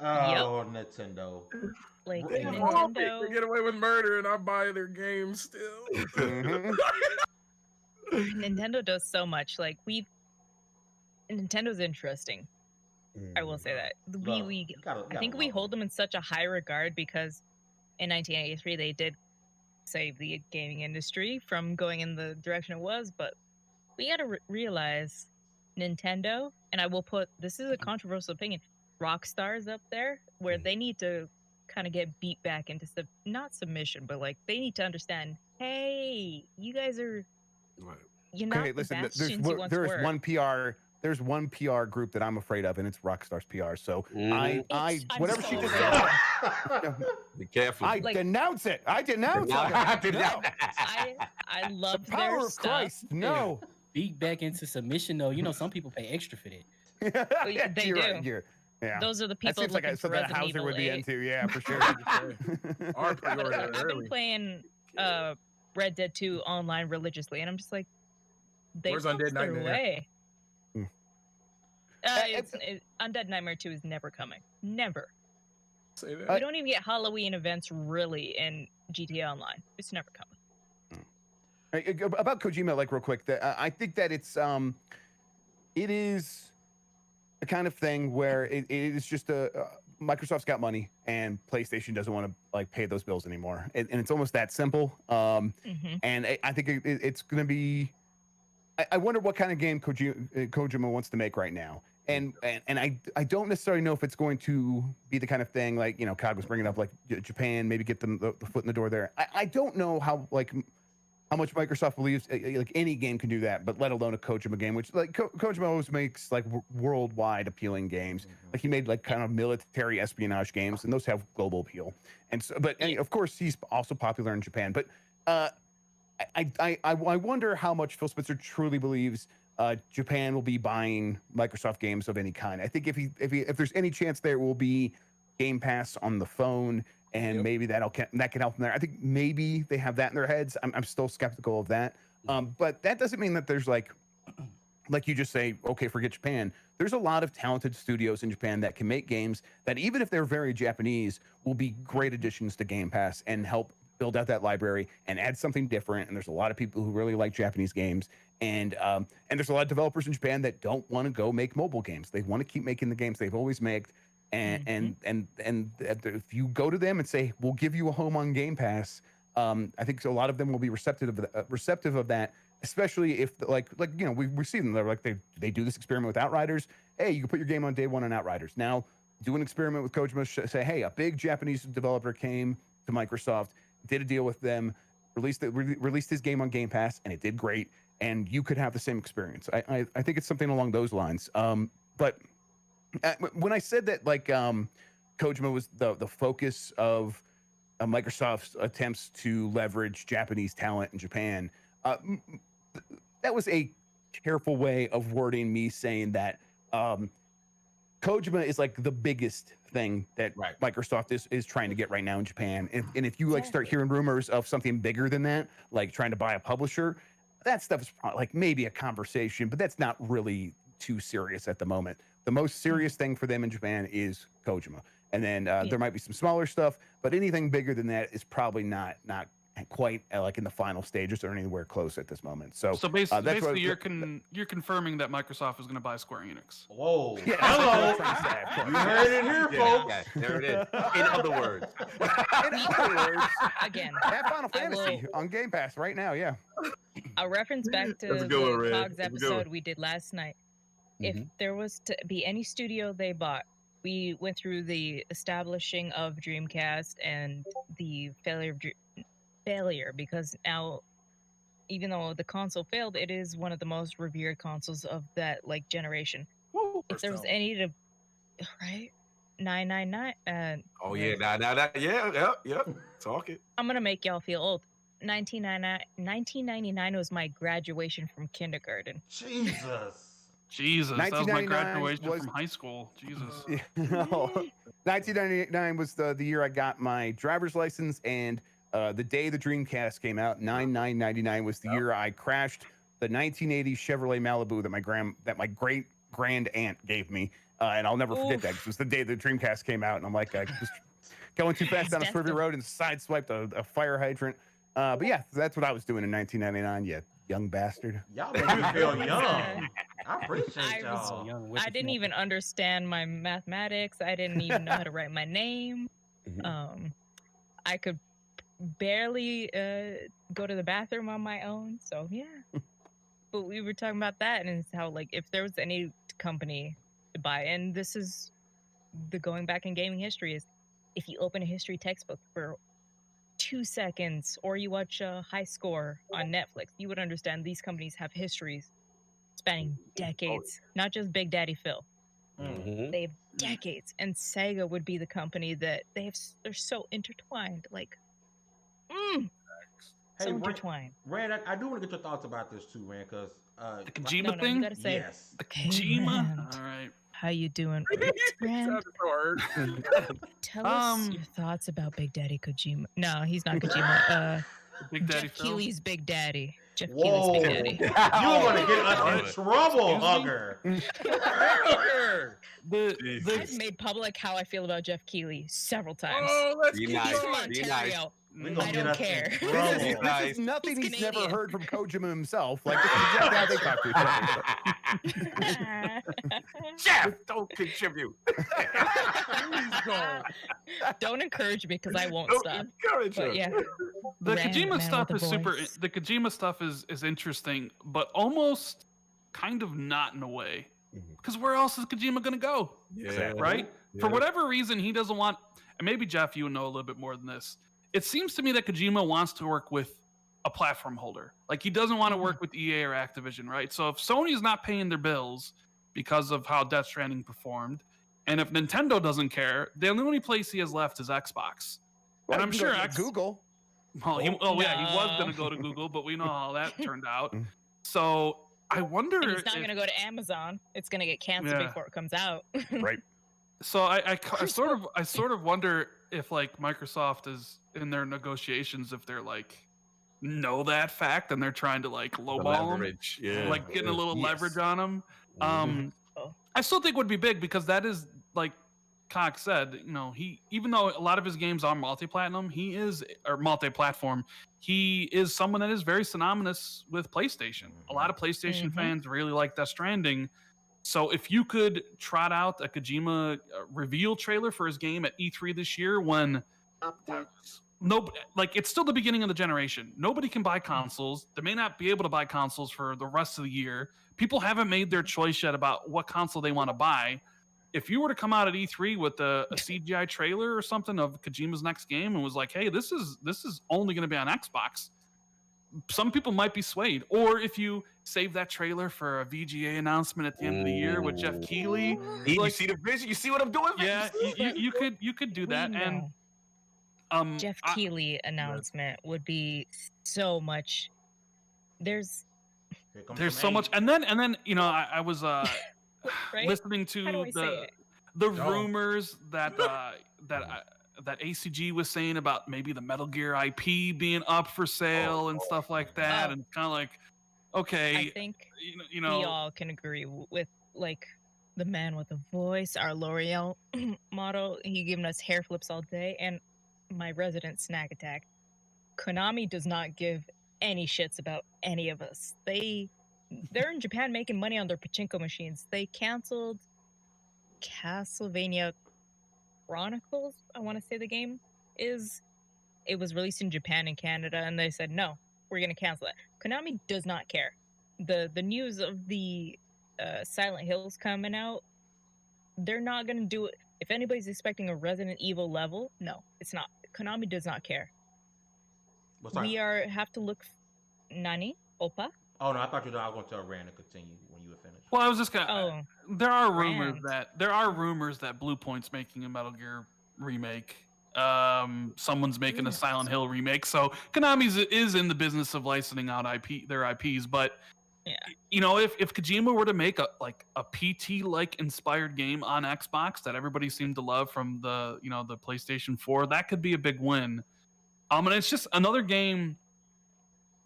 Oh, Nintendo. Like They Nintendo. get away with murder, and I buy their games still. Mhm. Nintendo does so much. Like Nintendo's interesting. I will say that. I think we hold them in such a high regard because in 1983 they did save the gaming industry from going in the direction it was. But we got to realize Nintendo, and I will put this is a controversial opinion. Rockstar's up there where they need to kind of get beat back into not submission, but like they need to understand. Hey, you guys are. Right. You're not Okay, the listen. bastions you once There's were. one PR. There's one PR group that I'm afraid of, and it's Rockstar's PR. So I'm whatever so she just afraid of said, Be careful. I Like- denounce it. I denounce it. I love The their power of stuff. Christ. No. Beat back into submission, though. You know, some people pay extra for that. Yeah, They you're do. right, yeah. Those are the That people seems like looking for something a Resident Hauser Evil would be 8. into. Yeah, for sure. Our But pre-order I've been early. playing Red Dead 2 online religiously, and I'm just like, they Where's lost Undead their Nightmare? way. Hmm. Undead Nightmare 2 is never coming. Never. Say that. We don't even get Halloween events really in GTA Online. It's never coming. About Kojima, like real quick, I think that it is the kind of thing where it is just Microsoft's got money and PlayStation doesn't want to like pay those bills anymore, and it's almost that simple. And I think it's going to be. I wonder what kind of game Kojima wants to make right now. And I don't necessarily know if it's going to be the kind of thing like, you know, Cog was bringing up, like Japan, maybe get them the foot in the door there. I don't know how much Microsoft believes like any game can do that, but let alone a Kojima game, which like Kojima always makes like worldwide appealing games. Like he made like kind of military espionage games, and those have global appeal. And so, but of course he's also popular in Japan. But I wonder how much Phil Spencer truly believes Japan will be buying Microsoft games of any kind. I think if there's any chance there will be Game Pass on the phone, and maybe that can help them there. I think maybe they have that in their heads. I'm still skeptical of that. But that doesn't mean that there's like you just say, okay, forget Japan. There's a lot of talented studios in Japan that can make games that, even if they're very Japanese, will be great additions to Game Pass and help build out that library and add something different. And there's a lot of people who really like Japanese games. And there's a lot of developers in Japan that don't want to go make mobile games. They want to keep making the games they've always made. And if you go to them and say, we'll give you a home on Game Pass, I think a lot of them will be receptive of that, especially if like you know, we see them, they're like they do this experiment with Outriders. Hey, you can put your game on day one on Outriders. Now do an experiment with Kojima, say, hey, a big Japanese developer came to Microsoft, did a deal with them, released his game on Game Pass, and it did great, and you could have the same experience. I think it's something along those lines. But when I said that, like, Kojima was the focus of Microsoft's attempts to leverage Japanese talent in Japan, that was a careful way of wording me saying that Kojima is like the biggest thing that Microsoft is trying to get right now in Japan. And if you like start hearing rumors of something bigger than that, like trying to buy a publisher, that stuff is probably like maybe a conversation, but that's not really too serious at the moment. The most serious thing for them in Japan is Kojima. And then there might be some smaller stuff, but anything bigger than that is probably not quite like in the final stages or anywhere close at this moment. So basically you're confirming that Microsoft is going to buy Square Enix. Whoa. Yeah, hello. You heard it here, folks. Yeah, there it is. In other words. Again, that Final Fantasy on Game Pass right now, yeah. I'll reference back to the Cogs episode we did last night. If there was to be any studio they bought, we went through the establishing of Dreamcast and the failure because now, even though the console failed, it is one of the most revered consoles of that like generation. If there was any to, right, 999. Oh yeah, now, yeah. Talk it. I'm gonna make y'all feel old. 1999 was my graduation from kindergarten. Jesus, that was my graduation from high school. Jesus. 1999 was the year I got my driver's license, and the day the Dreamcast came out, 9/9/99 was the year I crashed the 1980 Chevrolet Malibu that my great grand aunt gave me, and I'll never forget that. It was the day the Dreamcast came out, and I'm like, I was going too fast down a swervy road and sideswiped a fire hydrant. But yeah, that's what I was doing in 1999. You young bastard. Y'all make me feel young. I appreciate y'all. I didn't even understand my mathematics. I didn't even know how to write my name. I could barely go to the bathroom on my own. So yeah. But we were talking about that, and it's how like if there was any company to buy, and this is the going back in gaming history, is if you open a history textbook for 2 seconds or you watch High Score on Netflix, you would understand these companies have histories spanning decades, not just Big Daddy Phil. They have decades, and Sega would be the company that they're so intertwined, like so intertwined. Rand, I do want to get your thoughts about this too, man, because the Kojima thing. You gotta say, yes, the Kojima. All right. How you doing, Rand? Tell us your thoughts about Big Daddy Kojima. No, he's not Kojima. Big Daddy Jeff Phil. Keighley's Big Daddy. Jeff Whoa. Keighley's Big Daddy. You're gonna get us in trouble, Hugger. I've made public how I feel about Jeff Keighley several times. Oh, let's Be keep nice. going. Be Ontario. Nice. I don't care. This is nothing he's never Canadian. heard from Kojima himself. Like, this is exactly how they talk to each other. Jeff, don't contribute. Don't encourage me because I won't Don't stop. encourage But him. yeah, The Rand, Kojima man stuff with is the super. voice. The Kojima stuff is interesting, but almost kind of not in a way. Because where else is Kojima gonna go? Yeah. Right? For whatever reason, he doesn't want. And maybe Jeff, you know a little bit more than this. It seems to me that Kojima wants to work with a platform holder. Like he doesn't want to work with EA or Activision, right? So if Sony's not paying their bills because of how Death Stranding performed, and if Nintendo doesn't care, the only place he has left is Xbox. Well, and I'm sure Google. Well, he was going to go to Google, but we know how that turned out. So I wonder. And it's not going to go to Amazon. It's going to get canceled before it comes out. Right. So I sort of wonder if like Microsoft is in their negotiations, if they're like know that fact and they're trying to like lowball them, like getting a little leverage on them. I still think would be big because that is like Cox said, you know, even though a lot of his games are multi-platform, he is someone that is very synonymous with PlayStation. A lot of PlayStation fans really like Death Stranding. So if you could trot out a Kojima reveal trailer for his game at E3 this year, when it's still the beginning of the generation. Nobody can buy consoles. They may not be able to buy consoles for the rest of the year. People haven't made their choice yet about what console they want to buy. If you were to come out at E3 with a CGI trailer or something of Kojima's next game and was like, hey, this is only going to be on Xbox, some people might be swayed. Or if you save that trailer for a VGA announcement at the end of the year with Jeff Keighley, you see the vision. You see what I'm doing? Yeah, you could do that. And Jeff Keighley announcement would be so much. There's so much, and then you know I was right? listening to the rumors that that ACG was saying about maybe the Metal Gear IP being up for sale and stuff like that, and kind of like, okay, I think you know, we all can agree with like the man with the voice, our L'Oreal model. He giving us hair flips all day, and my resident snack attack. Konami does not give any shits about any of us. They're in Japan making money on their pachinko machines. They canceled Castlevania Chronicles, I want to say the game is. It was released in Japan and Canada, and they said, no, we're going to cancel it. Konami does not care. The news of the Silent Hills coming out, they're not going to do it. If anybody's expecting a Resident Evil level, no, it's not. Konami does not care. We have to look. Nani? Opa? Oh no, I thought you were going to tell Rand to continue when you were finished. Well, I was just gonna. There are rumors that Blue Point's making a Metal Gear remake. Someone's making a Silent Hill remake. So Konami is in the business of licensing out their IPs. But you know, if Kojima were to make a PT like inspired game on Xbox that everybody seemed to love from the PlayStation 4, that could be a big win. And it's just another game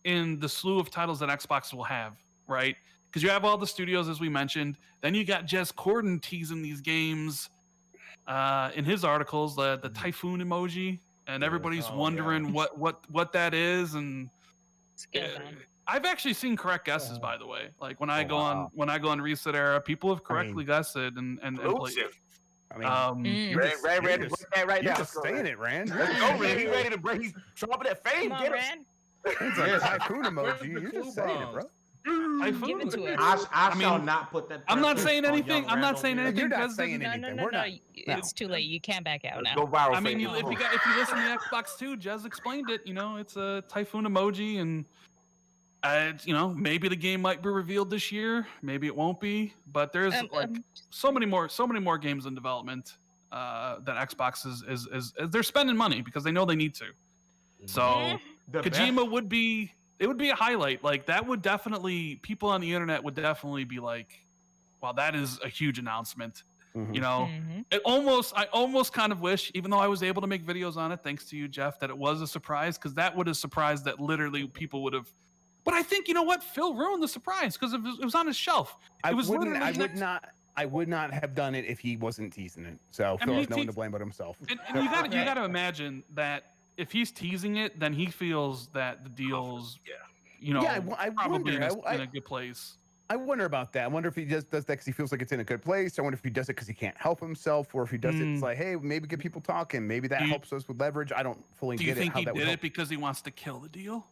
in the slew of titles that Xbox will have, right? Because you have all the studios, as we mentioned. Then you got Jez Corden teasing these games in his articles, the typhoon emoji, and everybody's wondering what that is. And I've actually seen correct guesses, by the way. Like when I go on Reset Era, people have correctly guessed it and played. I mean, Rand, right now. Just saying it, Rand. Let's go, Rand. He's ready to break. He's dropping that fame. Come on, Get him. Rand. It's like a tycoon emoji. You're just saying it, bro. Give it to us. I shall not put that. I'm not saying anything. I'm not saying anything. You're not saying No, anything. no, We're no. not. It's too late. You can't back out now. Go viral. I mean, if you listen to Xbox 2, Jez explained it. You know, it's a typhoon emoji, and maybe the game might be revealed this year. Maybe it won't be. But there's so many more games in development that Xbox is they're spending money because they know they need to. So Kojima would be a highlight. Like that would definitely, people on the internet would definitely be like, wow, that is a huge announcement. You know, I almost kind of wish, even though I was able to make videos on it, thanks to you, Jeff, that it was a surprise, because that would have surprised that literally people would have. But I think, you know what, Phil ruined the surprise because it was on his shelf. I would not have done it if he wasn't teasing it. So Phil has no one to blame but himself. And you got to imagine that if he's teasing it, then he feels that the deal's, probably in a good place. I wonder about that. I wonder if he just does that because he feels like it's in a good place. I wonder if he does it because he can't help himself, or if he does it, it's like, hey, maybe get people talking. Maybe that helps us with leverage. I don't fully get it. Do you think he did it because he wants to kill the deal?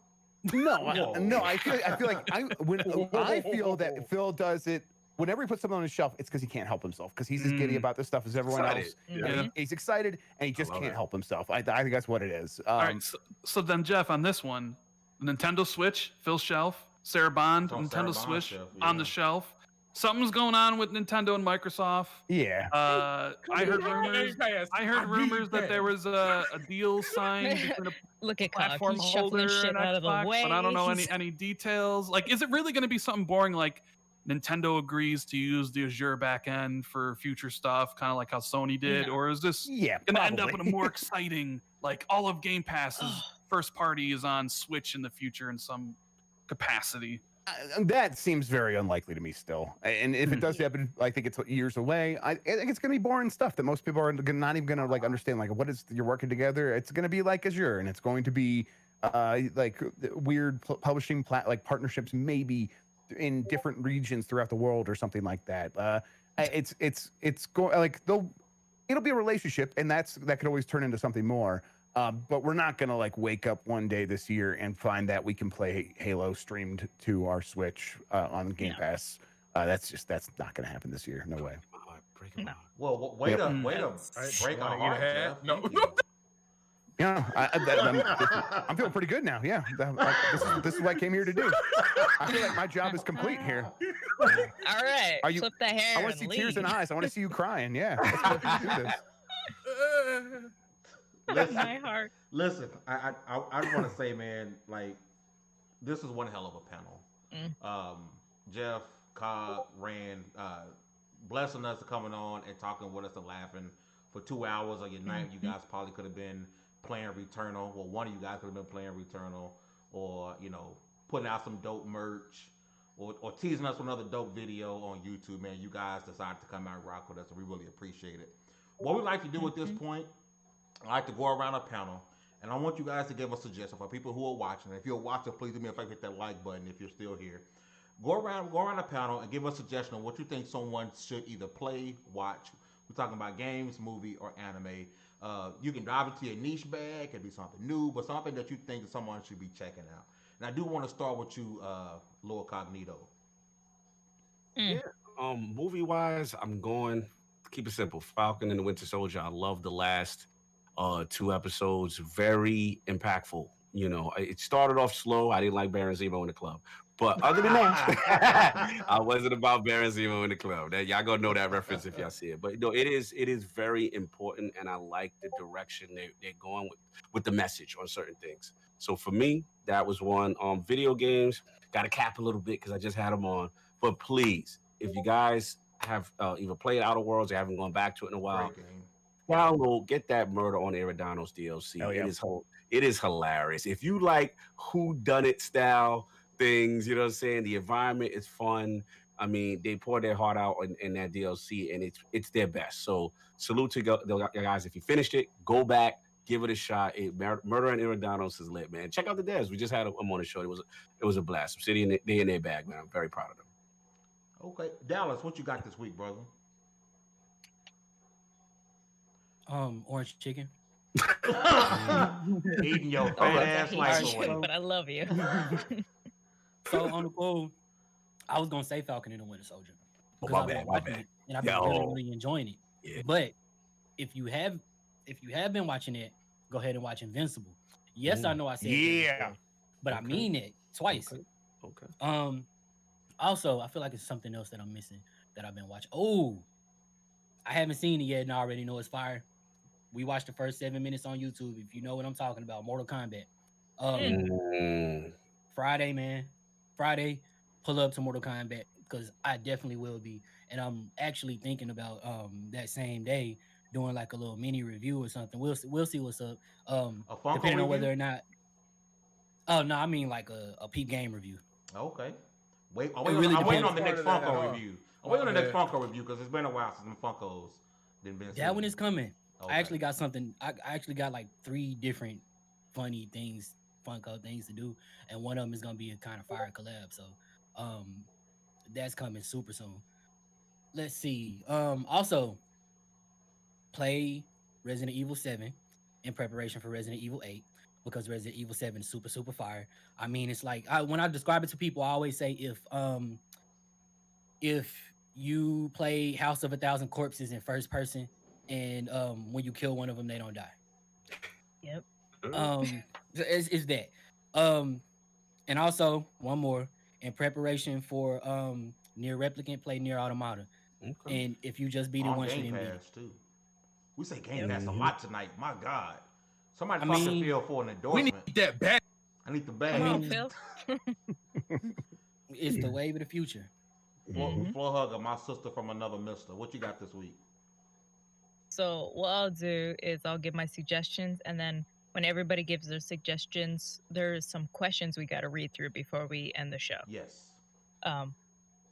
No, no. I feel like I feel that Phil does it. Whenever he puts something on his shelf, it's because he can't help himself. Because he's as giddy about this stuff as everyone else. He's excited and he just can't help himself. I think that's what it is. All right. So then, Jeff, on this one, Nintendo Switch, Phil's shelf, Sarah Bond, Nintendo Switch on the shelf. Something's going on with Nintendo and Microsoft. Yeah. I heard rumors that there was a deal signed between a Look at platform holder shit and out of the Xbox, way. but I don't know any details. Like, is it really going to be something boring like Nintendo agrees to use the Azure backend for future stuff, kind of like how Sony did, or is this going to end up in a more exciting, like all of Game Pass's first party is on Switch in the future in some capacity? That seems very unlikely to me still. And if it does happen, I think it's years away. I think it's going to be boring stuff that most people are not even going to like understand. Like, what is you're working together? It's going to be like Azure, and it's going to be like weird publishing partnerships, maybe in different regions throughout the world or something like that. It's going like it'll be a relationship, and that could always turn into something more. But we're not gonna like wake up one day this year and find that we can play Halo streamed to our Switch on Game Pass. That's not gonna happen this year. No way. No. Well, wait a break our heart, Jeff. No. Yeah, I'm feeling pretty good now. Yeah, this is what I came here to do. I feel like my job is complete here. All right, flip the hair. I want to see tears in eyes. I want to see you crying. Yeah, let's do this. Listen, my heart. Listen, I want to say, man, like this is one hell of a panel. Jeff, Cobb, Rand, blessing us coming on and talking with us and laughing for 2 hours of your night. You guys probably could have been playing Returnal. Well, one of you guys could have been playing Returnal, or putting out some dope merch, or teasing us with another dope video on YouTube. Man, you guys decided to come out and rock with us, and we really appreciate it. What we like to do at this point, I like to go around a panel, and I want you guys to give a suggestion for people who are watching. If you're watching, please do me a favor, hit that like button if you're still here. Go around the panel and give us a suggestion of what you think someone should either play, watch. We're talking about games, movie, or anime. You can dive into your niche bag. It could be something new, but something that you think someone should be checking out. And I do want to start with you, Lord Cognito. Yeah. Movie wise, I'm going keep it simple. Falcon and the Winter Soldier. I love the last 2 episodes. Very impactful. It started off slow. I didn't like Baron Zemo in the club. But other than that, I wasn't about Baron Zemo in the club. That y'all gonna know that reference if y'all see it. But it is very important, and I like the direction they're going with the message on certain things. So for me, that was one. Video games, got to cap a little bit because I just had them on. But please, if you guys have either played Outer Worlds or haven't gone back to it in a while, download, get that Murder on Eridanos DLC. Oh, yeah. It is hilarious. If you like whodunit style things, you know what I'm saying? The environment is fun. I mean, they pour their heart out in that DLC, and it's their best. So salute to the guys. If you finished it, go back, give it a shot. Murder and Eridanos is lit, man. Check out the devs. We just had them on the show. It was a blast. They in their bag, man. I'm very proud of them. Okay, Dallas, what you got this week, brother? Orange chicken. Eating your fat ass life away. But I love you. So on the cool, I was gonna say Falcon and the Winter Soldier. My bad. And I've been really enjoying it. Yeah. But if you have been watching it, go ahead and watch Invincible. Yes, I know I said that, but I mean it twice. Okay. Also, I feel like it's something else that I'm missing that I've been watching. Oh, I haven't seen it yet, and I already know it's fire. We watched the first 7 minutes on YouTube. If you know what I'm talking about, Mortal Kombat. Friday, man. Friday, pull up to Mortal Kombat because I definitely will be. And I'm actually thinking about that same day doing like a little mini review or something. We'll see what's up. Depending on whether or not. Oh no, I mean like a peep game review. Okay. I'm waiting on the next Funko review. I'm waiting on the next Funko review because it's been a while since them Funkos been seen. That one is coming. Okay. I actually got something. I actually got like 3 different funny things, Funko things to do, and one of them is gonna be a kind of fire collab. So, that's coming super soon. Let's see. Also, play Resident Evil 7 in preparation for Resident Evil 8 because Resident Evil 7 is super super fire. I mean, it's like when I describe it to people, I always say if you play House of a Thousand Corpses in first person. And when you kill one of them, they don't die. Yep. It's that. And also one more in preparation for Near Replicant, play Near Automata. Okay. And if you just beat it once, Game Pass too. We say Game Pass a lot tonight. My God, somebody fucking Phil for an endorsement. We need that bag. I need the bag. Come on, Phil. It's the wave of the future. Floor hugger, my sister from another mister. What you got this week? So what I'll do is I'll give my suggestions, and then when everybody gives their suggestions, there's some questions we got to read through before we end the show. Yes.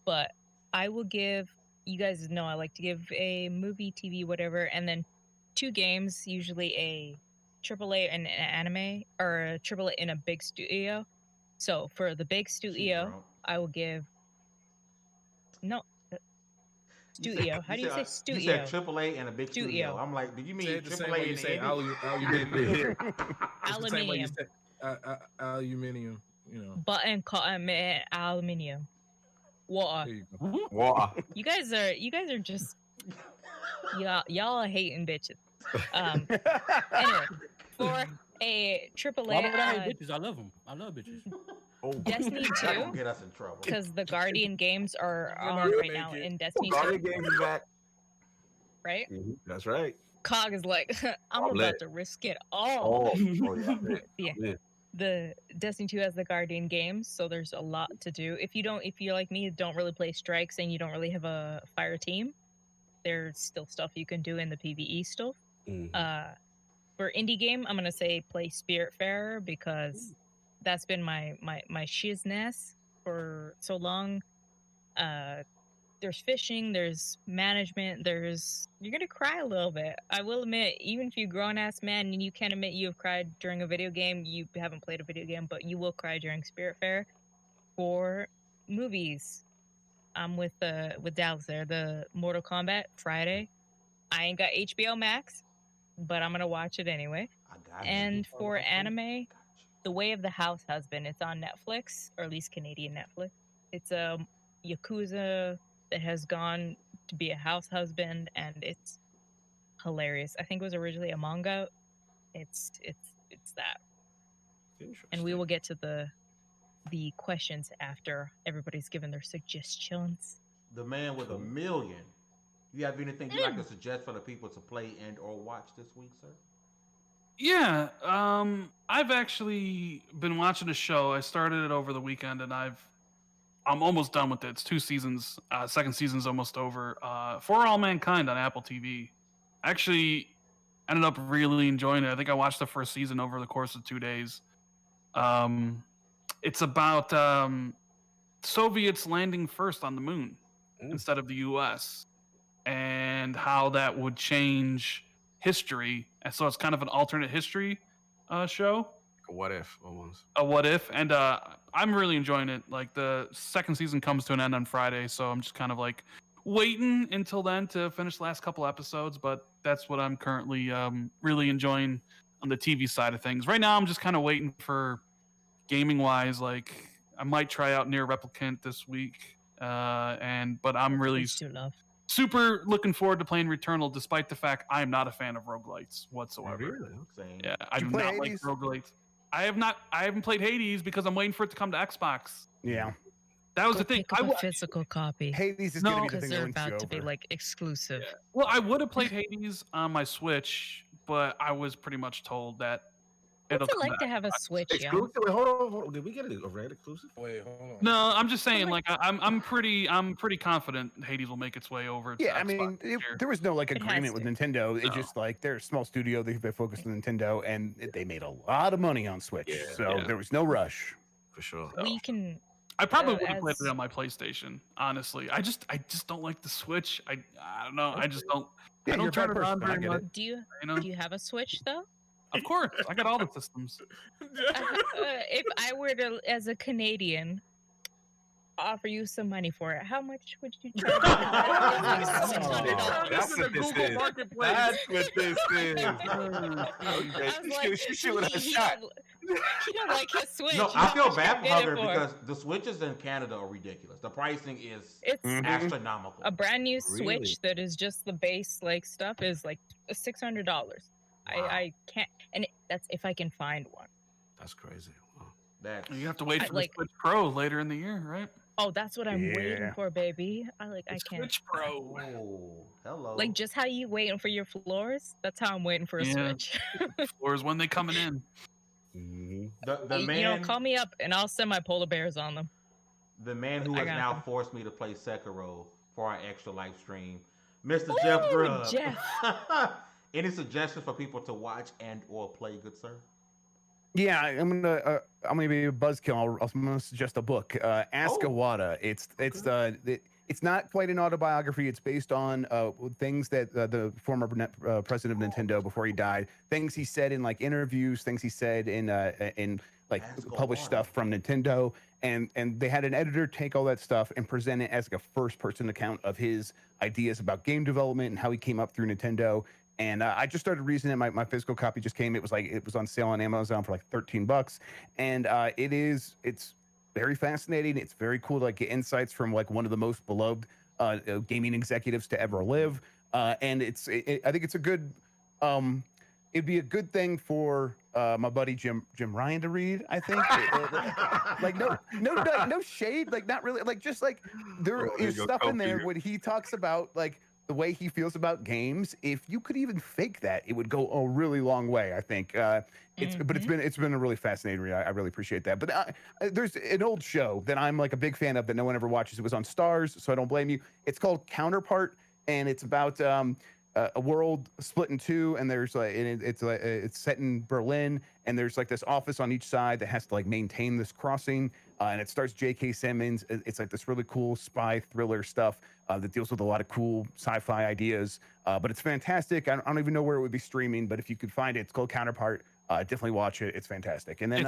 But I will give, you guys know I like to give a movie, TV, whatever, and then 2 games, usually a AAA and an anime, or a AAA in a big studio. So for the big studio, I will give... No. Studio. How do you say studio? You said AAA and a big studio. I'm like, did you mean AAA and say aluminium? Aluminium. Aluminium. Button, cotton, aluminium. Water. Water. You guys are just y'all are hating bitches. Anyway, for a AAA. Why would I hate bitches? I love them. I love bitches. Destiny 2, get us in trouble because the Guardian games are on right now in Destiny 2. Guardian games is back. Right? Mm-hmm. That's right. Cog is like, I'm about to risk it all. Yeah. The Destiny 2 has the Guardian games, so there's a lot to do. If you're like me, don't really play strikes and you don't really have a fire team, there's still stuff you can do in the PvE stuff. Mhm. For indie game, I'm gonna say play Spiritfarer because that's been my shizness for so long. There's fishing, there's management, you're gonna cry a little bit. I will admit, even if you're a grown ass man and you can't admit you have cried during a video game, you haven't played a video game, but you will cry during Spiritfarer. For movies, I'm with Dallas there. The Mortal Kombat Friday. I ain't got HBO Max, but I'm gonna watch it anyway. I got you. And for anime, The Way of the House Husband. It's on Netflix, or at least Canadian Netflix. It's a Yakuza that has gone to be a house husband, and it's hilarious. I think it was originally a manga. It's that. And we will get to the questions after everybody's given their suggestions. The man with a million. You have anything you'd like to suggest for the people to play and or watch this week, sir? Yeah, I've actually been watching a show. I started it over the weekend, and I'm almost done with it. It's 2 seasons. Second season's almost over. For All Mankind on Apple TV. I actually ended up really enjoying it. I think I watched the first season over the course of 2 days. It's about Soviets landing first on the moon instead of the U.S. and how that would change history. And so it's kind of an alternate history show. A what if, almost. A what if. And I'm really enjoying it. Like, the second season comes to an end on Friday, so I'm just kind of like waiting until then to finish the last couple episodes. But that's what I'm currently really enjoying on the TV side of things. Right now, I'm just kind of waiting for gaming-wise. Like, I might try out Near Replicant this week. But I'm really super looking forward to playing Returnal, despite the fact I am not a fan of roguelites whatsoever. Really? Same. Yeah, I do not like roguelites. I haven't played Hades because I'm waiting for it to come to Xbox. Yeah. That was the thing. Pick up a physical copy. Hades is going to be the thing they're that wins you about to be over. like exclusive. Yeah. Well, I would have played Hades on my Switch, but I was pretty much told that it'll What's it come like to to have a Xbox. Switch, yeah? Exclusive? Wait, hold on. Did we get a red exclusive? Wait, hold on. No, I'm just saying, like, I'm pretty confident Hades will make its way over to Yeah, I Xbox mean, this year. there was no like It has agreement with to. Nintendo. It's No. just like they're a small studio. They focused on Nintendo, and they made a lot of money on Switch. Yeah, so yeah. there was no rush. For sure. We can. I probably So would have played as- it on my PlayStation. Honestly, I just don't like the Switch. I don't know. I just don't. Yeah, I you're don't a turn bad it on person, I very get much. it. Do you You know, have a Switch though? of course, I got all the systems. If I were to, as a Canadian, offer you some money for it, how much would you charge? $600. That's what this is. That's what this is. Okay. I was like, She shoot a he shot. He don't like his Switch. No, How I feel much bad you for get it her because the Switches in Canada are ridiculous. The pricing is It's astronomical. a brand new Really? Switch that is just the base like stuff is like $600. Wow. I can't, and that's if I can find one. That's crazy. Wow. That's You have to wait I for the like- Switch Pro later in the year, right? Oh, that's what I'm waiting Yeah. for, baby. I The can't. Switch Pro. oh, hello. Like just how you waiting for your floors, that's how I'm waiting for a Yeah. Switch. Floors when they coming in. Mhm. the You man, know, call me up and I'll send my polar bears on them. the man who I has got now them. forced me to play Sekiro for our extra live stream, Mr. Jeff Ooh, Grubb. Jeff. Any suggestions for people to watch and or play, good sir? Yeah, I'm gonna be a buzzkill. I'm gonna suggest a book. Ask Oh. Iwata. It's not quite an autobiography. It's based on things that the former president of Nintendo before he died, things he said in like interviews, things he said in like Ask published Iwata. stuff from Nintendo, and they had an editor take all that stuff and present it as like a first person account of his ideas about game development and how he came up through Nintendo. And I just started reading it. My physical copy just came. It was on sale on Amazon for like $13, and it's very fascinating. It's very cool to like get insights from like one of the most beloved gaming executives to ever live. And I think it's a good. It'd be a good thing for my buddy Jim Ryan to read. I think. Like no shade. Like not really. Like just like there Oh, there is you go, stuff in Kofi. there when he talks about like the way he feels about games. If you could even fake that, it would go a really long way. I think. But it's been a really fascinating read. I really appreciate that. But there's an old show that I'm like a big fan of that no one ever watches. It was on Stars, so I don't blame you. It's called Counterpart. and it's about a world split in two, and there's like it's set in Berlin, and there's like this office on each side that has to like maintain this crossing, and it stars J.K. Simmons. It's like this really cool spy thriller stuff that deals with a lot of cool sci-fi ideas, but it's fantastic. I don't even know where it would be streaming, but if you could find it, it's called Counterpart. Definitely watch it. It's fantastic. And then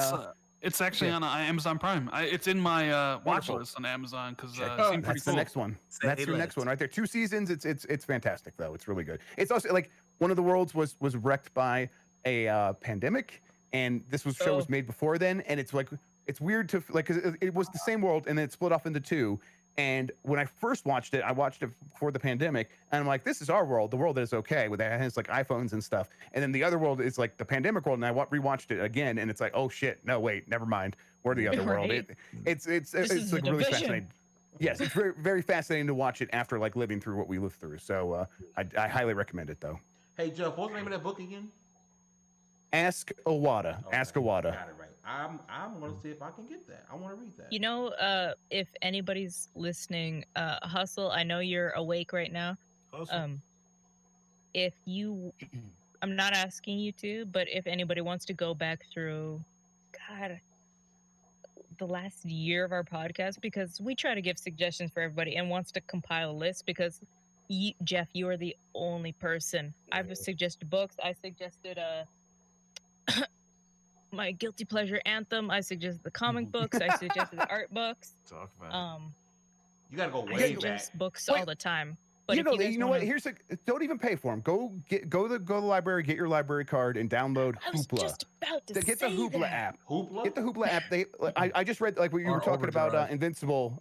it's actually on Amazon Prime. It's in my watch list on Amazon because it seemed pretty that's cool. the next one. That's the next one right there. 2 seasons. It's fantastic though. It's really good. It's also like one of the worlds was wrecked by a pandemic, and this show was made before then, and it's like it's weird to like because it was the same world and then it split off into 2. And when I first watched it, I watched it before the pandemic, and I'm like, this is our world, the world that is okay, with that has like iPhones and stuff. And then the other world is like the pandemic world, and I rewatched it again, and it's like, oh shit, no wait, never mind, we're the other world. It's like really fascinating. Yes, it's very very fascinating to watch it after like living through what we lived through. So I highly recommend it though. Hey Jeff, what's the name of that book again? Ask Awada. Okay, Ask Awada. Got it right. I'm gonna see if I can get that. I want to read that. You know, if anybody's listening, Hustle, I know you're awake right now. If you, I'm not asking you to, but if anybody wants to go back through, God, the last year of our podcast, because we try to give suggestions for everybody and wants to compile a list because Jeff, you are the only person. I've suggested books. I suggested my guilty pleasure Anthem. I suggested the comic books. I suggested the art books. Talk about it. You gotta go I way suggest back. books all the time. But You know, if you know what? Here's don't even pay for them. Go to the library, get your library card, and download I was Hoopla. just about to Get the say Hoopla that. app. Hoopla. Get the Hoopla app. I just read like what you Or were talking about Overdrive. Invincible,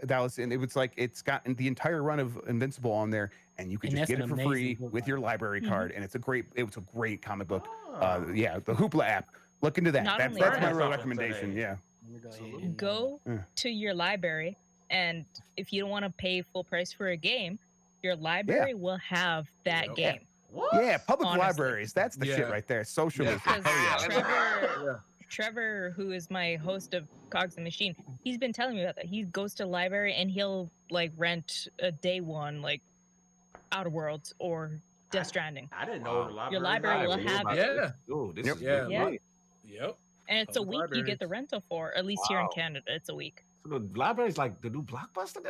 Dallas, and it was like it's got the entire run of Invincible on there, and you can And just that's get it an for free amazing book. with your library card, and it's a great comic book. Ah. Yeah, the Hoopla app. Look into that. Not That's only that's that- my real Something recommendation. today. Yeah. Go Yeah. to your library, and if you don't want to pay full price for a game, your library will have that Yep. game. What? Yeah, public Honestly. libraries. That's the shit Yeah. right there. Socialism. Yeah. Because Hell yeah. Trevor, who is my host of Cogs and Machine, he's been telling me about that. He goes to the library and he'll like rent a day one, like Outer Worlds or Death Stranding. I didn't know the library. Your library will Knew have about it. Yeah. this. Ooh, this Yep. is Yeah. good. Yeah. Right. Yep. And it's a Public week you get the libraries. rental for, at least here in Wow. Canada, it's a week. So the library's like the new blockbuster.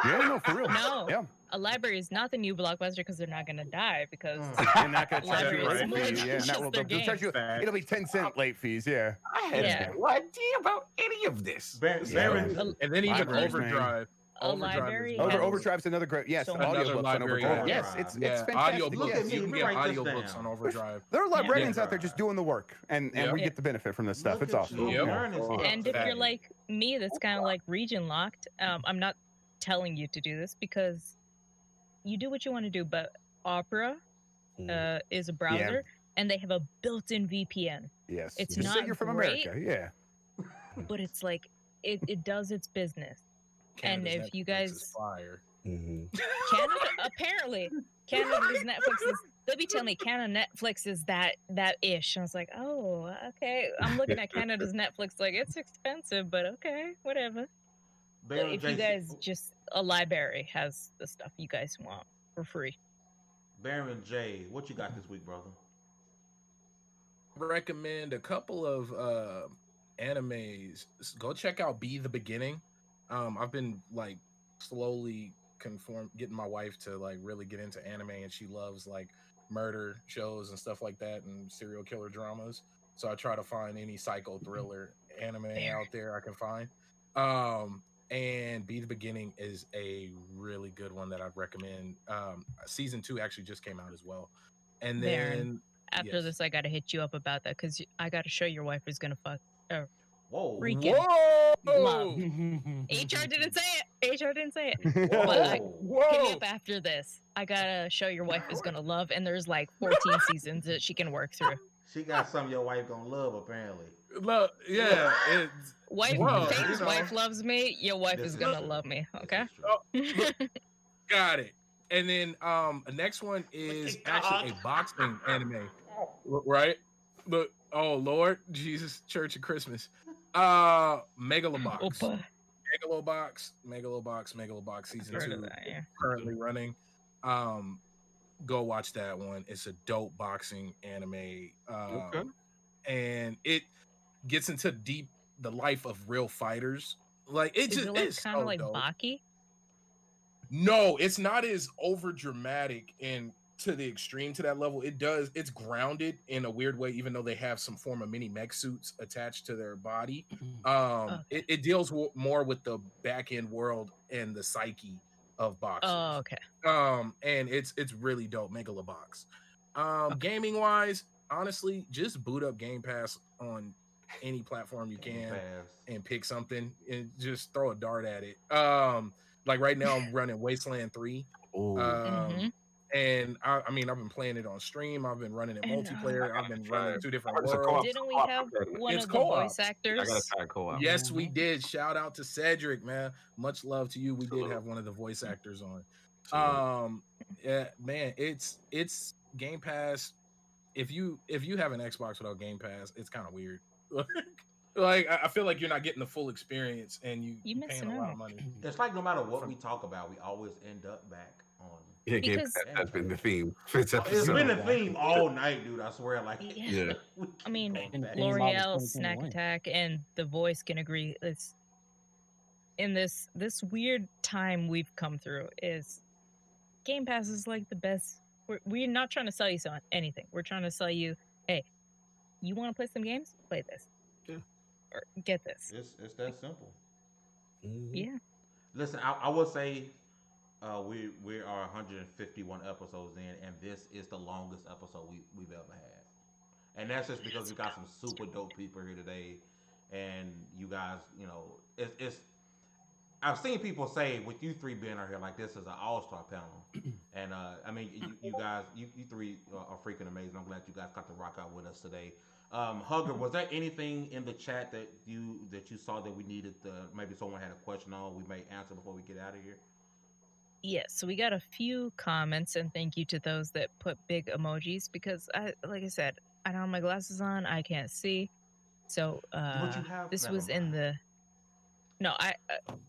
Yeah, no, for real. No. Yeah. A library is not the new Blockbuster because they're not going to die because They're not going to charge you a Libraries late more fee. than Yeah, just not, their they'll charge you. games. It'll be 10-cent late fees. Yeah. I had Yeah. no idea about any of this. Baron, And then even Libraries, man. Overdrive. a Overdrive is library another has- one. Overdrive's another great. Yes, So audiobooks Another on library Overdrive. app. Yes, it's Yeah, fantastic. audiobooks. Look at me, You let can me get write this audiobooks down. on Overdrive. There are librarians Yeah. out there just doing the work, and Yep. we get the benefit from this stuff. Look It's at awesome. you. Yep. Baron is And if you're fabulous. like me, that's kind of like region locked. I'm not telling you to do this because you do what you want to do. But Opera is a browser, and they have a built-in VPN. Yes. It's Just say not you're from great. America. Yeah. But it's like it does its business. And Canada's if you Netflix guys- is fire. Canada, apparently, Canada's Netflix is. They'll be telling me Canada Netflix is that ish. And I was like, oh, okay. I'm looking at Canada's Netflix like it's expensive, but okay, whatever. But Baron if you J- guys just a library has the stuff you guys want for free. Baron J, what you got this week, brother? Recommend a couple of animes. Go check out Be the Beginning. I've been like slowly getting my wife to like really get into anime, and she loves like murder shows and stuff like that and serial killer dramas. So I try to find any psycho thriller anime out there I can find. And Be the Beginning is a really good one that I'd recommend. Season 2 actually just came out as well. And then Baron, After yes. this, I gotta hit you up about that because I gotta show your wife is gonna fuck. Whoa. Freaking love. HR didn't say it. HR didn't say it. But hit me up after this. I gotta show your wife is gonna love, and there's like 14 seasons that she can work through. She got something your wife gonna love, apparently. Look, yeah, it's Wife, Whoa, Faith's you know. wife loves me. Your wife This is is gonna true. love me. This Okay. is true. got it. And then the next one is actually a boxing anime, right? Look, oh Lord, Jesus, Church of Christmas. Megalobox. Opa. Megalobox season Heard of 2 that, yeah. currently running. Go watch that one. It's a dope boxing anime. Okay. And it gets into the life of real fighters. Like Is it like it's kind of so like dope. Baki? No, it's not as over dramatic and to the extreme to that level. It's grounded in a weird way, even though they have some form of mini mech suits attached to their body. Okay. It deals more with the back end world and the psyche of boxers. Oh, okay. And it's really dope. Megalobox. Okay. Gaming wise, honestly, just boot up Game Pass on any platform you Game can Pass. and pick something and just throw a dart at it. Like right now I'm running Wasteland 3. Mhm. And I mean I've been playing it on stream. I've been running it And, multiplayer. I've been running 2 different It's a worlds. co-op. Didn't we co-op have tournament. one It's of the co-op. voice I got actors? a tag co-op. Yes, we did. Shout out to Cedric, man. Much love to you. We did Salute. have one of the voice actors on. Salute. Yeah, man, it's Game Pass. If you have an Xbox without Game Pass, it's kind of weird. Like I feel like you're not getting the full experience, and You you're paying missing a lot out. of money. It's like no matter what we talk about, we always end up back on. Yeah, Game Because- Pass has been the theme for this It's episode. been a theme all night, dude. I swear. Like, Yeah. we I mean, keep going And back. theme always L'Oreal, Snack 2021. Attack, and The Voice can agree. It's in this weird time we've come through. Is Game Pass is like the best. We're not trying to sell you anything. We're trying to sell you, hey, you want to play some games? Play this. Yeah. Or get this. It's that simple. Mhm. Yeah. Listen, I will say, we are 151 episodes in, and this is the longest episode we've ever had. And that's just because we got some super dope people here today, and you guys, you know, it's. I've seen people say with you three being out here like this is an all-star panel, and I mean you guys, you three are freaking amazing. I'm glad you guys got to rock out with us today. Hugger, was there anything in the chat that you saw that we needed to, maybe someone had a question on, we may answer before we get out of here? Yes, so we got a few comments, and thank you to those that put big emojis because like I said, I don't have my glasses on, I can't see. So But you have. this never was in mind. the no,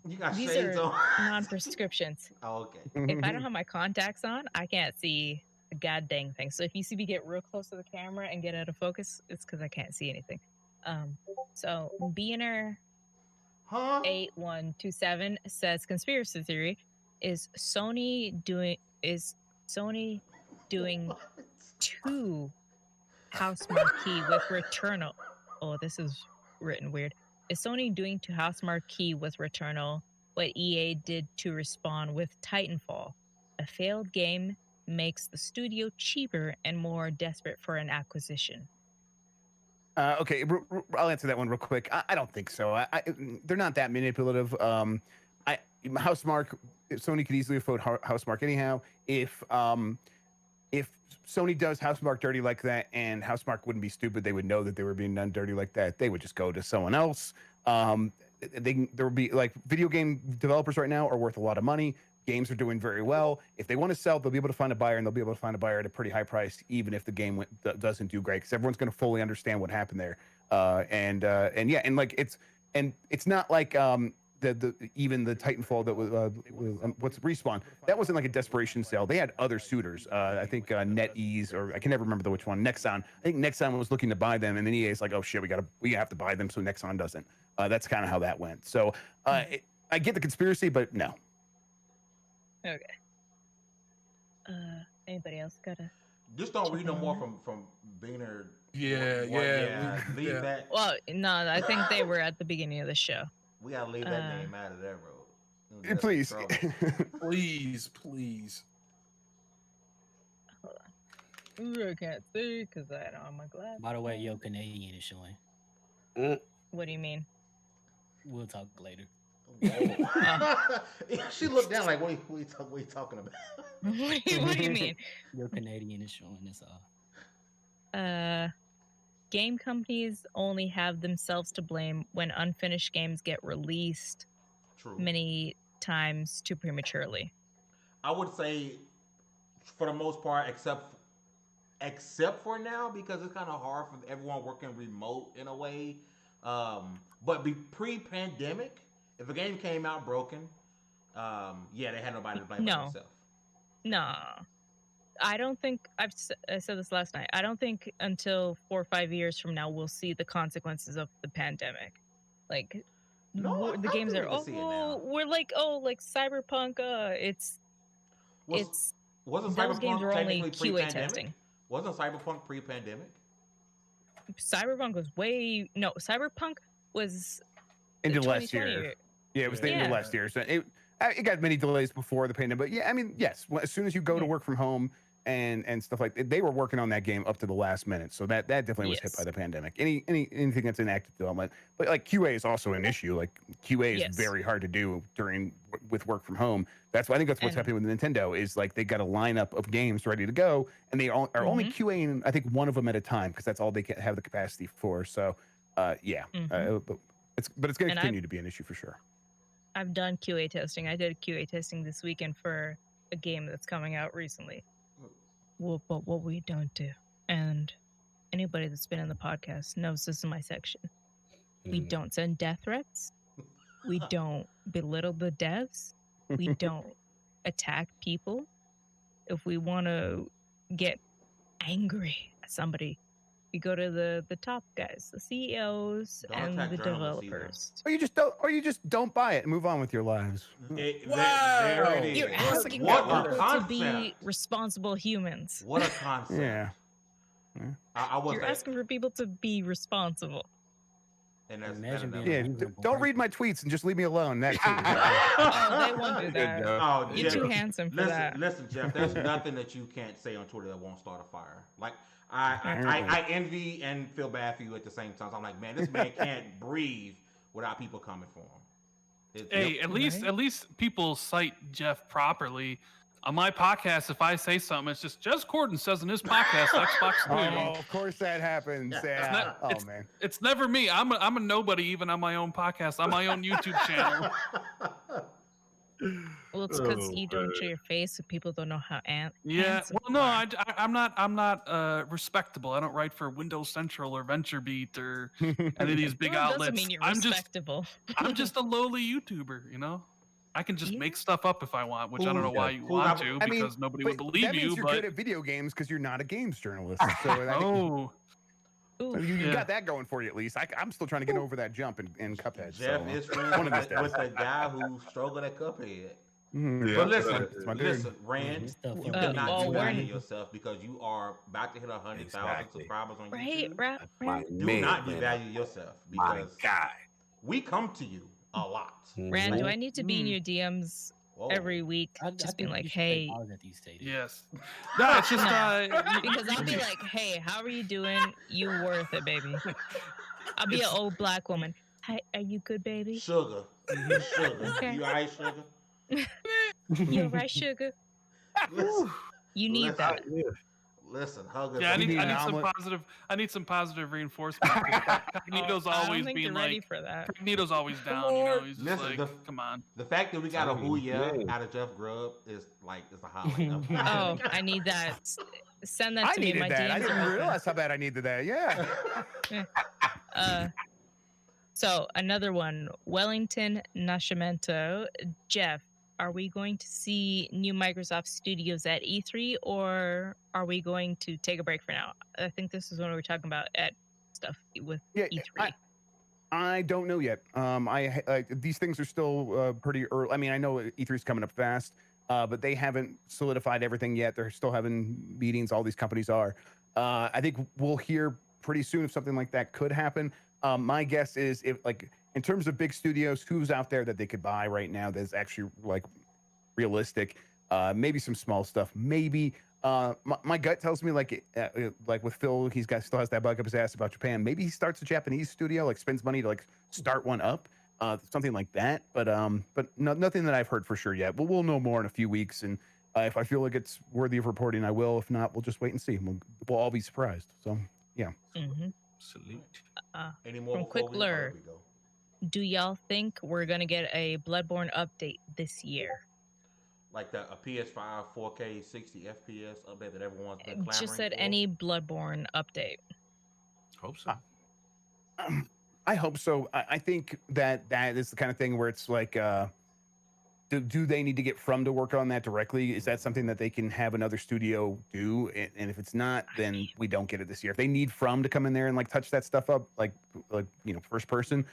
You got these shades are on. non-prescriptions. Oh, okay. If I don't have my contacts on, I can't see a god dang thing. So if you see me get real close to the camera and get out of focus, it's because I can't see anything. So Beaner Huh? 8127 says conspiracy theory is Sony doing What? 2 House Marquee with Returnal. Oh, this is written weird. Is Sony doing to House Marquee with Returnal what EA did to Respawn with Titanfall? A failed game makes the studio cheaper and more desperate for an acquisition. Okay, I'll answer that one real quick. I don't think so. They're not that manipulative. Housemark, Sony could easily afford Housemark anyhow. If Sony does Housemark dirty like that, and Housemark wouldn't be stupid, they would know that they were being done dirty like that. They would just go to someone else. There would be like video game developers right now are worth a lot of money. Games are doing very well. If they want to sell, they'll be able to find a buyer, and they'll be able to find a buyer at a pretty high price, even if the game doesn't do great, because everyone's going to fully understand what happened there. And it's not like even the Titanfall that was what's Respawn, that wasn't like a desperation sale. They had other suitors. I think NetEase, or I can never remember which one. Nexon. I think Nexon was looking to buy them, and then EA's like, oh shit, we have to buy them, so Nexon doesn't. That's kind of how that went. So I get the conspiracy, but no. Okay. Anybody else got a? Just don't read no more from Beaner. Yeah. Leave that. Well, no, I think they were at the beginning of the show. We gotta leave that name out of that road. Please. Please. Hold on. Ooh, I can't see because I don't have my glasses. By the way, Yo Canadian is showing. What do you mean? We'll talk later. She looked down like, what are you talking about? What do you mean? Yo Canadian is showing. That's all. Game companies only have themselves to blame when unfinished games get released True. many times too prematurely. I would say, for the most part, except for now, because it's kind of hard for everyone working remote in a way. But pre-pandemic, if a game came out broken, they had nobody to blame but themselves. No, I don't think I said this last night. I don't think until 4 or 5 years from now we'll see the consequences of the pandemic. Like No, the I games think are we can see it now. we're like like Cyberpunk. Was, It's wasn't those games Cyberpunk were only technically QA pre-pandemic? testing. Wasn't Cyberpunk pre-pandemic? Cyberpunk was Cyberpunk was Into last 2020. year. Yeah, it was the end of Yeah. last year. So it got many delays before the pandemic. But yeah, I mean, yes, as soon as you go to work from home and stuff like that, they were working on that game up to the last minute. So that definitely was hit by the pandemic. Anything that's in active development, but like QA is also an issue. Like QA is very hard to do with work from home. That's why I think that's what's happening with Nintendo is like they got a lineup of games ready to go, and they are only QAing I think one of them at a time because that's all they can have the capacity for. So but it's going to continue to be an issue for sure. I've done QA testing. I did QA testing this weekend for a game that's coming out recently. Well, but what we don't do, and anybody that's been in the podcast knows this is my section. We don't send death threats. We don't belittle the devs. We don't attack people. If we want to get angry at somebody, we go to the top guys, the CEOs and the developers. Or you just don't buy it and move on with your lives. There it is. You're asking What people to be responsible humans. What a concept. Yeah. You're asking for people to be responsible. And that's don't read my tweets and just leave me alone. That they won't do that. Oh, You're too handsome for that. Listen, Jeff, there's nothing that you can't say on Twitter that won't start a fire. Like I envy and feel bad for you at the same time. So I'm like, man, this man can't breathe without people coming for him. At least people cite Jeff properly. On my podcast, if I say something, it's just Corden says in his podcast, Xbox. Oh, of course that happens. Yeah. Man, it's never me. I'm a nobody even on my own podcast, on my own YouTube channel. Well, it's because you don't show your face, so people don't know how well, no, I'm not respectable. I don't write for Windows Central or VentureBeat or any of these big outlets. Doesn't mean you're respectable. I'm just a lowly YouTuber, you know. I can just make stuff up if I want, which I don't know why you want to, because nobody would believe that means you. You're good at video games because you're not a games journalist. So you got that going for you at least. I'm still trying to get over that jump in Cuphead. Jeff is friends with a guy who struggled at Cuphead. But listen, Rand, you cannot devalue yourself because you are about to hit 100,000 subscribers on YouTube. Right. Do not devalue yourself because we come to you a lot. Rand, do I need to be in your DMs every week? Just being like, hey. Yes. No, it's just because I'll be like, hey, how are you doing? You worth it, baby. I'll be an old black woman. Hi, are you good, baby? Sugar. Okay. You alright, Sugar? You're right, Sugar. You need that. Listen, hug us. Yeah, I need some positive reinforcement. Cognito's always being like, for that. Cognito's always down. You know, he's just come on. The fact that we got a Hooyah out of Jeff Grubb is a highlight. Oh, I need that. Send that to me in my DMs. I didn't realize how bad I needed that. Yeah. So another one, Wellington Nascimento. Jeff, are we going to see new Microsoft Studios at E3 or are we going to take a break for now? I think this is when we were talking about stuff with E3. I don't know yet. These things are still pretty early. I mean, I know E3 is coming up fast, but they haven't solidified everything yet. They're still having meetings. All these companies are. I think we'll hear pretty soon if something like that could happen. My guess is if in terms of big studios, who's out there that they could buy right now that's actually realistic? Maybe some small stuff. Maybe my gut tells me like with Phil, still has that bug up his ass about Japan. Maybe he starts a Japanese studio, spends money to start one up, something like that. But nothing that I've heard for sure yet. But we'll know more in a few weeks, and if I feel like it's worthy of reporting, I will. If not, we'll just wait and see. We'll all be surprised. So yeah. Mm-hmm. Salute. Any more from Quick Lure, do y'all think we're gonna get a Bloodborne update this year? Like a PS5 4K 60 FPS update that everyone's been clamoring Just said for? any Bloodborne update. Hope so. I hope so. I think that is the kind of thing where it's do they need to get From to work on that directly? Is that something that they can have another studio do? And if it's not, then we don't get it this year. If they need From to come in there and like touch that stuff up, like first person,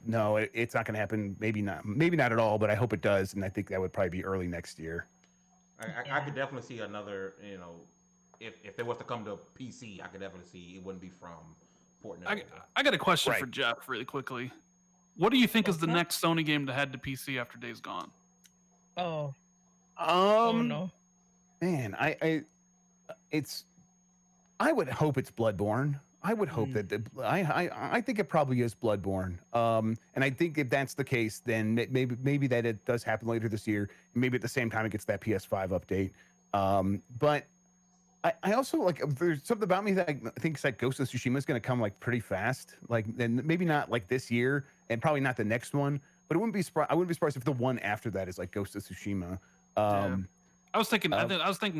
no, it's not going to happen. Maybe not at all. But I hope it does, and I think that would probably be early next year. I could definitely see another. If they was to come to PC, I could definitely see it wouldn't be From Fortnite. I got a question for Jeff really quickly. What do you think is the next Sony game to head to PC after Days Gone? Oh. No. Man, I would hope it's Bloodborne. I would hope that I think it probably is Bloodborne. And I think if that's the case, then maybe that it does happen later this year. Maybe at the same time it gets that PS5 update. But I also like there's something about me that I think like Ghost of Tsushima is going to come like pretty fast. Like, and maybe not like this year, and probably not the next one. But I wouldn't be surprised if the one after that is like Ghost of Tsushima. I was thinking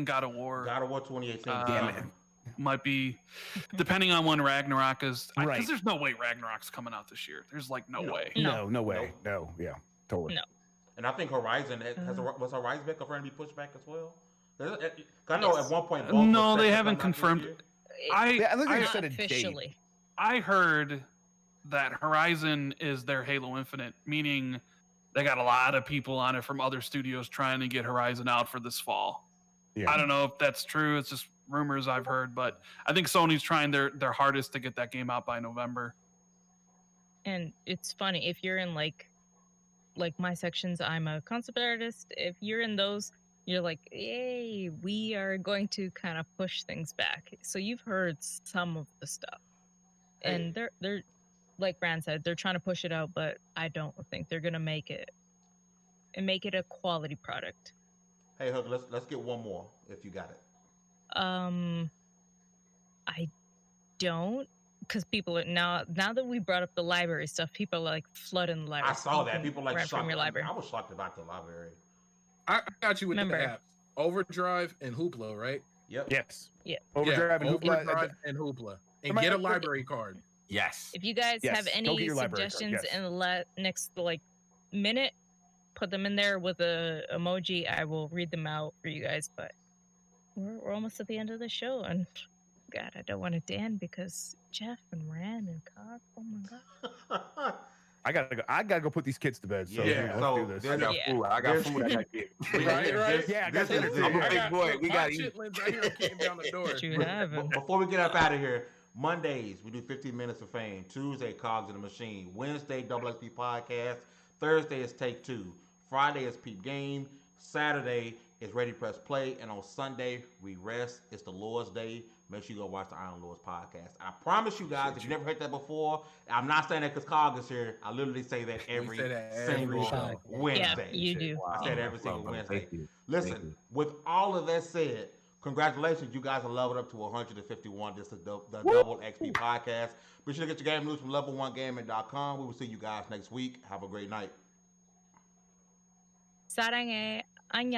God of War. God of War 2018. Might be, depending on when Ragnarok is. Because there's no way Ragnarok's coming out this year. There's like no way. No way. No. Yeah. Totally. No. And I think Horizon was Horizon confirmed to be pushed back as well. I know at one point. No, they haven't confirmed. I think they said officially. Date. I heard that Horizon is their Halo Infinite, meaning they got a lot of people on it from other studios trying to get Horizon out for this fall. Yeah. I don't know if that's true. It's just rumors I've heard, but I think Sony's trying their hardest to get that game out by November. And it's funny, if you're in like my sections, I'm a concept artist. If you're in those, you're like, yay, we are going to kind of push things back. So you've heard some of the stuff. And they're like Brand said, they're trying to push it out, but I don't think they're gonna make it a quality product. Hey, Hug, let's get one more if you got it. I don't, because people are now that we brought up the library stuff, people are like flooding the library. I saw that. People like rent from your library. I was shocked about the library. I got you with the apps. Overdrive and Hoopla, right? Yep. Yes. Yeah. Overdrive and Hoopla. And get a library card. Yes. If you guys have any suggestions in the next minute, put them in there with a emoji. I will read them out for you guys. But we're almost at the end of the show, and God, I don't want to end because Jeff and Rand and Cog. Oh my God. I gotta go put these kids to bed. So let's do this. I got food. I gotta get. Right. Yeah, I got food. Big boy. We got eat. Down the door. Before we get up out of here, Mondays we do 15 minutes of fame. Tuesday, Cogs in the Machine. Wednesday, Double XP Podcast. Thursday is Take Two. Friday is Peep Game. Saturday is Ready Press Play. And on Sunday, we rest. It's the Lord's Day. Make sure you go watch the Iron Lords podcast. I promise you guys, if you never heard that before, I'm not saying that because Cog is here. I literally say that every single Wednesday. Yeah, you do. I say that every single Wednesday. Listen, with all of that said, congratulations. You guys are leveled up to 151. This is the Double XP podcast. Be sure to get your game news from level1gaming.com. We will see you guys next week. Have a great night. 사랑해. 안녕.